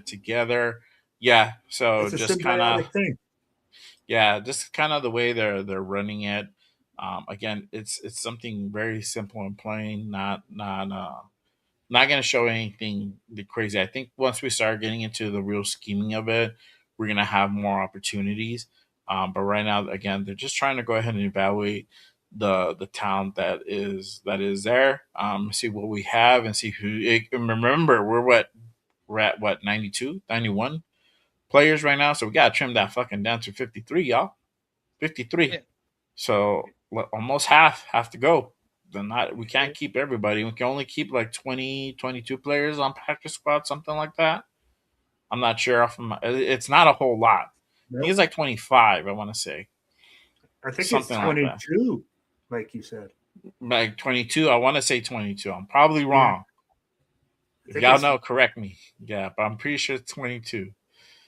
together. Yeah. So It's a just kind of thing. yeah, just kind of the way they're running it. Again, it's something very simple and plain, not going to show anything crazy. I think once we start getting into the real scheming of it, we're going to have more opportunities. But right now, again, they're just trying to go ahead and evaluate the talent that is there. See what we have and see who. And remember, we're at what 92, 91 players right now, so we got to trim that fucking down to 53, y'all. 53. Yeah. So almost half have to go. We can't keep everybody. We can only keep like 20, 22 players on practice squad, something like that. I'm not sure. It's not a whole lot. I think it's like 25, I want to say. I think something it's 22, like you said. Like 22. I want to say 22. I'm probably wrong. Yeah. If y'all know, correct me. Yeah, but I'm pretty sure it's 22.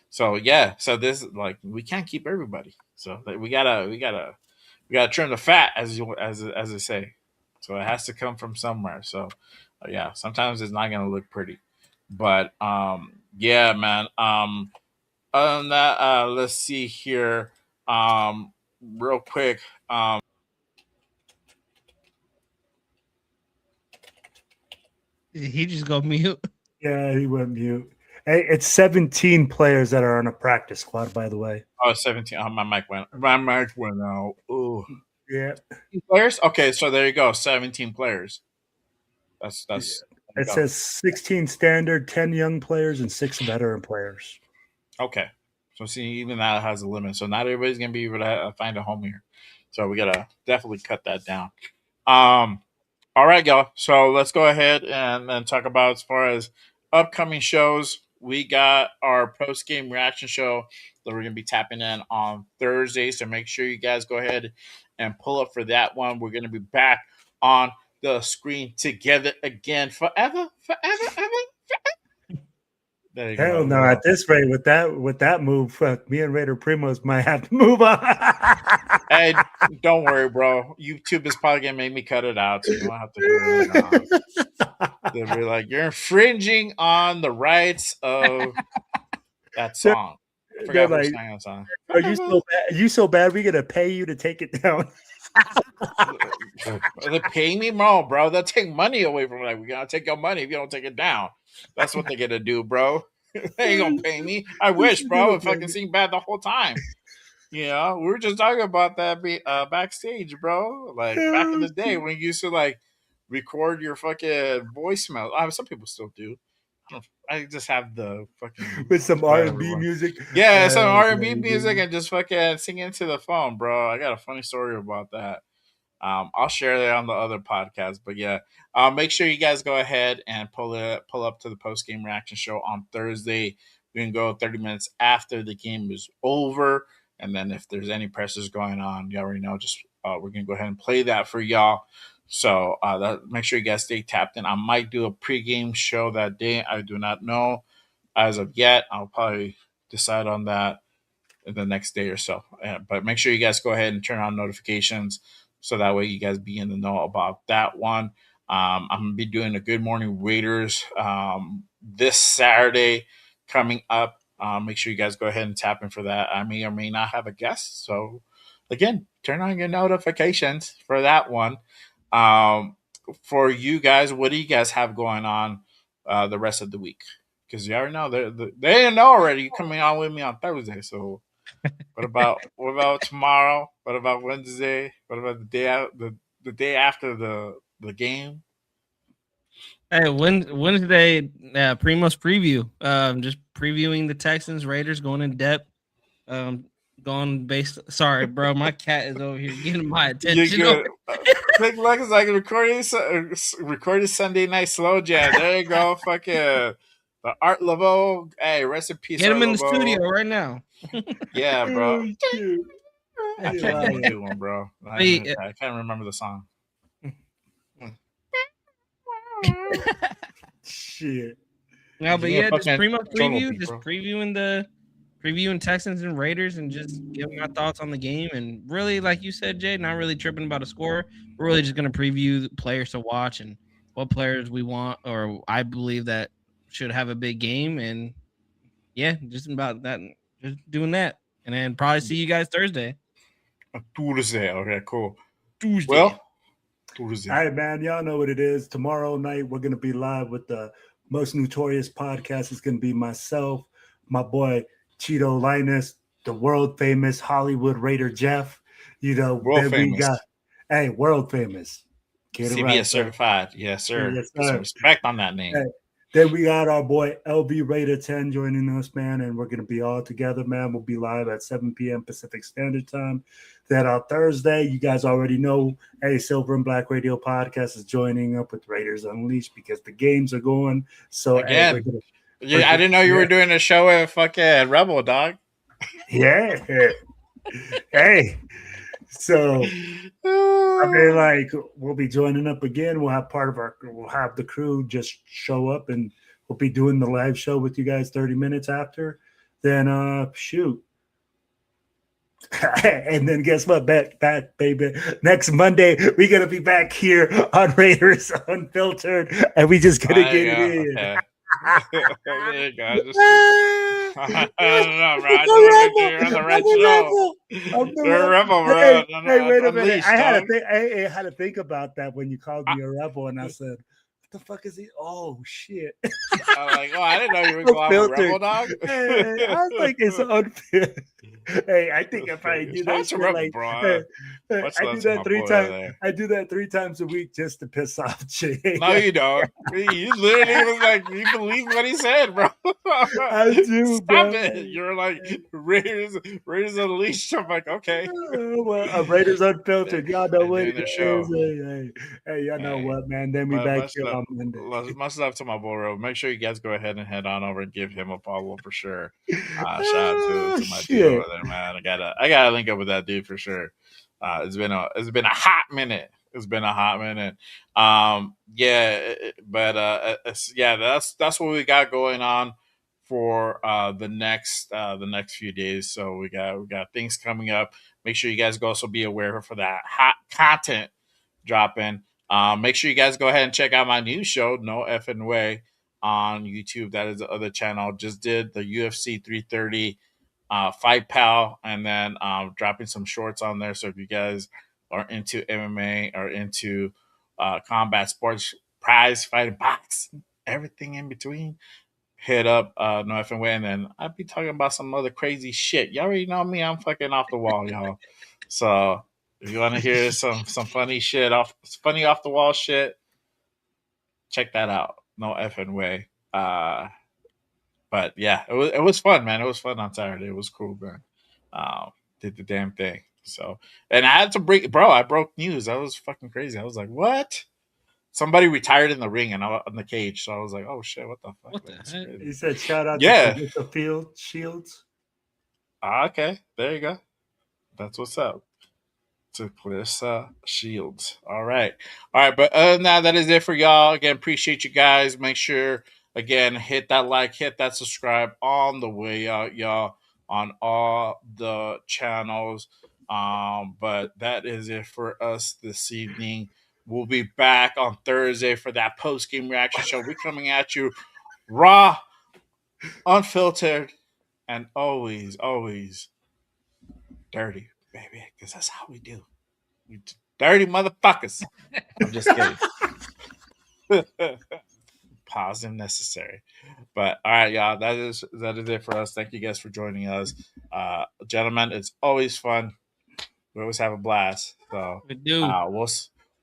So yeah, so this like we can't keep everybody. So we gotta trim the fat, as they say. So it has to come from somewhere. So yeah, sometimes it's not gonna look pretty, but yeah, man. Other than that, let's see here. Real quick. He just go mute. Yeah, he went mute. Hey, it's 17 players that are on a practice squad, by the way. Oh, 17. Oh, my mic went out. Ooh. Yeah. Players? Okay, so there you go. 17 players. That's It says 16 standard, 10 young players, and 6 veteran players. Okay. So see, even that has a limit. So not everybody's gonna be able to find a home here. So we gotta definitely cut that down. All right, y'all. So let's go ahead and talk about as far as upcoming shows. We got our post game reaction show that we're gonna be tapping in on Thursday. So make sure you guys go ahead and pull up for that one. We're gonna be back on the screen together again forever. There you Hell go. no! At this rate, with that move, fuck, me and Raider Primos might have to move on. Hey, don't worry, bro. YouTube is probably gonna make me cut it out, so you don't have to hear it. They'll be like, "You're infringing on the rights of that song." I They're forgot who like, sang that song. "Are you so bad? You so bad? We gonna pay you to take it down?" Are they paying me? No, bro. They'll take money away from it. We're gonna take your money if you don't take it down. That's what they're gonna do, bro. They ain't gonna pay me. I wish, bro. I fucking sing bad the whole time. You know, we were just talking about that backstage, bro. Like back in the day when you used to like record your fucking voicemail. Some people still do. I just have the fucking With some whatever R&B one. music. Yeah, some Oh, R&B baby. music and just fucking sing into the phone, bro. I got a funny story about that. I'll share that on the other podcast, but yeah, make sure you guys go ahead and pull up to the post game reaction show on Thursday. We can go 30 minutes after the game is over, and then if there's any pressures going on, you already know. Just we're gonna go ahead and play that for y'all. So make sure you guys stay tapped in. I might do a pregame show that day. I do not know as of yet. I'll probably decide on that in the next day or so. But make sure you guys go ahead and turn on notifications so that way you guys be in the know about that one. I'm going to be doing a Good Morning Raiders this Saturday coming up. Make sure you guys go ahead and tap in for that. I may or may not have a guest. So, again, turn on your notifications for that one. For you guys, what do you guys have going on the rest of the week? Because you already know they know already. You're coming on with me on Thursday. So, what about tomorrow? What about Wednesday? What about the day after the game? Hey, Wednesday, Primo's preview. Just previewing the Texans Raiders, going in depth. Going based. Sorry, bro, my cat is over here getting my attention. You're good. Click like it's like recording Sunday night slow jam. There you go, fucking the Art Laveau. Hey, rest in peace, Get him Art in the Laveau. studio right now. Yeah, bro. I Hey, can't even wow. do one, bro. Hey, I can't remember the song. Shit. No, but Give me a yeah, just fucking Primo cholo preview, beat, just bro. previewing Texans and Raiders, and just giving my thoughts on the game. And really, like you said, Jay, not really tripping about a score. We're really just gonna preview the players to watch and what players we want, or I believe that should have a big game. And yeah, just about that, just doing that, and then probably see you guys Thursday. Tuesday. Okay, cool. Tuesday. Well, Tuesday. All right, man. Y'all know what it is. Tomorrow night, we're going to be live with the most notorious podcast. It's going to be myself, my boy Cheeto Linus, the world famous Hollywood Raider Jeff. You know, World then famous. we got, hey, world famous. Get it CBS right, certified. Yes, sir. Yes, Put some sir. respect on that name. Hey, then we got our boy LB Raider 10 joining us, man, and we're going to be all together, man. We'll be live at 7 p.m. Pacific Standard Time. Then on Thursday, you guys already know, hey, Silver and Black Radio Podcast is joining up with Raiders Unleashed because the games are going. So, Again, hey, I didn't know you were doing a show with fucking Rebel, dog. yeah. Hey. So, I mean, like, we'll be joining up again. We'll have the crew just show up, and we'll be doing the live show with you guys 30 minutes after. Then, shoot. And then guess what? Back, baby. Next Monday, we're going to be back here on Raiders Unfiltered, and we just going to get it in. Okay. There you go. I don't know, bro. I just want to make sure you're on the right show. You're a rebel, bro. Hey, wait a minute. Unleashed, I dog. had to think about that when you called me a rebel, and I said, "What the fuck is he? Oh shit!" I'm like, oh, I didn't know you were calling a rebel, dog. Hey, I was like, it's unfair. Hey, I think if I do that, Shout out to Rebel, bro. I do that 3 times. I do that 3 times a week just to piss off Jay. No, you don't. You literally was like, you believe what he said, bro. I do. Stop bro. it. You're like Raiders Unleashed. I'm like, okay. Well, Raiders Unfiltered. Y'all know what it Doing is. their show. Hey, y'all know what, man. Then we back here on Monday. Much love to my boy, Ro. Make sure you guys go ahead and head on over and give him a follow for sure. Shout out to my dude over there, man. I gotta link up with that dude for sure. It's been a hot minute. It's been a hot minute. That's what we got going on for the next few days. So we got things coming up. Make sure you guys go also be aware for that hot content dropping. Make sure you guys go ahead and check out my new show, No Effing Way, on YouTube. That is the other channel. Just did the UFC 330 Fight Pal, and then dropping some shorts on there. So if you guys are into MMA or into combat sports, prize fighting, boxing, everything in between, hit up No Effing Way, and then I'd be talking about some other crazy shit. Y'all already know me. I'm fucking off the wall, y'all. So if you want to hear some funny shit off the wall shit, check that out. No Effing Way. But yeah, it was fun, man. It was fun on Saturday. It was cool, man. Did the damn thing. So, and I had to I broke news. That was fucking crazy. I was like, what? Somebody retired in the ring and in the cage. So I was like, oh shit, what the fuck? What the heck? He said, "Shout out Yeah. to the field shields." Okay, there you go. That's what's up. To Clarissa Shields. All right. But other than that, that is it for y'all. Again, appreciate you guys. Make sure, again, hit that like, hit that subscribe on the way out, y'all, on all the channels. But that is it for us this evening. We'll be back on Thursday for that post-game reaction show. We're coming at you raw, unfiltered, and always, always dirty, baby, because that's how we do. You dirty motherfuckers. I'm just kidding. Pause if necessary. But all right, y'all. That is it for us. Thank you guys for joining us. Gentlemen, it's always fun. We always have a blast. So We do.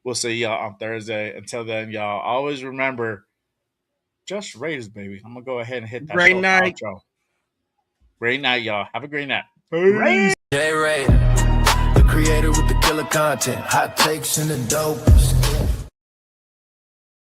We'll see y'all on Thursday. Until then, y'all always remember, just Raiders, baby. I'm gonna go ahead and hit that Great night. outro. Great night, y'all. Have a great night. J-Ray, the creator with the killer content, hot takes and the dope.